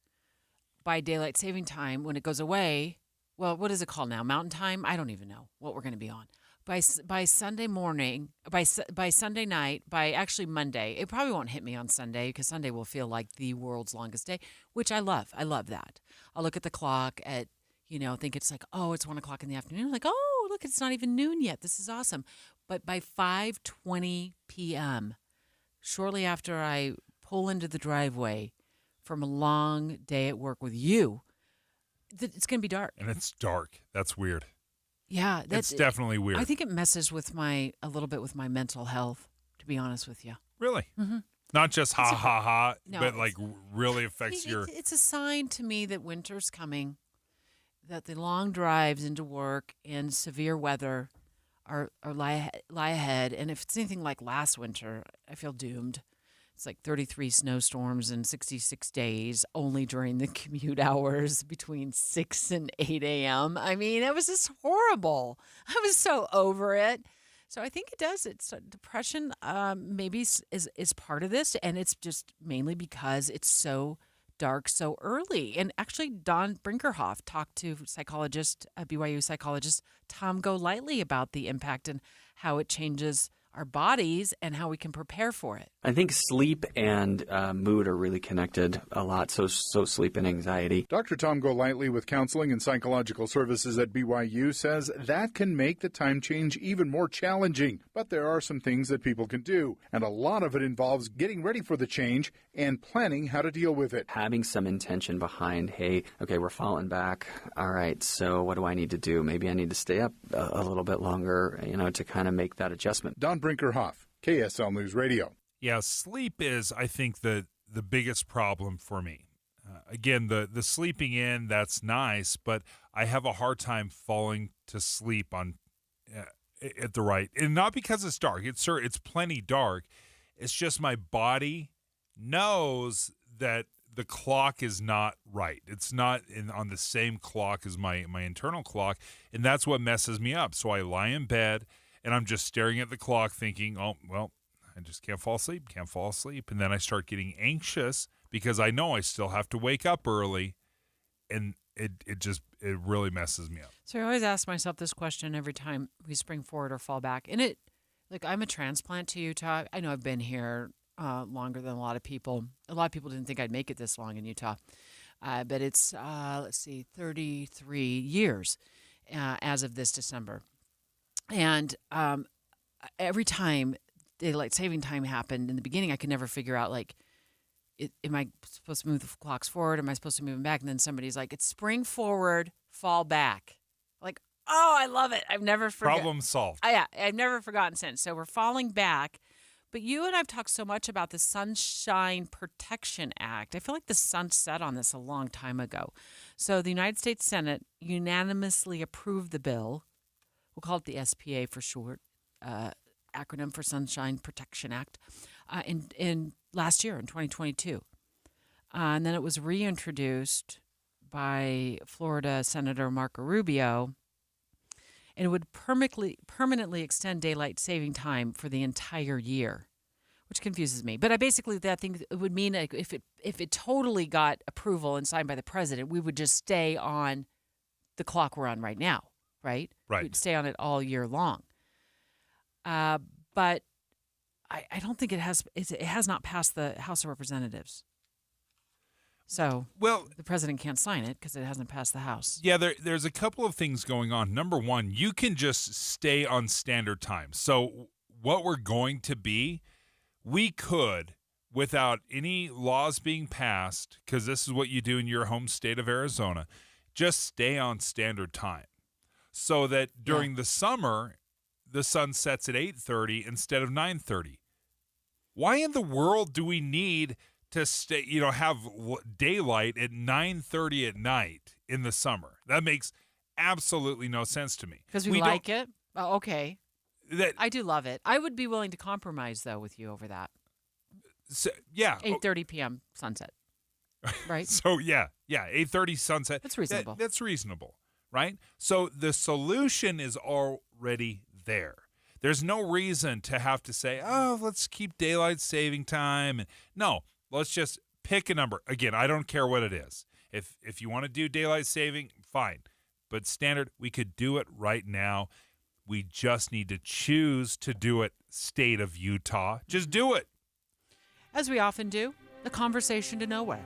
by daylight saving time when it goes away. Well, what is it called now? Mountain time? I don't even know what we're going to be on. By Sunday morning, by Sunday night, by actually Monday, it probably won't hit me on Sunday because Sunday will feel like the world's longest day, which I love. I love that. I'll look at the clock at, think it's like, oh, it's 1 o'clock in the afternoon. I'm like, oh, look, it's not even noon yet. This is awesome. But by 5:20 p.m., shortly after I pull into the driveway from a long day at work with you, it's going to be dark. And it's dark. That's weird. Yeah. It's definitely weird. I think it messes with a little bit with my mental health, to be honest with you. Really? Mm-hmm. Not just ha, No, but like really affects your... It's a sign to me that winter's coming, that the long drives into work and severe weather lie ahead. And if it's anything like last winter, I feel doomed. It's like 33 snowstorms in 66 days, only during the commute hours between 6 and 8 a.m. I mean, it was just horrible. I was so over it. So I think it does. It's depression maybe is part of this, and it's just mainly because it's so dark so early. And actually, Don Brinkerhoff talked to BYU psychologist Tom Golightly about the impact and how it changes our bodies and how we can prepare for it. I think sleep and mood are really connected a lot, so sleep and anxiety. Dr. Tom Golightly with Counseling and Psychological Services at BYU says that can make the time change even more challenging, but there are some things that people can do, and a lot of it involves getting ready for the change and planning how to deal with it. Having some intention behind, hey, okay, we're falling back. All right, so what do I need to do? Maybe I need to stay up a little bit longer, to kind of make that adjustment. Don Brinkerhoff, KSL News Radio. Yeah, sleep is, I think, the biggest problem for me. Again, the sleeping in, that's nice, but I have a hard time falling to sleep on at the right. And not because it's dark. It's plenty dark. It's just my body knows that the clock is not right. It's not on the same clock as my internal clock, and that's what messes me up. So I lie in bed, and I'm just staring at the clock thinking, oh, well, I just can't fall asleep. And then I start getting anxious because I know I still have to wake up early, and it really messes me up. So I always ask myself this question every time we spring forward or fall back. And I'm a transplant to Utah. I know I've been here longer than a lot of people. A lot of people didn't think I'd make it this long in Utah. But it's, 33 years as of this December. And every time daylight saving time happened in the beginning, I could never figure out, am I supposed to move the clocks forward? Am I supposed to move them back? And then somebody's like, it's spring forward, fall back. Like, oh, I love it. I've never forgotten. Problem solved. Yeah, I've never forgotten since. So we're falling back. But you and I've talked so much about the Sunshine Protection Act. I feel like the sun set on this a long time ago. So the United States Senate unanimously approved the bill. We'll call it the SPA for short, acronym for Sunshine Protection Act, in last year, in 2022. And then it was reintroduced by Florida Senator Marco Rubio, and it would permanently extend daylight saving time for the entire year, which confuses me. But I think it would mean if it totally got approval and signed by the president, we would just stay on the clock we're on right now, right? Right. We'd stay on it all year long. But I don't think it has not passed the House of Representatives. So, well, the president can't sign it because it hasn't passed the House. Yeah, there's a couple of things going on. Number one, you can just stay on standard time. So what we're going to be, we could, without any laws being passed, because this is what you do in your home state of Arizona, just stay on standard time. So that during the summer, the sun sets at 8:30 instead of 9:30. Why in the world do we need to stay, have daylight at 9:30 at night in the summer? That makes absolutely no sense to me. Because we like it? Oh, okay. I do love it. I would be willing to compromise, though, with you over that. So, yeah. 8:30 p.m. sunset, right? So, 8:30 sunset. That's reasonable. That's reasonable, right? So the solution is already there. There's no reason to have to say, oh, let's keep daylight saving time. No, let's just pick a number. Again, I don't care what it is. If you want to do daylight saving, fine. But standard, we could do it right now. We just need to choose to do it, state of Utah. Just do it. As we often do, the conversation to nowhere.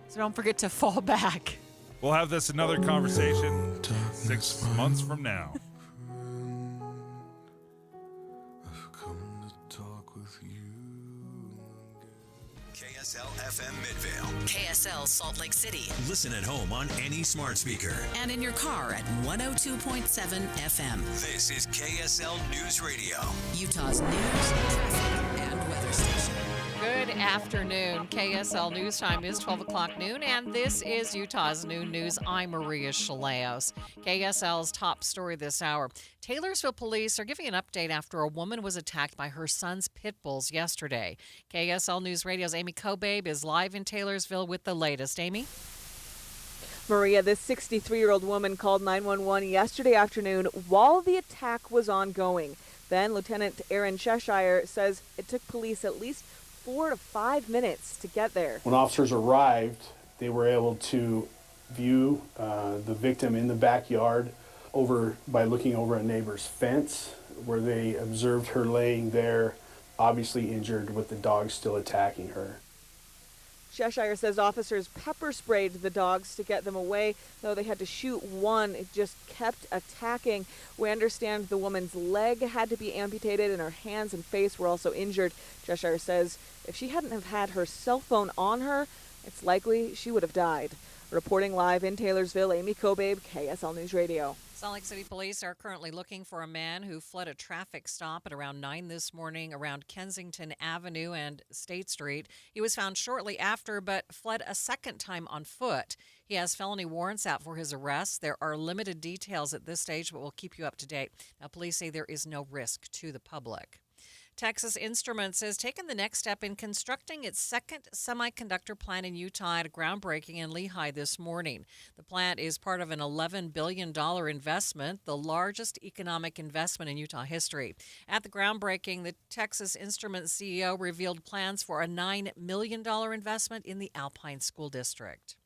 So don't forget to fall back. We'll have this another conversation 6 months from now. KSL FM Midvale. KSL Salt Lake City. Listen at home on any smart speaker. And in your car at 102.7 FM. This is KSL News Radio. Utah's news, traffic, and weather station. Good afternoon. KSL News Time is 12 o'clock noon, and this is Utah's Noon News. I'm Maria Chaleos. KSL's top story this hour. Taylorsville police are giving an update after a woman was attacked by her son's pit bulls yesterday. KSL News Radio's Amy Kobabe is live in Taylorsville with the latest. Amy? Maria, this 63-year-old woman called 911 yesterday afternoon while the attack was ongoing. Then Lieutenant Aaron Cheshire says it took police at least 4 to 5 minutes to get there. When officers arrived, they were able to view the victim in the backyard by looking over a neighbor's fence, where they observed her laying there, obviously injured, with the dog still attacking her. Cheshire says officers pepper sprayed the dogs to get them away, though they had to shoot one. It just kept attacking. We understand the woman's leg had to be amputated and her hands and face were also injured. Cheshire says if she hadn't have had her cell phone on her, it's likely she would have died. Reporting live in Taylorsville, Amy Kobabe, KSL News Radio. Salt Lake City police are currently looking for a man who fled a traffic stop at around 9 this morning around Kensington Avenue and State Street. He was found shortly after, but fled a second time on foot. He has felony warrants out for his arrest. There are limited details at this stage, but we'll keep you up to date. Now, police say there is no risk to the public. Texas Instruments has taken the next step in constructing its second semiconductor plant in Utah at a groundbreaking in Lehi this morning. The plant is part of an $11 billion investment, the largest economic investment in Utah history. At the groundbreaking, the Texas Instruments CEO revealed plans for a $9 million investment in the Alpine School District.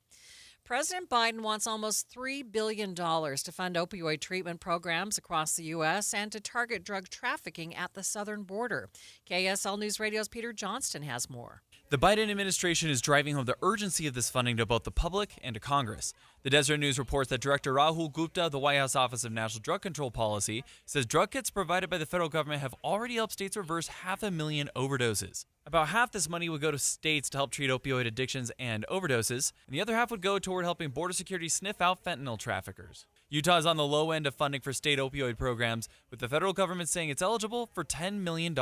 President Biden wants almost $3 billion to fund opioid treatment programs across the U.S. and to target drug trafficking at the southern border. KSL News Radio's Peter Johnston has more. The Biden administration is driving home the urgency of this funding to both the public and to Congress. The Deseret News reports that Director Rahul Gupta of the White House Office of National Drug Control Policy says drug kits provided by the federal government have already helped states reverse 500,000 overdoses. About half this money would go to states to help treat opioid addictions and overdoses, and the other half would go toward helping border security sniff out fentanyl traffickers. Utah is on the low end of funding for state opioid programs, with the federal government saying it's eligible for $10 million.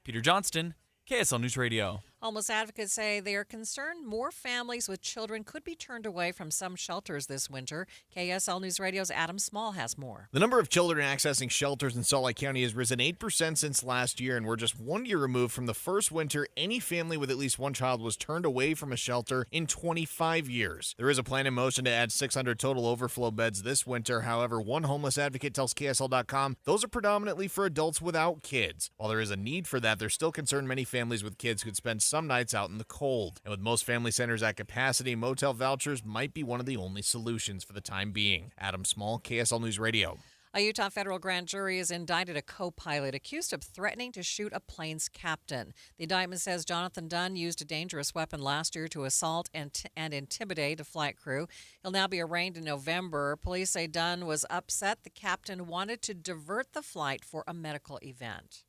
Peter Johnston, KSL News Radio. Homeless advocates say they are concerned more families with children could be turned away from some shelters this winter. KSL News Radio's Adam Small has more. The number of children accessing shelters in Salt Lake County has risen 8% since last year, and we're just 1 year removed from the first winter any family with at least one child was turned away from a shelter in 25 years. There is a plan in motion to add 600 total overflow beds this winter. However, one homeless advocate tells KSL.com those are predominantly for adults without kids. While there is a need for that, they're still concerned many families with kids could spend some nights out in the cold. And with most family centers at capacity, motel vouchers might be one of the only solutions for the time being. Adam Small, KSL News Radio. A Utah federal grand jury has indicted a co-pilot accused of threatening to shoot a plane's captain. The indictment says Jonathan Dunn used a dangerous weapon last year to assault and intimidate a flight crew. He'll now be arraigned in November. Police say Dunn was upset the captain wanted to divert the flight for a medical event.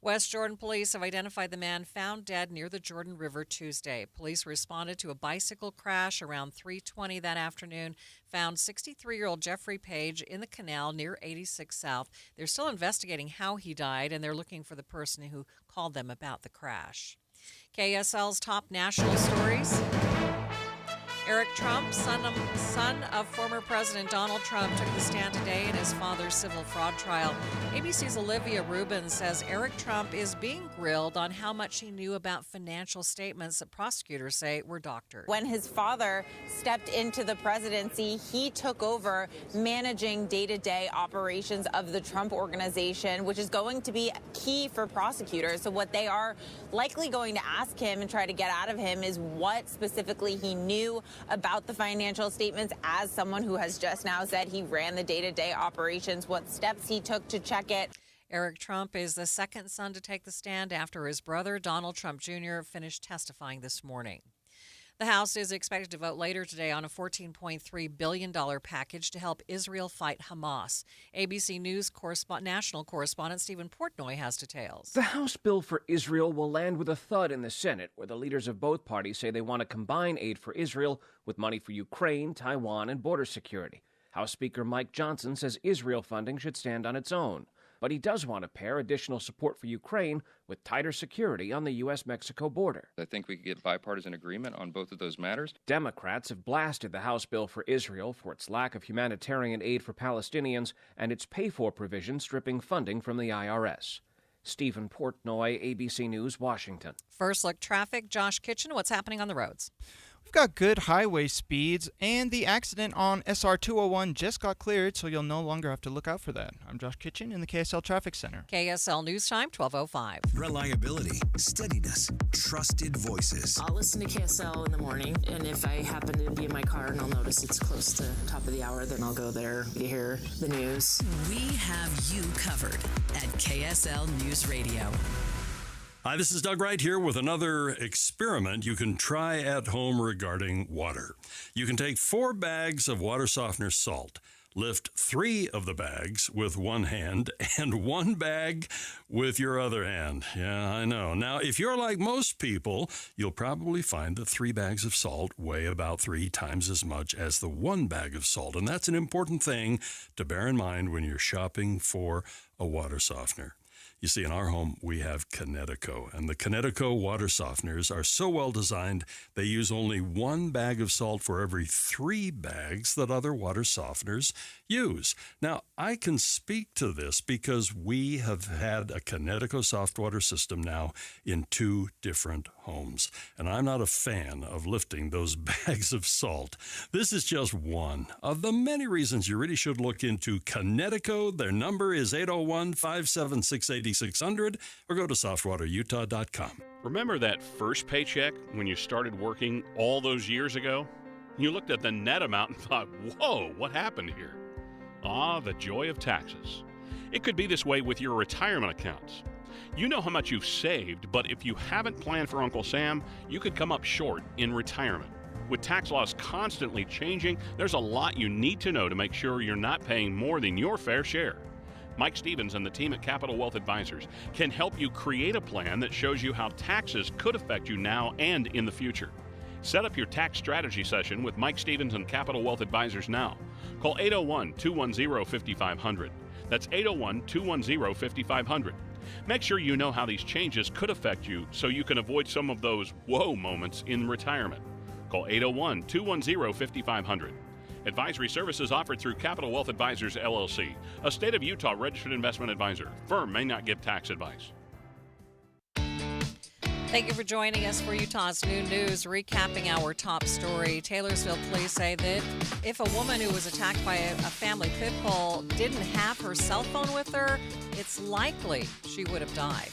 West Jordan police have identified the man found dead near the Jordan River Tuesday. Police responded to a bicycle crash around 3:20 that afternoon, found 63-year-old Jeffrey Page in the canal near 86 South. They're still investigating how he died, and they're looking for the person who called them about the crash. KSL's top national stories. Eric Trump, son of former President Donald Trump, took the stand today in his father's civil fraud trial. ABC's Olivia Rubin says Eric Trump is being grilled on how much he knew about financial statements that prosecutors say were doctored. When his father stepped into the presidency, he took over managing day-to-day operations of the Trump organization, which is going to be key for prosecutors. So what they are likely going to ask him and try to get out of him is what specifically he knew about the financial statements as someone who has just now said he ran the day-to-day operations, what steps he took to check it. Eric Trump is the second son to take the stand after his brother, Donald Trump Jr., finished testifying this morning. The House is expected to vote later today on a $14.3 billion package to help Israel fight Hamas. ABC News national correspondent Stephen Portnoy has details. The House bill for Israel will land with a thud in the Senate, where the leaders of both parties say they want to combine aid for Israel with money for Ukraine, Taiwan, and border security. House Speaker Mike Johnson says Israel funding should stand on its own. But he does want to pair additional support for Ukraine with tighter security on the U.S.-Mexico border. I think we could get bipartisan agreement on both of those matters. Democrats have blasted the House bill for Israel for its lack of humanitarian aid for Palestinians and its pay-for provision stripping funding from the IRS. Stephen Portnoy, ABC News, Washington. First Look Traffic, Josh Kitchen, what's happening on the roads? We've got good highway speeds, and the accident on SR 201 just got cleared, so you'll no longer have to look out for that. I'm Josh Kitchen in the KSL Traffic Center. KSL News Time, 12:05. Reliability, steadiness, trusted voices. I'll listen to KSL in the morning, and if I happen to be in my car and I'll notice it's close to top of the hour, then I'll go there to hear the news. We have you covered at KSL News Radio. Hi, this is Doug Wright here with another experiment you can try at home regarding water. You can take 4 bags of water softener salt, lift 3 of the bags with one hand and 1 bag with your other hand. Yeah, I know. Now, if you're like most people, you'll probably find that 3 bags of salt weigh about 3 times as much as the 1 bag of salt. And that's an important thing to bear in mind when you're shopping for a water softener. You see, in our home, we have Kinetico, and the Kinetico water softeners are so well designed, they use only 1 bag of salt for every 3 bags that other water softeners use. Now, I can speak to this because we have had a Kinetico soft water system now in 2 different homes, and I'm not a fan of lifting those bags of salt. This is just one of the many reasons you really should look into Kinetico. Their number is 801-576-8600 or go to softwaterutah.com. Remember that first paycheck when you started working all those years ago? You looked at the net amount and thought, whoa, what happened here? Ah, the joy of taxes. It could be this way with your retirement accounts. You know how much you've saved, but if you haven't planned for Uncle Sam, you could come up short in retirement. With tax laws constantly changing, there's a lot you need to know to make sure you're not paying more than your fair share. Mike Stevens and the team at Capital Wealth Advisors can help you create a plan that shows you how taxes could affect you now and in the future. Set up your tax strategy session with Mike Stevens and Capital Wealth Advisors now. Call 801-210-5500. That's 801-210-5500. Make sure you know how these changes could affect you so you can avoid some of those whoa moments in retirement. Call 801-210-5500. Advisory services offered through Capital Wealth Advisors, LLC, a state of Utah registered investment advisor. Firm may not give tax advice. Thank you for joining us for Utah's Noon News, recapping our top story. Taylorsville police say that if a woman who was attacked by a family pit bull didn't have her cell phone with her, it's likely she would have died.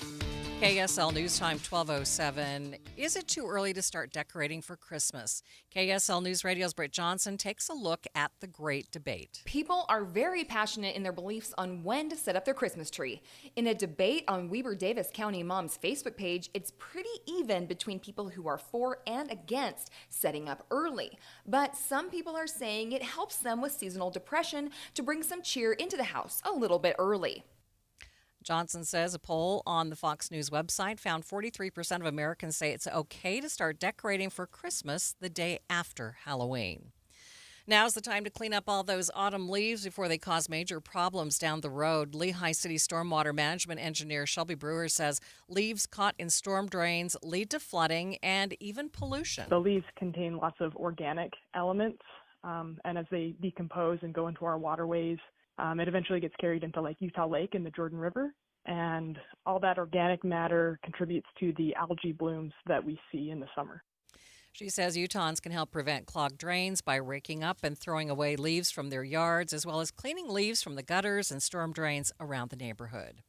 KSL News Time 12:07. Is it too early to start decorating for Christmas? KSL News Radio's Britt Johnson takes a look at the great debate. People are very passionate in their beliefs on when to set up their Christmas tree. In a debate on Weber Davis County Mom's Facebook page, it's pretty even between people who are for and against setting up early. But some people are saying it helps them with seasonal depression to bring some cheer into the house a little bit early. Johnson says a poll on the Fox News website found 43% of Americans say it's okay to start decorating for Christmas the day after Halloween. Now's the time to clean up all those autumn leaves before they cause major problems down the road. Lehigh City Stormwater Management Engineer Shelby Brewer says leaves caught in storm drains lead to flooding and even pollution. The leaves contain lots of organic elements, and as they decompose and go into our waterways, it eventually gets carried into like Utah Lake and the Jordan River, and all that organic matter contributes to the algae blooms that we see in the summer. She says Utahns can help prevent clogged drains by raking up and throwing away leaves from their yards, as well as cleaning leaves from the gutters and storm drains around the neighborhood.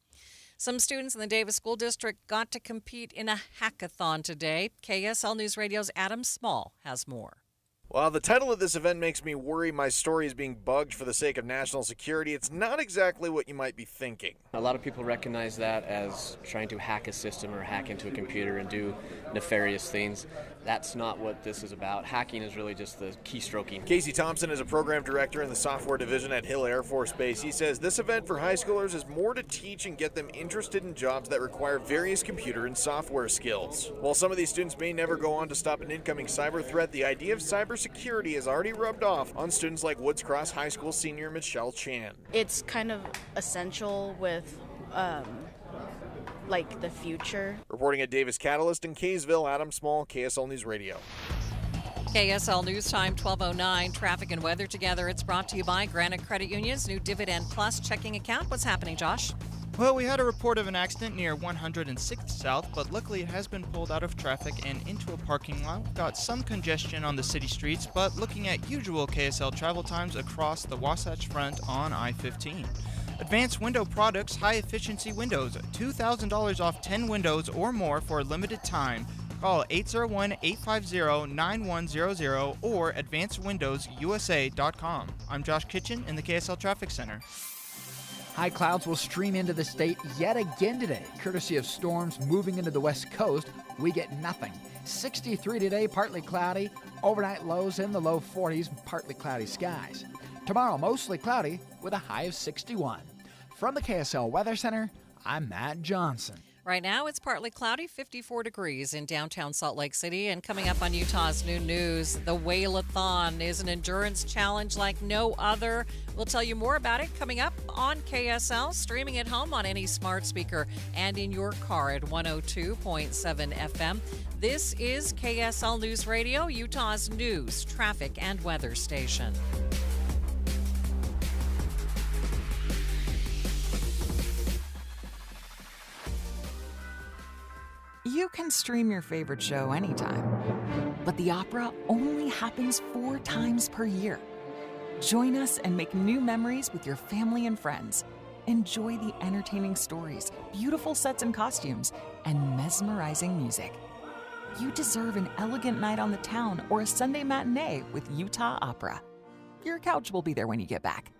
Some students in the Davis School District got to compete in a hackathon today. KSL News Radio's Adam Small has more. While the title of this event makes me worry my story is being bugged for the sake of national security, it's not exactly what you might be thinking. A lot of people recognize that as trying to hack a system or hack into a computer and do nefarious things. That's not what this is about. Hacking is really just the keystroking. Casey Thompson is a program director in the software division at Hill Air Force Base. He says this event for high schoolers is more to teach and get them interested in jobs that require various computer and software skills. While some of these students may never go on to stop an incoming cyber threat, the idea of cybersecurity has already rubbed off on students like Woods Cross High School senior Michelle Chan. It's kind of essential with like the future. Reporting at Davis Catalyst in Kaysville, Adam Small, KSL News Radio. KSL News Time 12:09. Traffic and weather together. It's brought to you by Granite Credit Union's new Dividend Plus checking account. What's happening, Josh? Well, we had a report of an accident near 106th South, but luckily it has been pulled out of traffic and into a parking lot. We've got some congestion on the city streets, but looking at usual KSL travel times across the Wasatch Front on I-15. Advanced Window Products, high-efficiency windows, $2,000 off 10 windows or more for a limited time. Call 801-850-9100 or advancedwindowsusa.com. I'm Josh Kitchen in the KSL Traffic Center. High clouds will stream into the state yet again today. Courtesy of storms moving into the west coast, we get nothing. 63 today, partly cloudy. Overnight lows in the low 40s, partly cloudy skies. Tomorrow, mostly cloudy with a high of 61. From the KSL Weather Center, I'm Matt Johnson. Right now, it's partly cloudy, 54 degrees in downtown Salt Lake City. And coming up on Utah's Noon News, the Whale-a-thon is an endurance challenge like no other. We'll tell you more about it coming up on KSL, streaming at home on any smart speaker and in your car at 102.7 FM. This is KSL News Radio, Utah's news, traffic, and weather station. You can stream your favorite show anytime, but the opera only happens 4 times per year. Join us and make new memories with your family and friends. Enjoy the entertaining stories, beautiful sets and costumes, and mesmerizing music. You deserve an elegant night on the town or a Sunday matinee with Utah Opera. Your couch will be there when you get back.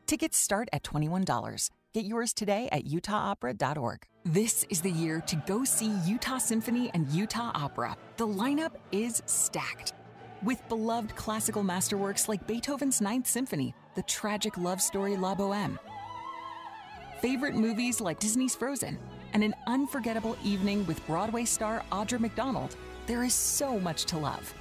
Tickets start at $21. Get yours today at utahopera.org. This is the year to go see Utah Symphony and Utah Opera. The lineup is stacked. With beloved classical masterworks like Beethoven's Ninth Symphony, the tragic love story La Boheme, favorite movies like Disney's Frozen, and an unforgettable evening with Broadway star Audra McDonald, there is so much to love.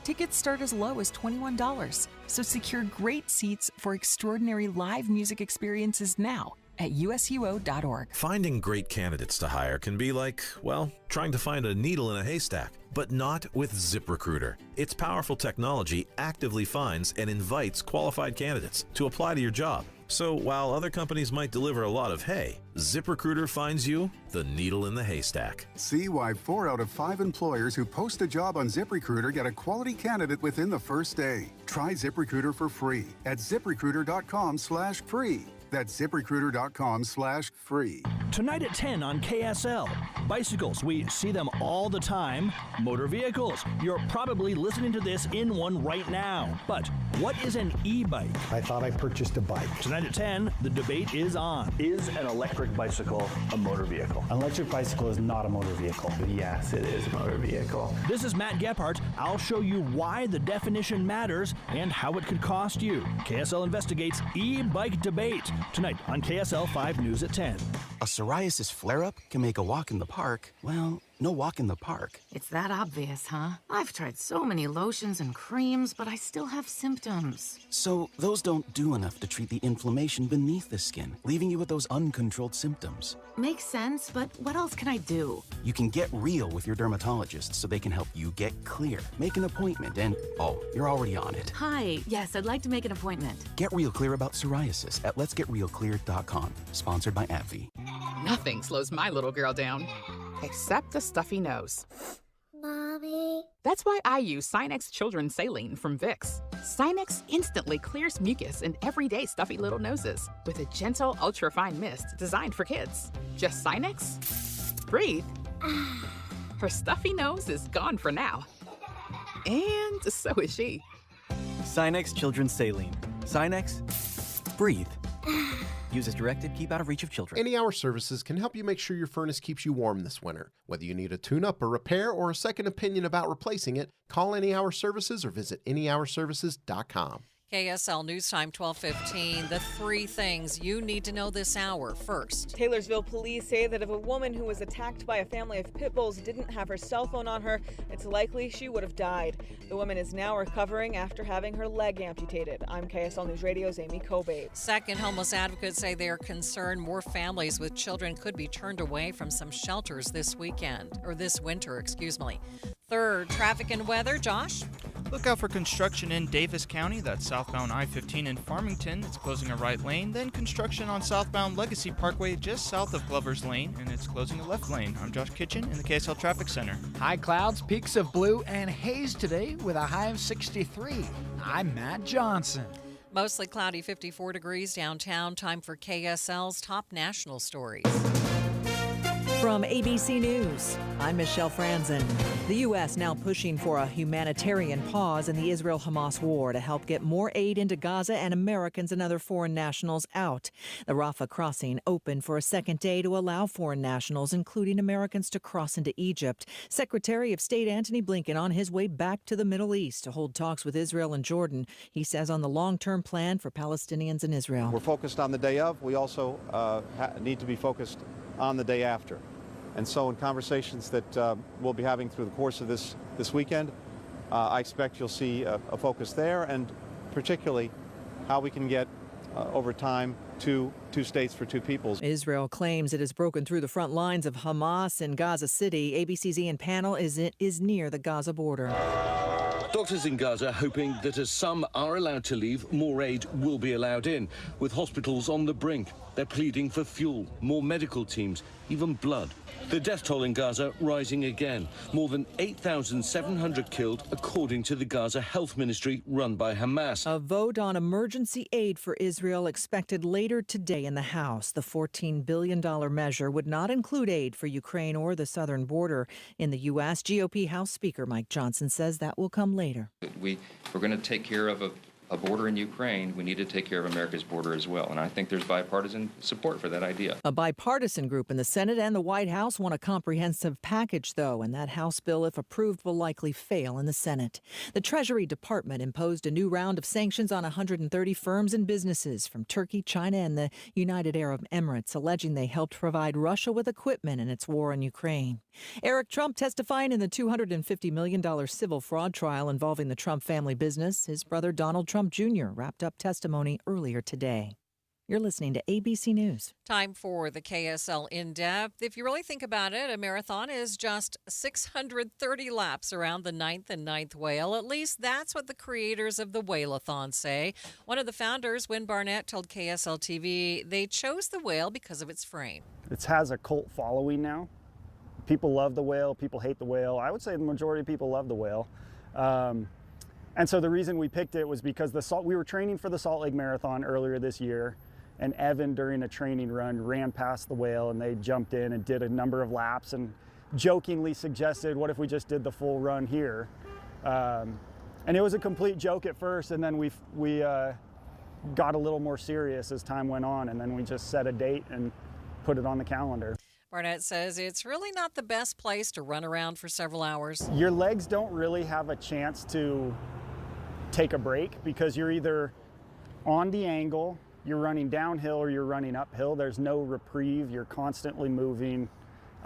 Tickets start as low as $21, so secure great seats for extraordinary live music experiences now at usuo.org. Finding great candidates to hire can be like, well, trying to find a needle in a haystack, but not with ZipRecruiter. Its powerful technology actively finds and invites qualified candidates to apply to your job. So while other companies might deliver a lot of hay, ZipRecruiter finds you the needle in the haystack. See why 4 out of 5 employers who post a job on ZipRecruiter get a quality candidate within the first day. Try ZipRecruiter for free at ZipRecruiter.com/free. That's ZipRecruiter.com/free. Tonight at 10 on KSL. Bicycles, we see them all the time. Motor vehicles, you're probably listening to this in one right now. But what is an e-bike? I thought I purchased a bike. Tonight at 10, the debate is on. Is an electric bicycle a motor vehicle? An electric bicycle is not a motor vehicle. Yes, it is a motor vehicle. This is Matt Gephardt. I'll show you why the definition matters and how it could cost you. KSL investigates e-bike debate. Tonight on KSL 5 News at 10. A psoriasis flare-up can make a walk in the park, well, no walk in the park. It's that obvious, huh? I've tried so many lotions and creams, but I still have symptoms. So those don't do enough to treat the inflammation beneath the skin, leaving you with those uncontrolled symptoms. Makes sense, but what else can I do? You can get real with your dermatologist so they can help you get clear. Make an appointment and, oh, you're already on it. Hi, yes, I'd like to make an appointment. Get real clear about psoriasis at letsgetrealclear.com. Sponsored by AbbVie. Nothing slows my little girl down, except a stuffy nose. Mommy. That's why I use Sinex Children's Saline from Vicks. Sinex instantly clears mucus in everyday stuffy little noses with a gentle, ultra-fine mist designed for kids. Just Sinex? Breathe. Her stuffy nose is gone for now. And so is she. Sinex Children's Saline. Sinex, breathe. Use as directed, keep out of reach of children. Any Hour Services can help you make sure your furnace keeps you warm this winter. Whether you need a tune-up, a repair, or a second opinion about replacing it, call Any Hour Services or visit anyhourservices.com. KSL News Time 12:15. The 3 things you need to know this hour. First, Taylorsville police say that if a woman who was attacked by a family of pit bulls didn't have her cell phone on her, it's likely she would have died. The woman is now recovering after having her leg amputated. I'm KSL News Radio's Amy Kobe. Second, homeless advocates say they are concerned more families with children could be turned away from some shelters this winter. Third, traffic and weather. Josh? Look out for construction in Davis County. That's southbound I-15 in Farmington. It's closing a right lane. Then construction on southbound Legacy Parkway just south of Glover's Lane, and it's closing a left lane. I'm Josh Kitchen in the KSL Traffic Center. High clouds, peaks of blue, and haze today with a high of 63. I'm Matt Johnson. Mostly cloudy, 54 degrees downtown. Time for KSL's top national stories. From ABC News, I'm Michelle Franzen. The U.S. now pushing for a humanitarian pause in the Israel-Hamas war to help get more aid into Gaza and Americans and other foreign nationals out. The Rafah crossing opened for a second day to allow foreign nationals, including Americans, to cross into Egypt. Secretary of State Antony Blinken on his way back to the Middle East to hold talks with Israel and Jordan. He says on the long-term plan for Palestinians and Israel. We're focused on the day of. We also need to be focused on the day after. And so in conversations that we'll be having through the course of this weekend, I expect you'll see a focus there, and particularly how we can get, over time, two states for two peoples. Israel claims it has broken through the front lines of Hamas in Gaza City. ABC's Ian Pannell is near the Gaza border. Doctors in Gaza hoping that as some are allowed to leave, more aid will be allowed in. With hospitals on the brink, they're pleading for fuel, more medical teams, even blood. The death toll in Gaza rising again. More than 8,700 killed, according to the Gaza Health Ministry run by Hamas. A vote on emergency aid for Israel expected later today in the House. The $14 billion measure would not include aid for Ukraine or the southern border. In the U.S., GOP House Speaker Mike Johnson says that will come later. We're going to take care of a border in Ukraine. We need to take care of America's border as well. And I think there's bipartisan support for that idea. A bipartisan group in the Senate and the White House want a comprehensive package, though, and that House bill, if approved, will likely fail in the Senate. The Treasury Department imposed a new round of sanctions on 130 firms and businesses from Turkey, China, and the United Arab Emirates, alleging they helped provide Russia with equipment in its war in Ukraine. Eric Trump testifying in the $250 million civil fraud trial involving the Trump family business. His brother Donald Trump Jr. wrapped up testimony earlier today. You're listening to ABC News. Time for the KSL In-Depth. If you really think about it, a marathon is just 630 laps around the 9th and 9th whale. At least that's what the creators of the Whale-a-thon say. One of the founders, Wynn Barnett, told KSL TV they chose the whale because of its frame. It has a cult following now. People love the whale. People hate the whale. I would say the majority of people love the whale. And so the reason we picked it was because we were training for the Salt Lake Marathon earlier this year, and Evan, during a training run, ran past the whale, and they jumped in and did a number of laps and jokingly suggested, what if we just did the full run here? And it was a complete joke at first, and then we got a little more serious as time went on, and then we just set a date and put it on the calendar. Barnett says it's really not the best place to run around for several hours. Your legs don't really have a chance to take a break because you're either on the angle, you're running downhill, or you're running uphill. There's no reprieve. You're constantly moving,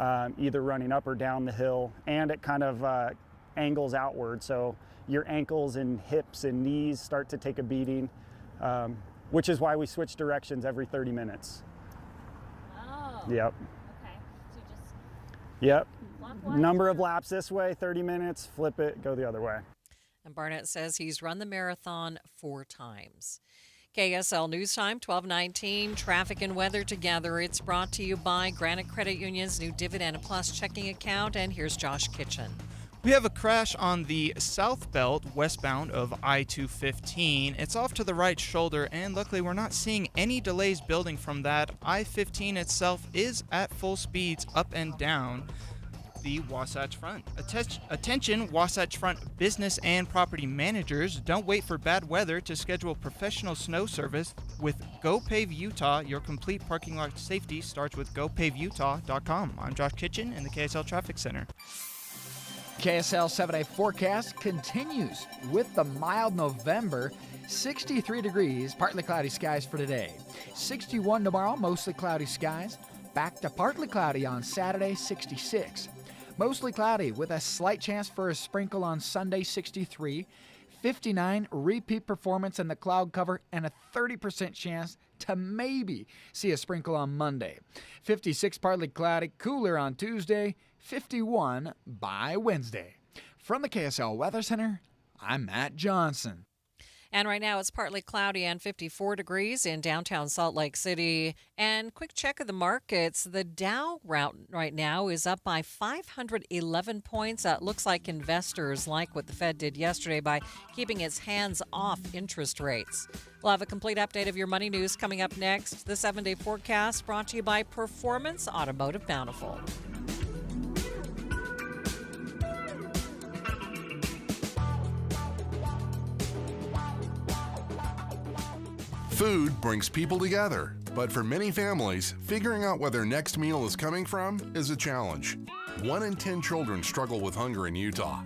either running up or down the hill, and it kind of angles outward. So your ankles and hips and knees start to take a beating, which is why we switch directions every 30 minutes. Oh. Yep. Okay. So just Yep. clockwise? Number of laps this way, 30 minutes, flip it, go the other way. And Barnett says he's run the marathon 4 times. KSL News Time, 12:19. Traffic and weather together. It's brought to you by Granite Credit Union's new Dividend Plus checking account. And here's Josh Kitchen. We have a crash on the south belt westbound of I-215. It's off to the right shoulder, and luckily we're not seeing any delays building from that. I-15 itself is at full speeds up and down the Wasatch Front. Attention, Wasatch Front business and property managers. Don't wait for bad weather to schedule professional snow service with GoPave Utah. Your complete parking lot safety starts with GoPaveUtah.com. I'm Josh Kitchen in the KSL Traffic Center. KSL 7-day forecast continues with the mild November. 63 degrees, partly cloudy skies for today. 61 tomorrow, mostly cloudy skies. Back to partly cloudy on Saturday, 66. Mostly cloudy with a slight chance for a sprinkle on Sunday, 63. 59 repeat performance in the cloud cover, and a 30% chance to maybe see a sprinkle on Monday. 56 partly cloudy, cooler on Tuesday. 51 by Wednesday. From the KSL Weather Center, I'm Matt Johnson. And right now it's partly cloudy and 54 degrees in downtown Salt Lake City. And quick check of the markets. The Dow route right now is up by 511 points. Looks like investors like what the Fed did yesterday by keeping its hands off interest rates. We'll have a complete update of your money news coming up next. The 7-day forecast brought to you by Performance Automotive Bountiful. Food brings people together, but for many families, figuring out where their next meal is coming from is a challenge. 1 in 10 children struggle with hunger in Utah.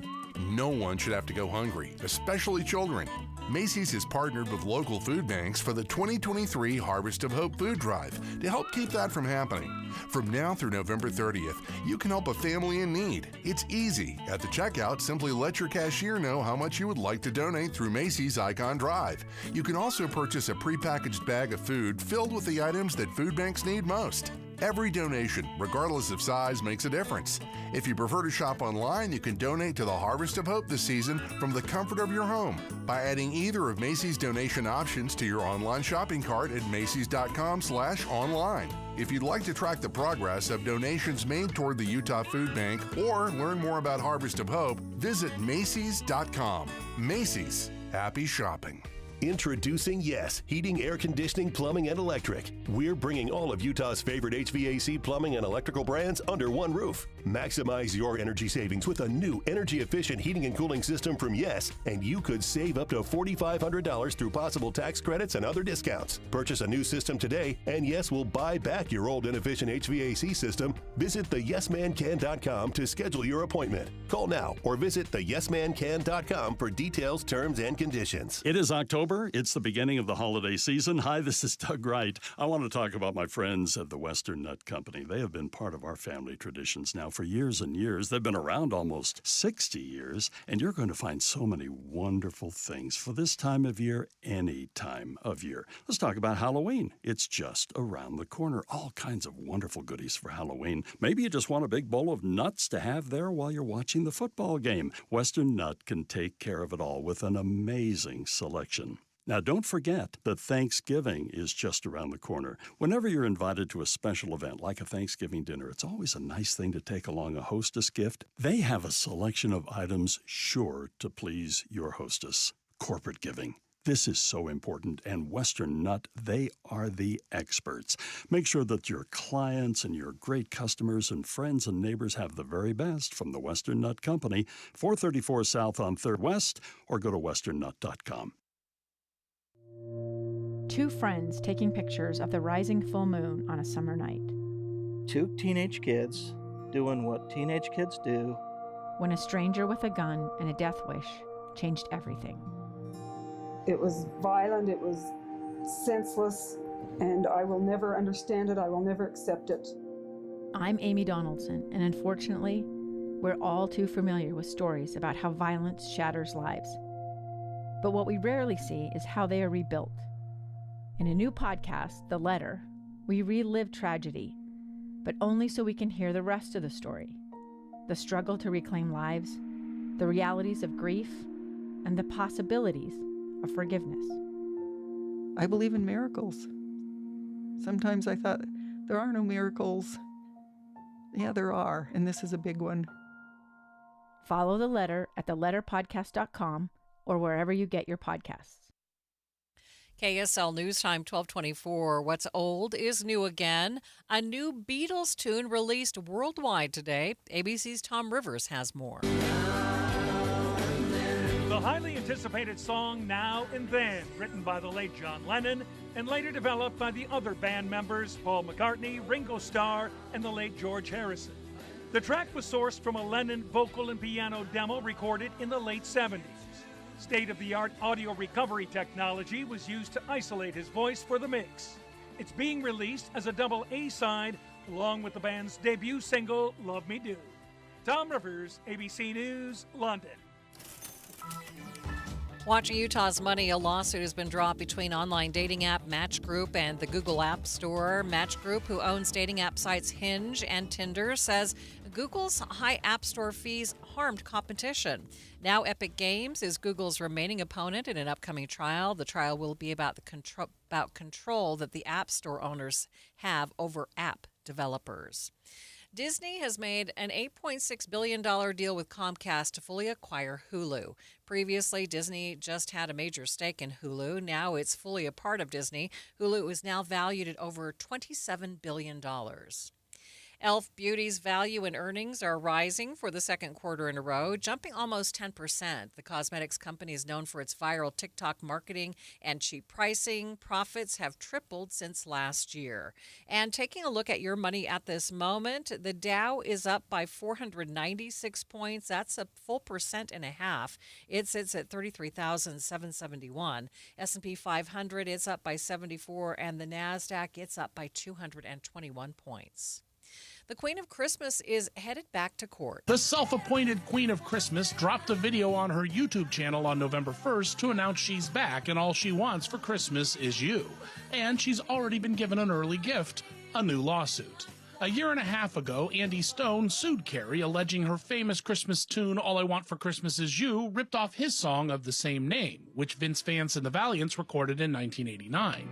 No one should have to go hungry, especially children. Macy's has partnered with local food banks for the 2023 Harvest of Hope food drive to help keep that from happening. From now through November 30th, you can help a family in need. It's easy. At the checkout, simply let your cashier know how much you would like to donate through Macy's Icon Drive. You can also purchase a prepackaged bag of food filled with the items that food banks need most. Every donation, regardless of size, makes a difference. If you prefer to shop online, you can donate to the Harvest of Hope this season from the comfort of your home by adding either of Macy's donation options to your online shopping cart at macys.com/online. If you'd like to track the progress of donations made toward the Utah Food Bank or learn more about Harvest of Hope, visit macys.com. Macy's, happy shopping. Introducing Yes, Heating, Air Conditioning, Plumbing, and Electric. We're bringing all of Utah's favorite HVAC, plumbing, and electrical brands under one roof. Maximize your energy savings with a new energy-efficient heating and cooling system from Yes, and you could save up to $4,500 through possible tax credits and other discounts. Purchase a new system today, and Yes will buy back your old inefficient HVAC system. Visit theyesmancan.com to schedule your appointment. Call now or visit theyesmancan.com for details, terms, and conditions. It is October. It's the beginning of the holiday season. Hi, this is Doug Wright. I want to talk about my friends at the Western Nut Company. They have been part of our family traditions now for years and years. They've been around almost 60 years, and you're going to find so many wonderful things for this time of year, any time of year. Let's talk about Halloween. It's just around the corner. All kinds of wonderful goodies for Halloween. Maybe you just want a big bowl of nuts to have there while you're watching the football game. Western Nut can take care of it all with an amazing selection. Now, don't forget that Thanksgiving is just around the corner. Whenever you're invited to a special event like a Thanksgiving dinner, it's always a nice thing to take along a hostess gift. They have a selection of items sure to please your hostess. Corporate giving. This is so important, and Western Nut, they are the experts. Make sure that your clients and your great customers and friends and neighbors have the very best from the Western Nut Company, 434 South on 3rd West, or go to westernnut.com. Two friends taking pictures of the rising full moon on a summer night. Two teenage kids doing what teenage kids do. When a stranger with a gun and a death wish changed everything. It was violent, it was senseless, and I will never understand it, I will never accept it. I'm Amy Donaldson, and unfortunately, we're all too familiar with stories about how violence shatters lives. But what we rarely see is how they are rebuilt. In a new podcast, The Letter, we relive tragedy, but only so we can hear the rest of the story. The struggle to reclaim lives, the realities of grief, and the possibilities of forgiveness. I believe in miracles. Sometimes I thought, there are no miracles. Yeah, there are, and this is a big one. Follow The Letter at theletterpodcast.com or wherever you get your podcasts. KSL News Time 1224. What's old is new again. A new Beatles tune released worldwide today. ABC's Tom Rivers has more. The highly anticipated song Now and Then, written by the late John Lennon and later developed by the other band members Paul McCartney, Ringo Starr, and the late George Harrison. The track was sourced from a Lennon vocal and piano demo recorded in the late 70s. State-of-the-art audio recovery technology was used to isolate his voice for the mix. It's being released as a double A-side along with the band's debut single, Love Me Do. Tom Rivers, ABC News, London. Watching Utah's money, a lawsuit has been dropped between online dating app Match Group and the Google App Store. Match Group, who owns dating app sites Hinge and Tinder, says Google's high App Store fees harmed competition. Now Epic Games is Google's remaining opponent in an upcoming trial. The trial will be about control that the App Store owners have over app developers. Disney has made an $8.6 billion deal with Comcast to fully acquire Hulu. Previously, Disney just had a major stake in Hulu. Now it's fully a part of Disney. Hulu is now valued at over $27 billion. e.l.f. Beauty's value and earnings are rising for the second quarter in a row, jumping almost 10%. The cosmetics company is known for its viral TikTok marketing and cheap pricing. Profits have tripled since last year. And taking a look at your money at this moment, the Dow is up by 496 points. That's a full 1.5%. It sits at 33,771. S&P 500, it's up by 74, and the NASDAQ, it's up by 221 points. The Queen of Christmas is headed back to court. The self-appointed Queen of Christmas dropped a video on her YouTube channel on November 1st to announce she's back and all she wants for Christmas is you. And she's already been given an early gift, a new lawsuit. A year and a half ago, Andy Stone sued Carrie, alleging her famous Christmas tune, All I Want for Christmas Is You, ripped off his song of the same name, which Vince Vance and the Valiants recorded in 1989.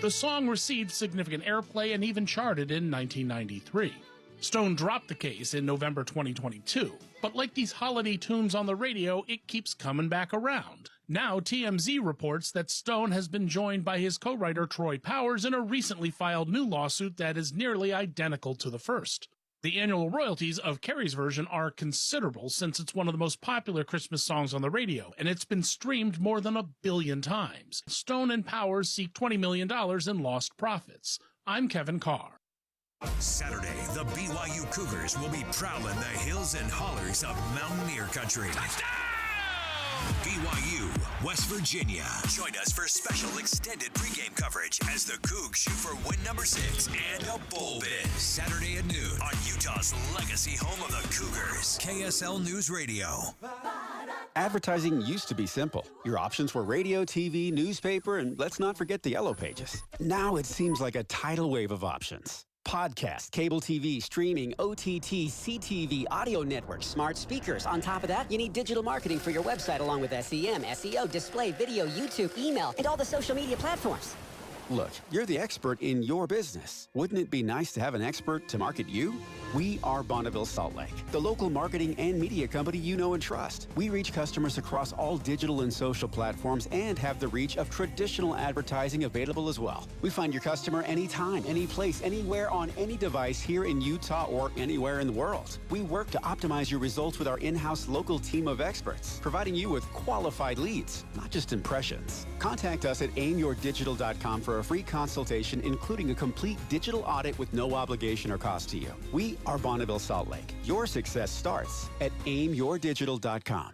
The song received significant airplay and even charted in 1993. Stone dropped the case in November 2022, but like these holiday tunes on the radio, it keeps coming back around. Now TMZ reports that Stone has been joined by his co-writer Troy Powers in a recently filed new lawsuit that is nearly identical to the first. The annual royalties of Carrie's version are considerable since it's one of the most popular Christmas songs on the radio, and it's been streamed more than 1 billion times. Stone and Powers seek $20 million in lost profits. I'm Kevin Carr. Saturday, the BYU Cougars will be prowling the hills and hollers of Mountaineer Country. BYU, West Virginia. Join us for special extended pregame coverage as the Cougs shoot for win number 6 and a bowl bid. Saturday at noon on Utah's legacy home of the Cougars. KSL News Radio. Advertising used to be simple. Your options were radio, TV, newspaper, and let's not forget the yellow pages. Now it seems like a tidal wave of options. Podcast, cable TV, streaming, OTT, CTV, audio networks, smart speakers. On top of that, you need digital marketing for your website along with SEM, SEO, display, video, YouTube, email, and all the social media platforms. Look, you're the expert in your business. Wouldn't it be nice to have an expert to market you? We are Bonneville Salt Lake, the local marketing and media company you know and trust. We reach customers across all digital and social platforms and have the reach of traditional advertising available as well. We find your customer anytime, any place, anywhere on any device here in Utah or anywhere in the world. We work to optimize your results with our in-house local team of experts, providing you with qualified leads, not just impressions. Contact us at aimyourdigital.com for a free consultation, including a complete digital audit with no obligation or cost to you. We are Bonneville Salt Lake. Your success starts at aimyourdigital.com.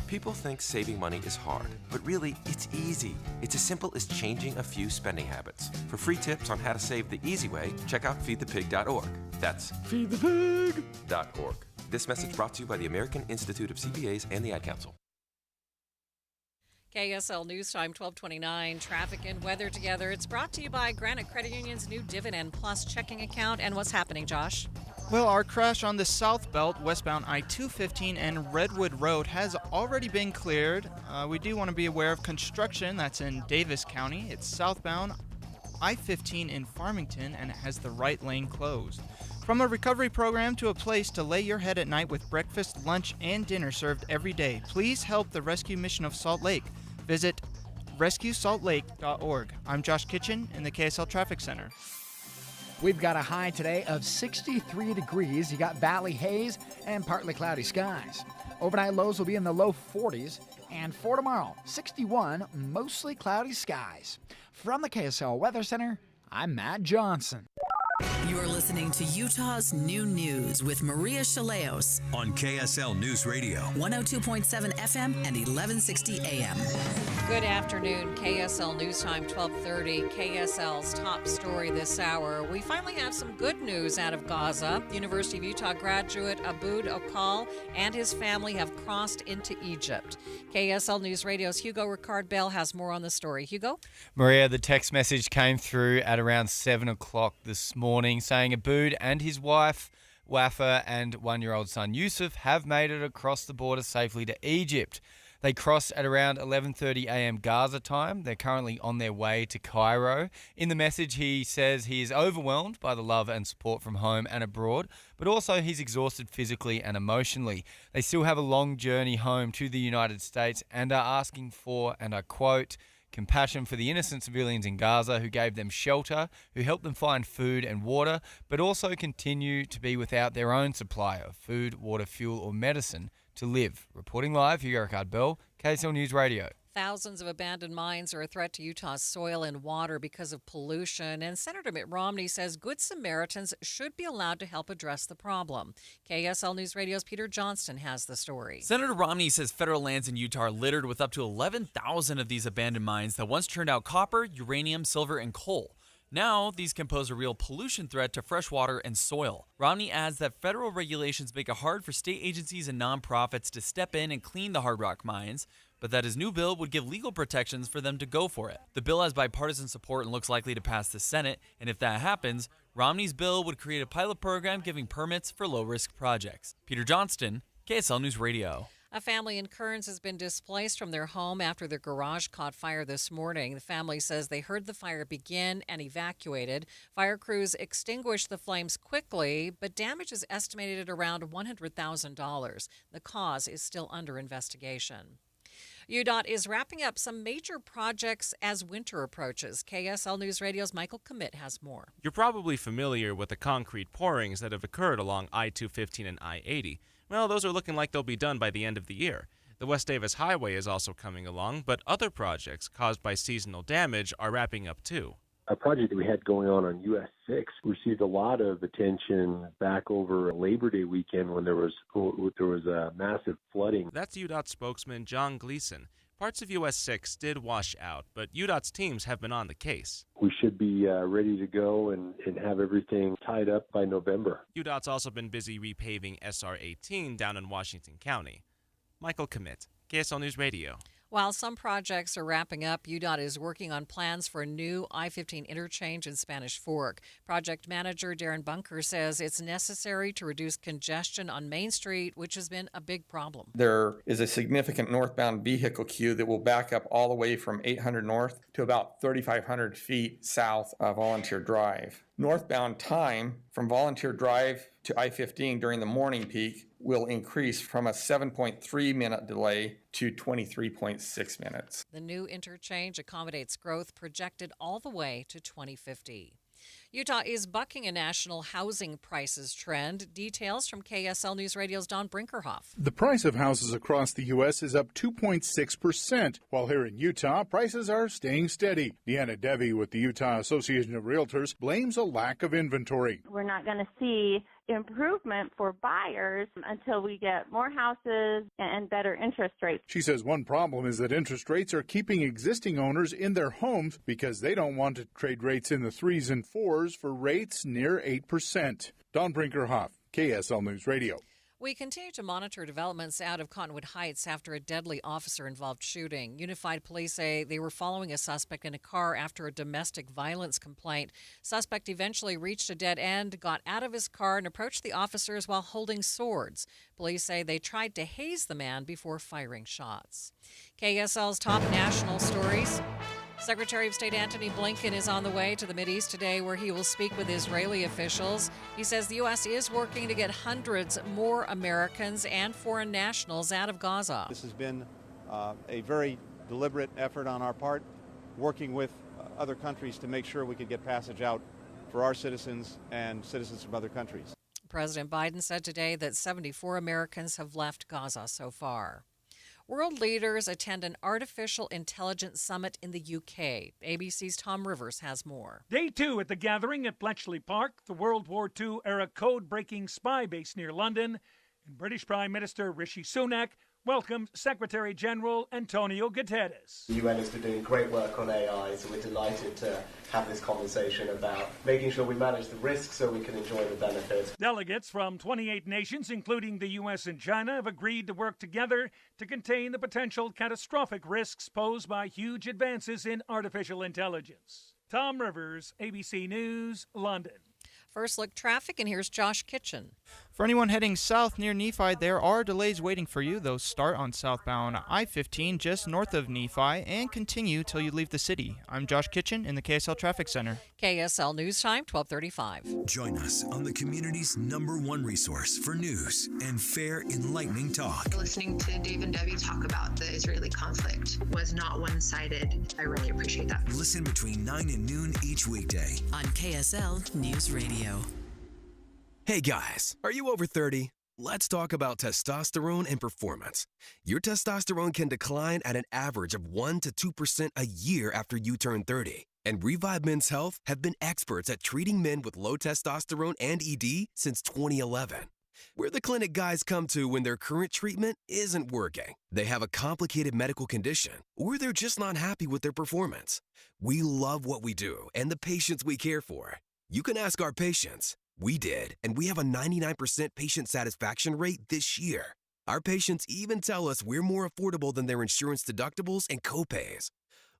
People think saving money is hard, but really, it's easy. It's as simple as changing a few spending habits. For free tips on how to save the easy way, check out feedthepig.org. That's feedthepig.org. This message brought to you by the American Institute of CPAs and the Ad Council. KSL News Time 1229, traffic and weather together. It's brought to you by Granite Credit Union's new Dividend Plus checking account. And what's happening, Josh? Well, our crash on the South Belt, westbound I-215 and Redwood Road has already been cleared. We do want to be aware of construction that's in Davis County. It's southbound I-15 in Farmington, and it has the right lane closed. From a recovery program to a place to lay your head at night with breakfast, lunch, and dinner served every day, please help the Rescue Mission of Salt Lake. Visit rescuesaltlake.org. I'm Josh Kitchen in the KSL Traffic Center. We've got a high today of 63 degrees. You got valley haze and partly cloudy skies. Overnight lows will be in the low 40s. And for tomorrow, 61, mostly cloudy skies. From the KSL Weather Center, I'm Matt Johnson. You're listening to Utah's New News with Maria Chaleos on KSL News Radio, 102.7 FM and 1160 AM. Good afternoon, KSL News Time 1230. KSL's top story this hour. We finally have some good news out of Gaza. University of Utah graduate Aboud Okal and his family have crossed into Egypt. KSL News Radio's Hugo Ricard-Bell has more on the story. Hugo? Maria, the text message came through at around 7 o'clock this morning saying Aboud and his wife, Wafa, and one-year-old son, Yusuf, have made it across the border safely to Egypt. They crossed at around 11:30 a.m. Gaza time. They're currently on their way to Cairo. In the message, he says he is overwhelmed by the love and support from home and abroad, but also he's exhausted physically and emotionally. They still have a long journey home to the United States and are asking for, and I quote, compassion for the innocent civilians in Gaza who gave them shelter, who helped them find food and water, but also continue to be without their own supply of food, water, fuel, or medicine to live. Reporting live, Hugo Ricard-Bell, KSL News Radio. Thousands of abandoned mines are a threat to Utah's soil and water because of pollution, and Senator Mitt Romney says Good Samaritans should be allowed to help address the problem. KSL News Radio's Peter Johnston has the story. Senator Romney says federal lands in Utah are littered with up to 11,000 of these abandoned mines that once turned out copper, uranium, silver, and coal. Now, these can pose a real pollution threat to fresh water and soil. Romney adds that federal regulations make it hard for state agencies and nonprofits to step in and clean the hard rock mines, but that his new bill would give legal protections for them to go for it. The bill has bipartisan support and looks likely to pass the Senate, and if that happens, Romney's bill would create a pilot program giving permits for low-risk projects. Peter Johnston, KSL News Radio. A family in Kearns has been displaced from their home after their garage caught fire this morning. The family says they heard the fire begin and evacuated. Fire crews extinguished the flames quickly, but damage is estimated at around $100,000. The cause is still under investigation. UDOT is wrapping up some major projects as winter approaches. KSL News Radio's Michael Commit has more. You're probably familiar with the concrete pourings that have occurred along I-215 and I-80. Well, those are looking like they'll be done by the end of the year. The West Davis Highway is also coming along, but other projects caused by seasonal damage are wrapping up too. A project that we had going on US 6 received a lot of attention back over Labor Day weekend when there was a massive flooding. That's UDOT spokesman John Gleason. Parts of US 6 did wash out, but UDOT's teams have been on the case. We should be ready to go and have everything tied up by November. UDOT's also been busy repaving SR 18 down in Washington County. Michael Commit, KSL News Radio. While some projects are wrapping up, UDOT is working on plans for a new I-15 interchange in Spanish Fork. Project manager Darren Bunker says it's necessary to reduce congestion on Main Street, which has been a big problem. There is a significant northbound vehicle queue that will back up all the way from 800 north to about 3,500 feet south of Volunteer Drive. Northbound time from Volunteer Drive to I-15 during the morning peak will increase from a 7.3 minute delay to 23.6 minutes. The new interchange accommodates growth projected all the way to 2050. Utah is bucking a national housing prices trend. Details from KSL News Radio's Don Brinkerhoff. The price of houses across the U.S. is up 2.6%, while here in Utah, prices are staying steady. Deanna Devi with the Utah Association of Realtors blames a lack of inventory. We're not going to see improvement for buyers until we get more houses and better interest rates. She says one problem is that interest rates are keeping existing owners in their homes because they don't want to trade rates in the 3s and 4s for rates near 8%. Don Brinkerhoff, KSL News Radio. We continue to monitor developments out of Cottonwood Heights after a deadly officer-involved shooting. Unified Police say they were following a suspect in a car after a domestic violence complaint. Suspect eventually reached a dead end, got out of his car, and approached the officers while holding swords. Police say they tried to haze the man before firing shots. KSL's top national stories. Secretary of State Antony Blinken is on the way to the Mideast today, where he will speak with Israeli officials. He says the U.S. is working to get hundreds more Americans and foreign nationals out of Gaza. This has been a very deliberate effort on our part, working with other countries to make sure we could get passage out for our citizens and citizens from other countries. President Biden said today that 74 Americans have left Gaza so far. World leaders attend an artificial intelligence summit in the UK. ABC's Tom Rivers has more. Day 2 at the gathering at Bletchley Park, the World War II-era code-breaking spy base near London, and British Prime Minister Rishi Sunak welcomed Secretary General Antonio Guterres. The UN is doing great work on AI, so we're delighted to have this conversation about making sure we manage the risks so we can enjoy the benefits. Delegates from 28 nations, including the U.S. and China, have agreed to work together to contain the potential catastrophic risks posed by huge advances in artificial intelligence. Tom Rivers, ABC News, London. First look traffic, and here's Josh Kitchen. For anyone heading south near Nephi, there are delays waiting for you. Those start on southbound I-15 just north of Nephi and continue till you leave the city. I'm Josh Kitchen in the KSL Traffic Center. KSL News Time, 12:35. Join us on the community's #1 resource for news and fair, enlightening talk. Listening to Dave and Debbie talk about the Israeli conflict was not one-sided. I really appreciate that. Listen between 9 and noon each weekday on KSL News Radio. Hey guys, are you over 30? Let's talk about testosterone and performance. Your testosterone can decline at an average of 1 to 2% a year after you turn 30. And Revive Men's Health have been experts at treating men with low testosterone and ED since 2011. We're the clinic guys come to when their current treatment isn't working. They have a complicated medical condition, or they're just not happy with their performance. We love what we do and the patients we care for. You can ask our patients. We did, and we have a 99% patient satisfaction rate this year. Our patients even tell us we're more affordable than their insurance deductibles and copays.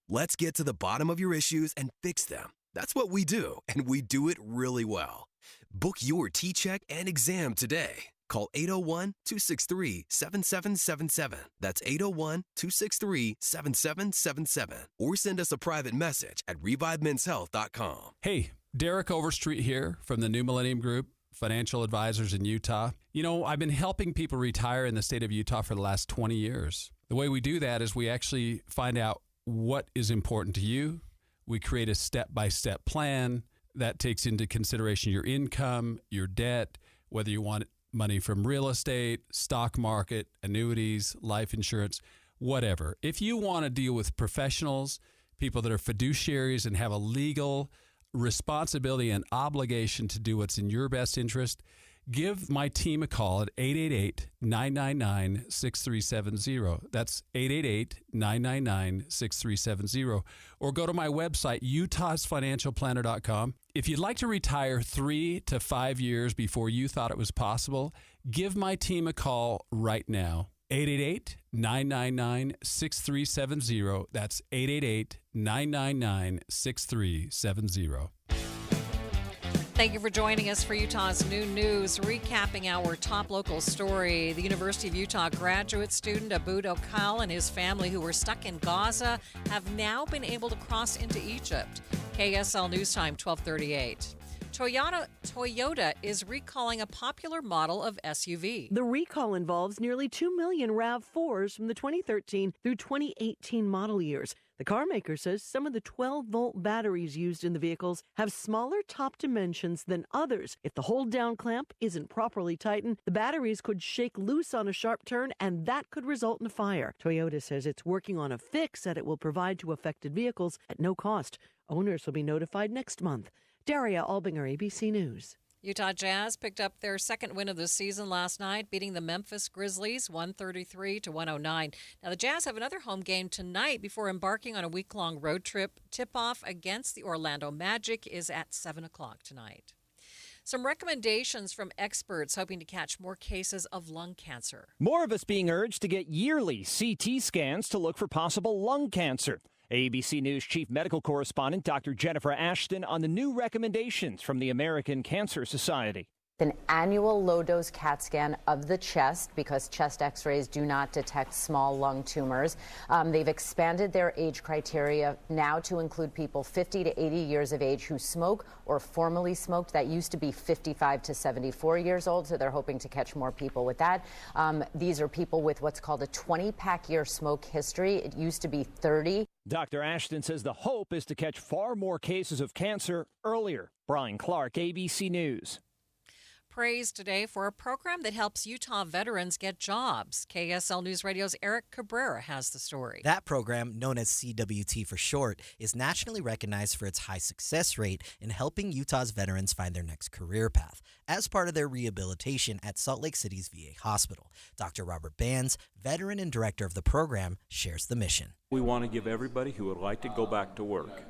Let's get to the bottom of your issues and fix them. That's what we do, and we do it really well. Book your T-Check and exam today. Call 801-263-7777. That's 801-263-7777. Or send us a private message at revivemenshealth.com. Hey, Derek Overstreet here from the New Millennium Group, financial advisors in Utah. You know, I've been helping people retire in the state of Utah for the last 20 years. The way we do that is we actually find out what is important to you. We create a step-by-step plan that takes into consideration your income, your debt, whether you want money from real estate, stock market, annuities, life insurance, whatever. If you want to deal with professionals, people that are fiduciaries and have a legal responsibility and obligation to do what's in your best interest, give my team a call at 888-999-6370. That's 888-999-6370. Or go to my website, utahsfinancialplanner.com. If you'd like to retire 3 to 5 years before you thought it was possible, give my team a call right now. 888-999-6370. That's 888-999-6370. Thank you for joining us for Utah's New News. Recapping our top local story, the University of Utah graduate student Aboud Okal and his family who were stuck in Gaza have now been able to cross into Egypt. KSL News Time, 1238. Toyota is recalling a popular model of SUV. The recall involves nearly 2 million RAV4s from the 2013 through 2018 model years. The car maker says some of the 12-volt batteries used in the vehicles have smaller top dimensions than others. If the hold-down clamp isn't properly tightened, the batteries could shake loose on a sharp turn, and that could result in a fire. Toyota says it's working on a fix that it will provide to affected vehicles at no cost. Owners will be notified next month. Daria Albinger, ABC News. Utah Jazz picked up their second win of the season last night, beating the Memphis Grizzlies 133-109. Now, the Jazz have another home game tonight before embarking on a week-long road trip. Tip-off against the Orlando Magic is at 7 o'clock tonight. Some recommendations from experts hoping to catch more cases of lung cancer. More of us being urged to get yearly CT scans to look for possible lung cancer. ABC News Chief Medical Correspondent Dr. Jennifer Ashton on the new recommendations from the American Cancer Society. An annual low-dose CAT scan of the chest because chest x-rays do not detect small lung tumors. They've expanded their age criteria now to include people 50 to 80 years of age who smoke or formerly smoked. That used to be 55 to 74 years old, so they're hoping to catch more people with that. These are people with what's called a 20-pack year smoke history. It used to be 30. Dr. Ashton says the hope is to catch far more cases of cancer earlier. Brian Clark, ABC News. Praise today for a program that helps Utah veterans get jobs. KSL News Radio's Eric Cabrera has the story. That program, known as CWT for short, is nationally recognized for its high success rate in helping Utah's veterans find their next career path as part of their rehabilitation at Salt Lake City's VA Hospital. Dr. Robert Bands, veteran and director of the program, shares the mission. We want to give everybody who would like to go back to work,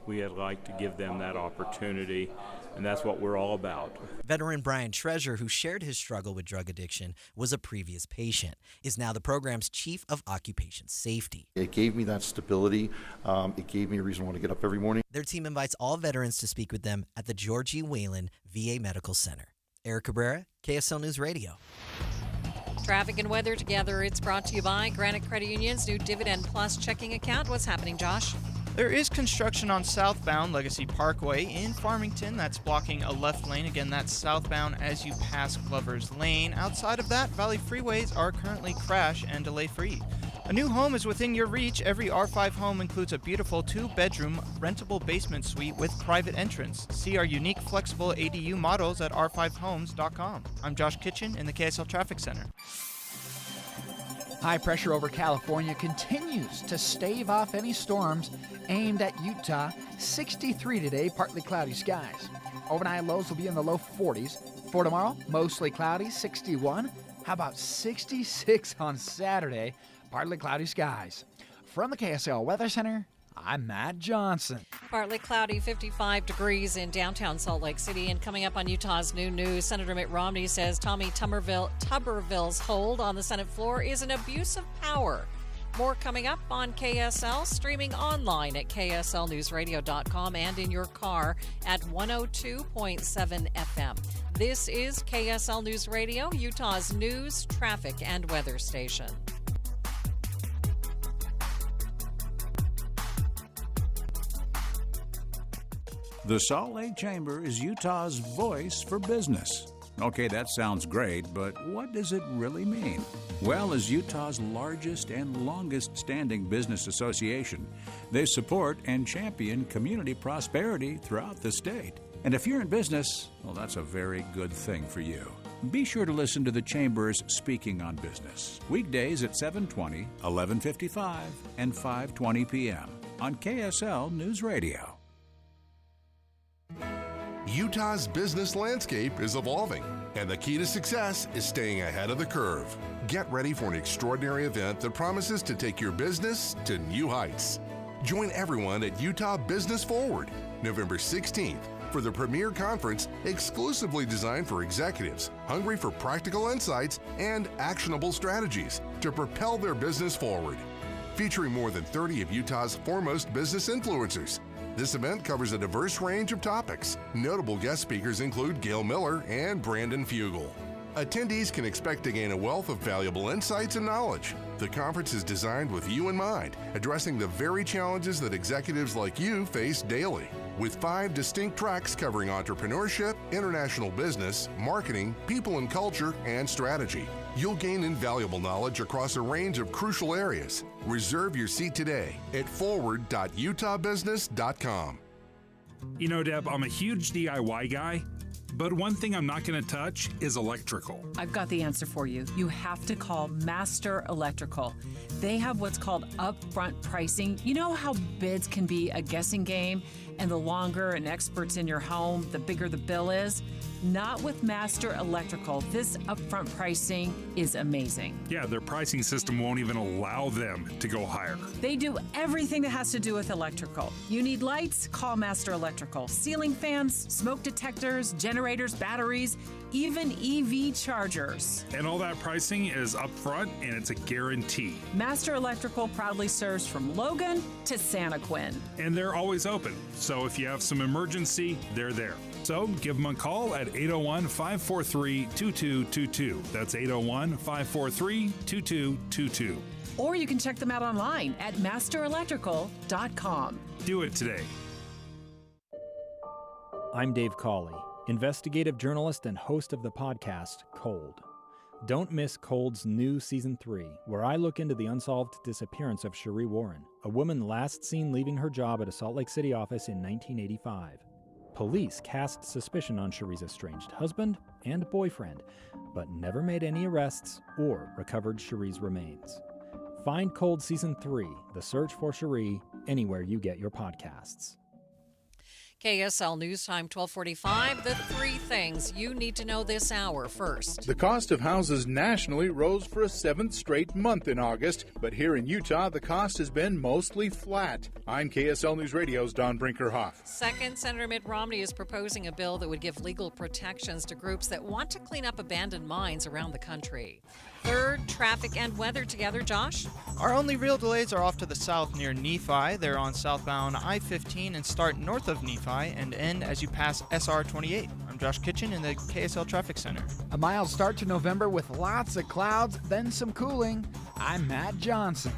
we would like to give them that opportunity, and that's what we're all about. Veteran Brian Treasure, who shared his struggle with drug addiction, was a previous patient, is now the program's chief of occupation safety. It gave me that stability. It gave me a reason to want to get up every morning. Their team invites all veterans to speak with them at the George E. Whalen VA Medical Center. Eric Cabrera, KSL News Radio. Traffic and weather together. It's brought to you by Granite Credit Union's new Dividend Plus checking account. What's happening, Josh? There is construction on southbound Legacy Parkway in Farmington. That's blocking a left lane. Again, that's southbound as you pass Glover's Lane. Outside of that, Valley freeways are currently crash and delay free. A new home is within your reach. Every R5 home includes a beautiful 2-bedroom rentable basement suite with private entrance. See our unique flexible ADU models at r5homes.com. I'm Josh Kitchen in the KSL Traffic Center. High pressure over California continues to stave off any storms aimed at Utah. 63 today, partly cloudy skies. Overnight lows will be in the low 40s. For tomorrow, mostly cloudy, 61. How about 66 on Saturday? Partly cloudy skies. From the KSL Weather Center, I'm Matt Johnson. Partly cloudy, 55 degrees in downtown Salt Lake City. And coming up on Utah's New News, Senator Mitt Romney says Tommy Tuberville's hold on the Senate floor is an abuse of power. More coming up on KSL, streaming online at kslnewsradio.com and in your car at 102.7 FM. This is KSL News Radio, Utah's news, traffic, and weather station. The Salt Lake Chamber is Utah's voice for business. Okay, that sounds great, but what does it really mean? Well, as Utah's largest and longest-standing business association, they support and champion community prosperity throughout the state. And if you're in business, well, that's a very good thing for you. Be sure to listen to the Chamber's Speaking on Business, weekdays at 7:20, 11:55, and 5:20 p.m. on KSL News Radio. Utah's business landscape is evolving, and the key to success is staying ahead of the curve. Get ready for an extraordinary event that promises to take your business to new heights. Join everyone at Utah Business Forward, November 16th, for the premier conference exclusively designed for executives hungry for practical insights and actionable strategies to propel their business forward. Featuring more than 30 of Utah's foremost business influencers. This event covers a diverse range of topics. Notable guest speakers include Gail Miller and Brandon Fugel. Attendees can expect to gain a wealth of valuable insights and knowledge. The conference is designed with you in mind, addressing the very challenges that executives like you face daily. With 5 distinct tracks covering entrepreneurship, international business, marketing, people and culture, and strategy. You'll gain invaluable knowledge across a range of crucial areas. Reserve your seat today at forward.utahbusiness.com. You know, Deb, I'm a huge DIY guy, but one thing I'm not going to touch is electrical. I've got the answer for you. You have to call Master Electrical. They have what's called upfront pricing. You know how bids can be a guessing game, and the longer an expert's in your home, the bigger the bill is? Not with Master Electrical. This upfront pricing is amazing. Yeah, their pricing system won't even allow them to go higher. They do everything that has to do with electrical. You need lights? Call Master Electrical. Ceiling fans, smoke detectors, generators, batteries, even EV chargers. And all that pricing is upfront, and it's a guarantee. Master Electrical proudly serves from Logan to Santaquin. And they're always open, so if you have some emergency, they're there. So give them a call at 801-543-2222. That's 801-543-2222. Or you can check them out online at masterelectrical.com. Do it today. I'm Dave Cawley, investigative journalist and host of the podcast Cold. Don't miss Cold's new Season 3, where I look into the unsolved disappearance of Cherie Warren, a woman last seen leaving her job at a Salt Lake City office in 1985. Police cast suspicion on Cherie's estranged husband and boyfriend, but never made any arrests or recovered Cherie's remains. Find Cold Season 3, The Search for Cherie, anywhere you get your podcasts. KSL News Time 1245, the 3 things you need to know this hour. First, the cost of houses nationally rose for a 7th straight month in August, but here in Utah, the cost has been mostly flat. I'm KSL News Radio's Don Brinkerhoff. Second, Senator Mitt Romney is proposing a bill that would give legal protections to groups that want to clean up abandoned mines around the country. Third, traffic and weather together. Josh? Our only real delays are off to the south near Nephi. They're on southbound I-15 and start north of Nephi and end as you pass SR 28. I'm Josh Kitchen in the KSL Traffic Center. A mild start to November with lots of clouds, then some cooling. I'm Matt Johnson.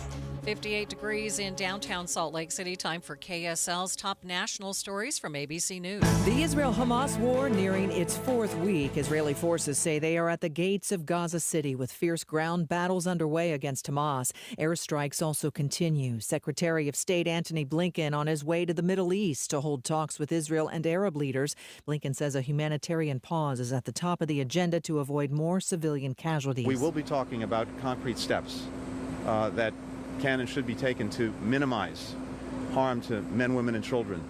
58 degrees in downtown Salt Lake City. Time for KSL's top national stories from ABC News. The Israel-Hamas war nearing its 4th week. Israeli forces say they are at the gates of Gaza City with fierce ground battles underway against Hamas. Airstrikes also continue. Secretary of State Antony Blinken on his way to the Middle East to hold talks with Israel and Arab leaders. Blinken says a humanitarian pause is at the top of the agenda to avoid more civilian casualties. We will be talking about concrete steps that can and should be taken to minimize harm to men, women, and children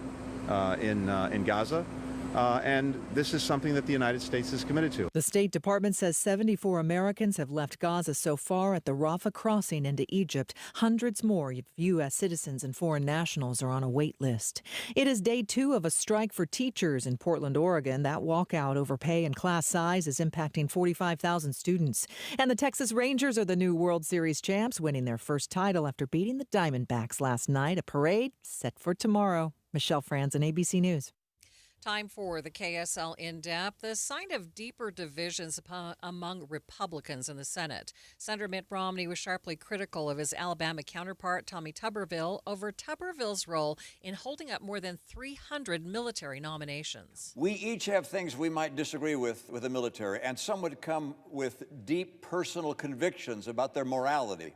in Gaza. And this is something that the United States is committed to. The State Department says 74 Americans have left Gaza so far at the Rafah crossing into Egypt. Hundreds more U.S. citizens and foreign nationals are on a wait list. It is day 2 of a strike for teachers in Portland, Oregon. That walkout over pay and class size is impacting 45,000 students. And the Texas Rangers are the new World Series champs, winning their first title after beating the Diamondbacks last night. A parade set for tomorrow. Michelle Franzen, ABC News. Time for the KSL In-Depth. The sign of deeper divisions among Republicans in the Senate. Senator Mitt Romney was sharply critical of his Alabama counterpart, Tommy Tuberville, over Tuberville's role in holding up more than 300 military nominations. We each have things we might disagree with the military, and some would come with deep personal convictions about their morality.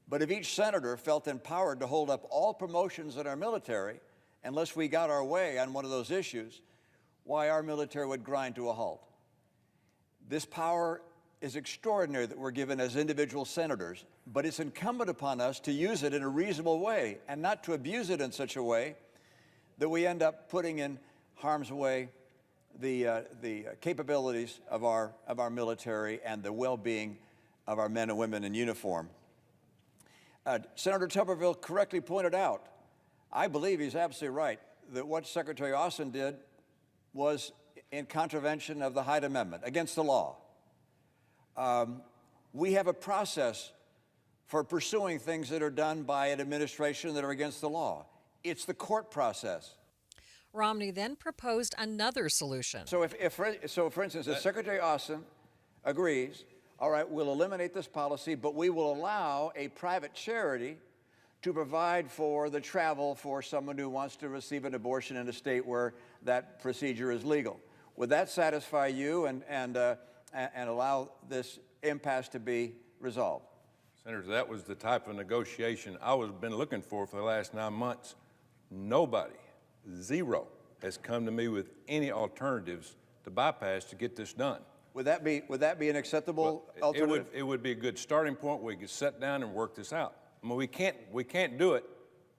But if each senator felt empowered to hold up all promotions in our military, unless we got our way on one of those issues, why our military would grind to a halt. This power is extraordinary that we're given as individual senators, but it's incumbent upon us to use it in a reasonable way and not to abuse it in such a way that we end up putting in harm's way the capabilities of our military and the well-being of our men and women in uniform. Senator Tuberville correctly pointed out, I believe he's absolutely right, that what Secretary Austin did was in contravention of the Hyde Amendment, against the law. We have a process for pursuing things that are done by an administration that are against the law. It's the court process. Romney then proposed another solution. So, for instance, if Secretary Austin agrees, all right, we'll eliminate this policy, but we will allow a private charity to provide for the travel for someone who wants to receive an abortion in a state where that procedure is legal. Would that satisfy you and allow this impasse to be resolved? Senator, that was the type of negotiation I was been looking for the last 9 months. Nobody, zero, has come to me with any alternatives to bypass to get this done. Would that be an acceptable alternative? It would be a good starting point. We could sit down and work this out. I mean, we can't do it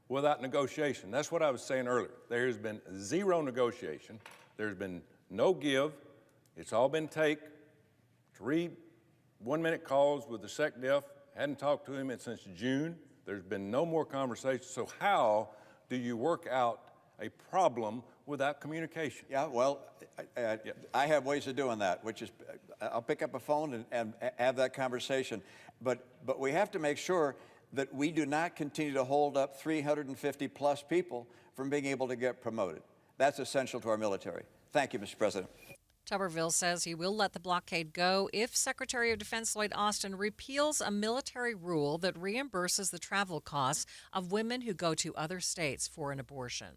without negotiation. That's what I was saying earlier. There has been zero negotiation. There's been no give. It's all been take. 3 one-minute calls with the SecDef. Hadn't talked to him since June. There's been no more conversation. So how do you work out a problem without communication? Yeah, well, I have ways of doing that, which is I'll pick up a phone and have that conversation. But we have to make sure that we do not continue to hold up 350-plus people from being able to get promoted. That's essential to our military. Thank you, Mr. President. Tuberville says he will let the blockade go if Secretary of Defense Lloyd Austin repeals a military rule that reimburses the travel costs of women who go to other states for an abortion.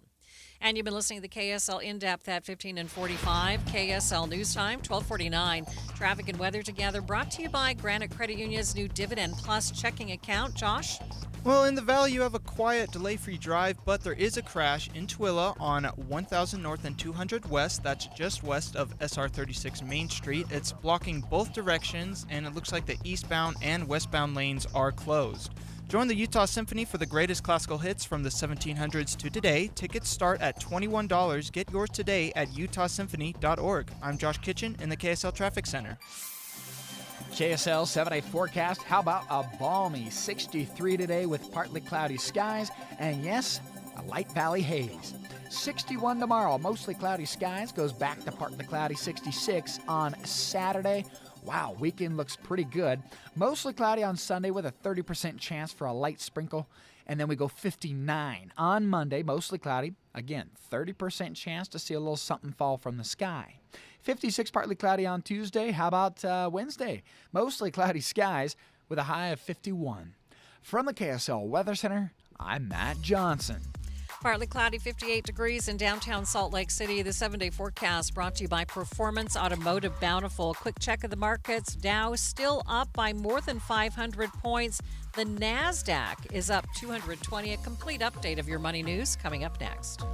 And you've been listening to the KSL In-Depth at 15 and 45. KSL News Time, 12:49. Traffic and weather together brought to you by Granite Credit Union's new Dividend Plus checking account. Josh? Well, in the Valley, you have a quiet, delay-free drive, but there is a crash in Tooele on 1000 North and 200 West. That's just west of SR 36 Main Street. It's blocking both directions, and it looks like the eastbound and westbound lanes are closed. Join the Utah Symphony for the greatest classical hits from the 1700s to today. Tickets start at $21. Get yours today at utahsymphony.org. I'm Josh Kitchen in the KSL Traffic Center. KSL 7-day forecast. How about a balmy 63 today with partly cloudy skies and, yes, a light valley haze. 61 tomorrow, mostly cloudy skies, goes back to partly cloudy 66 on Saturday. Wow, weekend looks pretty good. Mostly cloudy on Sunday with a 30% chance for a light sprinkle. And then we go 59 on Monday, mostly cloudy. Again, 30% chance to see a little something fall from the sky. 56 partly cloudy on Tuesday. How about Wednesday? Mostly cloudy skies with a high of 51. From the KSL Weather Center, I'm Matt Johnson. Partly cloudy, 58 degrees in downtown Salt Lake City. The 7-day forecast brought to you by Performance Automotive Bountiful. Quick check of the markets. Dow still up by more than 500 points. The NASDAQ is up 220. A complete update of your money news coming up next.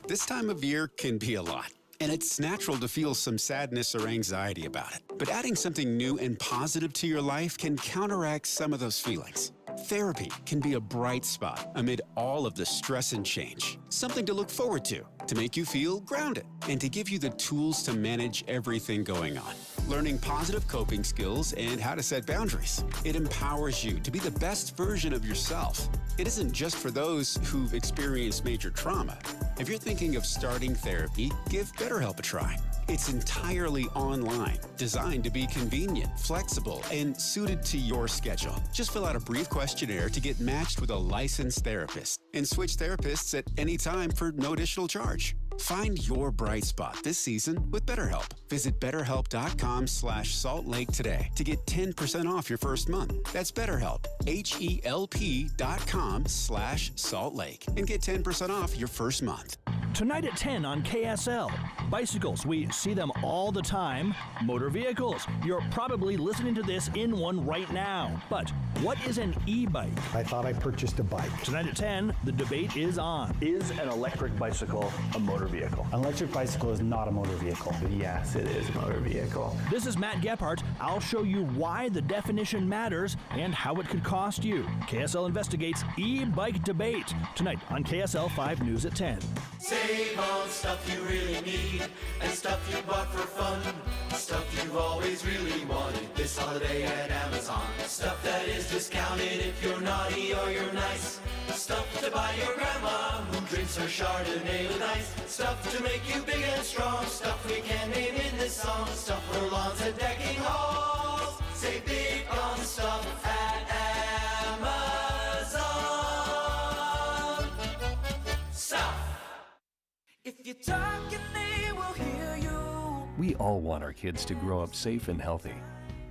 This time of year can be a lot, and it's natural to feel some sadness or anxiety about it. But adding something new and positive to your life can counteract some of those feelings. Therapy can be a bright spot amid all of the stress and change. Something to look forward to make you feel grounded, and to give you the tools to manage everything going on. Learning positive coping skills and how to set boundaries. It empowers you to be the best version of yourself. It isn't just for those who've experienced major trauma. If you're thinking of starting therapy, give BetterHelp a try. It's entirely online, designed to be convenient, flexible, and suited to your schedule. Just fill out a brief questionnaire to get matched with a licensed therapist, and switch therapists at any time for no additional charge. Find your bright spot this season with BetterHelp. Visit BetterHelp.com/Salt Lake today to get 10% off your first month. That's BetterHelp, HELP.com/Salt Lake, and get 10% off your first month. Tonight at 10 on KSL. Bicycles, we see them all the time. Motor vehicles, you're probably listening to this in one right now. But what is an e-bike? I thought I purchased a bike. Tonight at 10, the debate is on. Is an electric bicycle a motor vehicle? An electric bicycle is not a motor vehicle. Yes, it is a motor vehicle. This is Matt Gephardt. I'll show you why the definition matters and how it could cost you. KSL investigates e-bike debate. Tonight on KSL 5 News at 10. Save on stuff you really need and stuff you bought for fun. Stuff you've always really wanted this holiday at Amazon. Stuff that is discounted if you're naughty or you're nice. Stuff to buy your grandma who drinks her Chardonnay with ice. Stuff to make you big and strong. Stuff we can't name in this song. Stuff for lawns and decking halls. Save big on stuff at Amazon. Stuff. If you're talking, they will hear you. We all want our kids to grow up safe and healthy,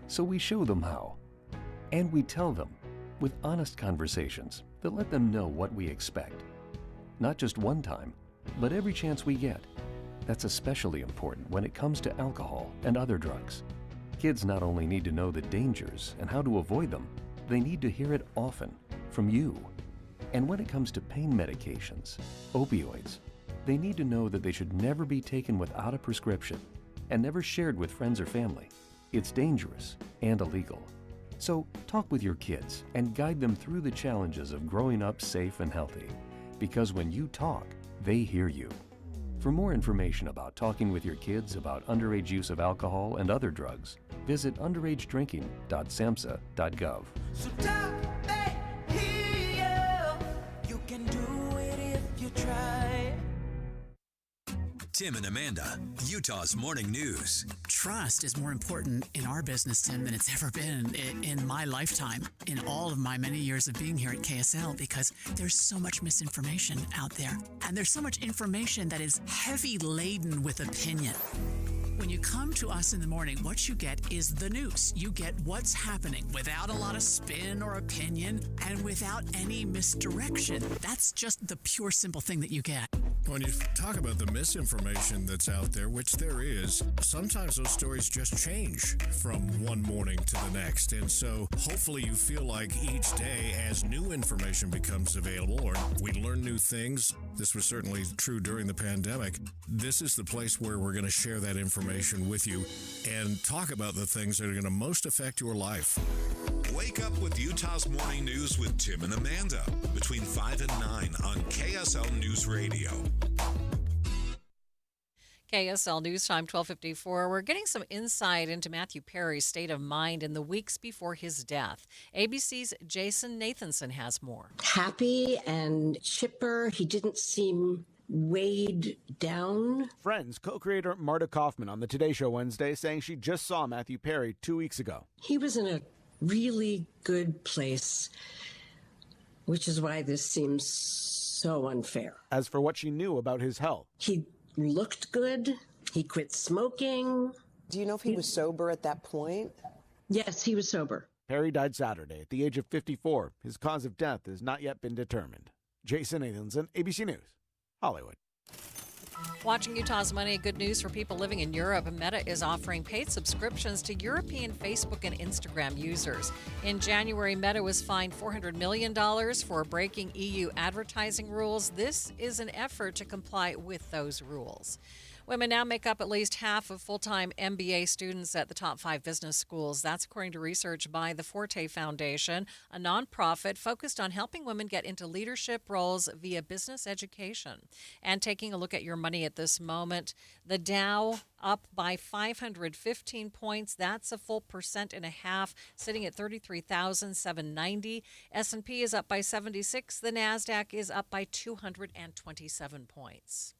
so we show them how. And we tell them with honest conversations that let them know what we expect. Not just one time, but every chance we get. That's especially important when it comes to alcohol and other drugs. Kids not only need to know the dangers and how to avoid them, they need to hear it often from you. And when it comes to pain medications, opioids, they need to know that they should never be taken without a prescription and never shared with friends or family. It's dangerous and illegal. So talk with your kids and guide them through the challenges of growing up safe and healthy. Because when you talk, they hear you. For more information about talking with your kids about underage use of alcohol and other drugs, visit underagedrinking.samhsa.gov. So talk, they hear you. You can do it if you try. Tim and Amanda, Utah's Morning News. Trust is more important in our business, Tim, than it's ever been in my lifetime, in all of my many years of being here at KSL, because there's so much misinformation out there. And there's so much information that is heavy laden with opinion. When you come to us in the morning, what you get is the news. You get what's happening without a lot of spin or opinion and without any misdirection. That's just the pure, simple thing that you get. When you talk about the misinformation that's out there, which there is, sometimes those stories just change from one morning to the next. And so hopefully you feel like each day as new information becomes available or we learn new things, this was certainly true during the pandemic, this is the place where we're going to share that information with you and talk about the things that are going to most affect your life. Wake up with Utah's Morning News with Tim and Amanda between 5 and 9 on KSL News Radio. KSL News Time, 12:54. We're getting some insight into Matthew Perry's state of mind in the weeks before his death. ABC's Jason Nathanson has more. Happy and chipper. He didn't seem weighed down. Friends co-creator Marta Kaufman on the Today Show Wednesday saying she just saw Matthew Perry 2 weeks ago. He was in a really good place, which is why this seems so unfair. As for what she knew about his health, he looked good. He quit smoking. Do you know if he was sober at that point? Yes, he was sober. Perry died Saturday at the age of 54. His cause of death has not yet been determined. Jason Nathanson, ABC News, Hollywood. Watching Utah's Money, good news for people living in Europe. Meta is offering paid subscriptions to European Facebook and Instagram users. In January, Meta was fined $400 million for breaking EU advertising rules. This is an effort to comply with those rules. Women now make up at least half of full-time MBA students at the top 5 business schools. That's according to research by the Forte Foundation, a nonprofit focused on helping women get into leadership roles via business education. And taking a look at your money at this moment, the Dow up by 515 points. That's a full 1.5%, sitting at 33,790. S&P is up by 76. The NASDAQ is up by 227 points.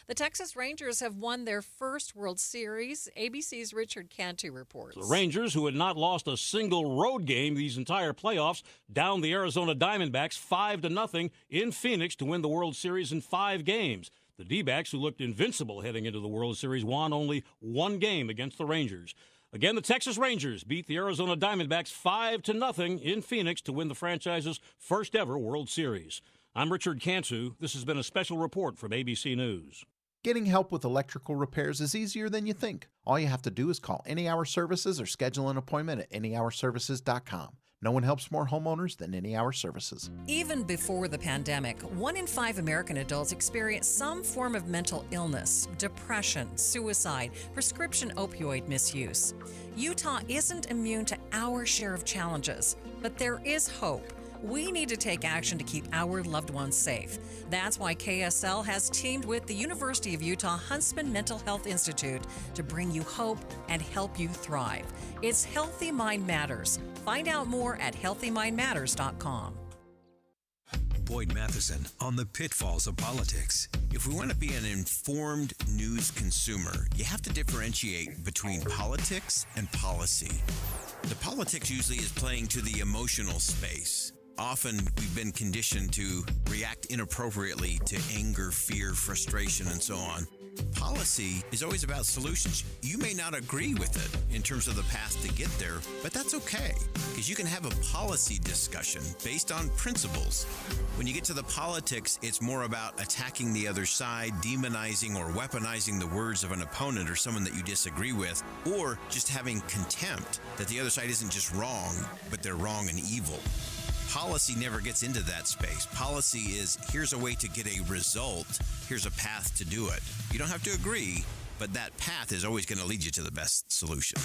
The Texas Rangers have won their first World Series. ABC's Richard Cantu reports. The Rangers, who had not lost a single road game these entire playoffs, downed the Arizona Diamondbacks 5-0 in Phoenix to win the World Series in 5 games. The D-backs, who looked invincible heading into the World Series, won only 1 game against the Rangers. Again, the Texas Rangers beat the Arizona Diamondbacks 5-0 in Phoenix to win the franchise's first ever World Series. I'm Richard Cantu. This has been a special report from ABC News. Getting help with electrical repairs is easier than you think. All you have to do is call Any Hour Services or schedule an appointment at anyhourservices.com. No one helps more homeowners than Any Hour Services. Even before the pandemic, 1 in 5 American adults experience some form of mental illness, depression, suicide, prescription opioid misuse. Utah isn't immune to our share of challenges, but there is hope. We need to take action to keep our loved ones safe. That's why KSL has teamed with the University of Utah Huntsman Mental Health Institute to bring you hope and help you thrive. It's Healthy Mind Matters. Find out more at healthymindmatters.com. Boyd Matheson on the pitfalls of politics. If we want to be an informed news consumer, you have to differentiate between politics and policy. The politics usually is playing to the emotional space. Often we've been conditioned to react inappropriately to anger, fear, frustration, and so on. Policy is always about solutions. You may not agree with it in terms of the path to get there, but that's okay, because you can have a policy discussion based on principles. When you get to the politics, it's more about attacking the other side, demonizing or weaponizing the words of an opponent or someone that you disagree with, or just having contempt that the other side isn't just wrong, but they're wrong and evil. Policy never gets into that space. Policy is, here's a way to get a result, here's a path to do it. You don't have to agree, but that path is always going to lead you to the best solution.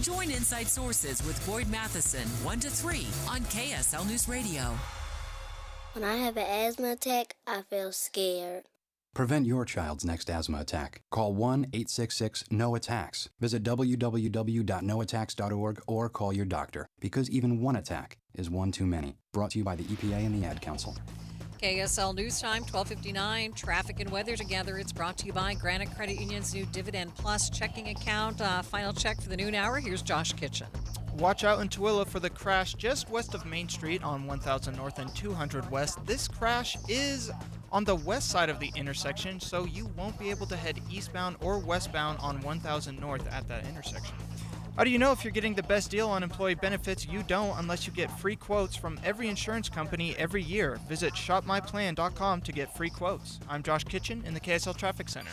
Join Inside Sources with Boyd Matheson, 1 to 3 on KSL News Radio. When I have an asthma attack, I feel scared. Prevent your child's next asthma attack. Call 1-866-NO-ATTACKS. Visit www.noattacks.org or call your doctor, because even one attack is one too many. Brought to you by the EPA and the Ad Council. KSL News Time, 12:59. Traffic and weather together. It's brought to you by Granite Credit Union's new Dividend Plus checking account. Final check for the noon hour. Here's Josh Kitchen. Watch out in Tooele for the crash just west of Main Street on 1000 North and 200 West. This crash is on the west side of the intersection, so you won't be able to head eastbound or westbound on 1000 North at that intersection. How do you know if you're getting the best deal on employee benefits? You don't unless you get free quotes from every insurance company every year. Visit shopmyplan.com to get free quotes. I'm Josh Kitchen in the KSL Traffic Center.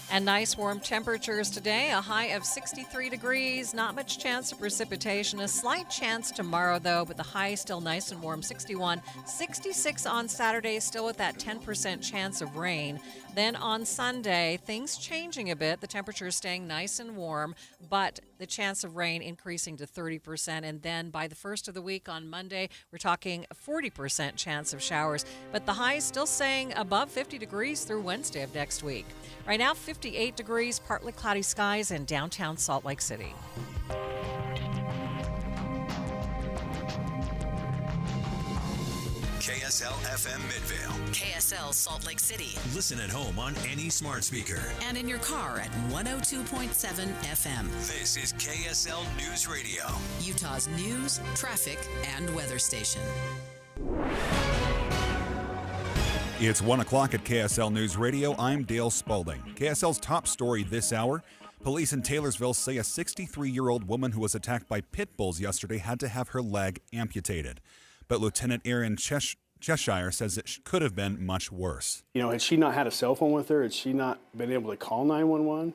And nice warm temperatures today, a high of 63 degrees, not much chance of precipitation, a slight chance tomorrow though, but the high still nice and warm, 61, 66 on Saturday, still with that 10% chance of rain. Then on Sunday, things changing a bit, the temperature is staying nice and warm, but the chance of rain increasing to 30%, and then by the first of the week on Monday, we're talking a 40% chance of showers, but the high is still staying above 50 degrees through Wednesday of next week. Right now, 58 degrees, partly cloudy skies in downtown Salt Lake City. KSL FM Midvale. KSL Salt Lake City. Listen at home on any smart speaker. And in your car at 102.7 FM. This is KSL News Radio. Utah's news, traffic, and weather station. It's 1 o'clock at KSL News Radio. I'm Dale Spaulding. KSL's top story this hour. Police in Taylorsville say a 63-year-old woman who was attacked by pit bulls yesterday had to have her leg amputated. But Lieutenant Aaron Cheshire says it could have been much worse. You know, had she not had a cell phone with her, had she not been able to call 911,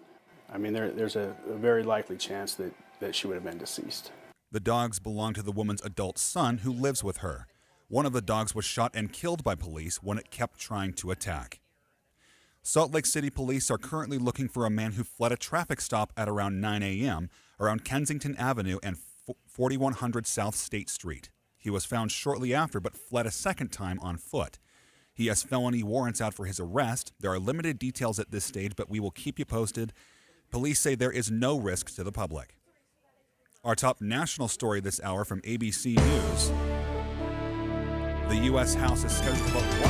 I mean, there's a very likely chance that she would have been deceased. The dogs belong to the woman's adult son who lives with her. One of the dogs was shot and killed by police when it kept trying to attack. Salt Lake City police are currently looking for a man who fled a traffic stop at around 9 a.m. around Kensington Avenue and 4100 South State Street. He was found shortly after but fled a second time on foot. He has felony warrants out for his arrest. There are limited details at this stage, but we will keep you posted. Police say there is no risk to the public. Our top national story this hour from ABC News. The U.S. House is scheduled to vote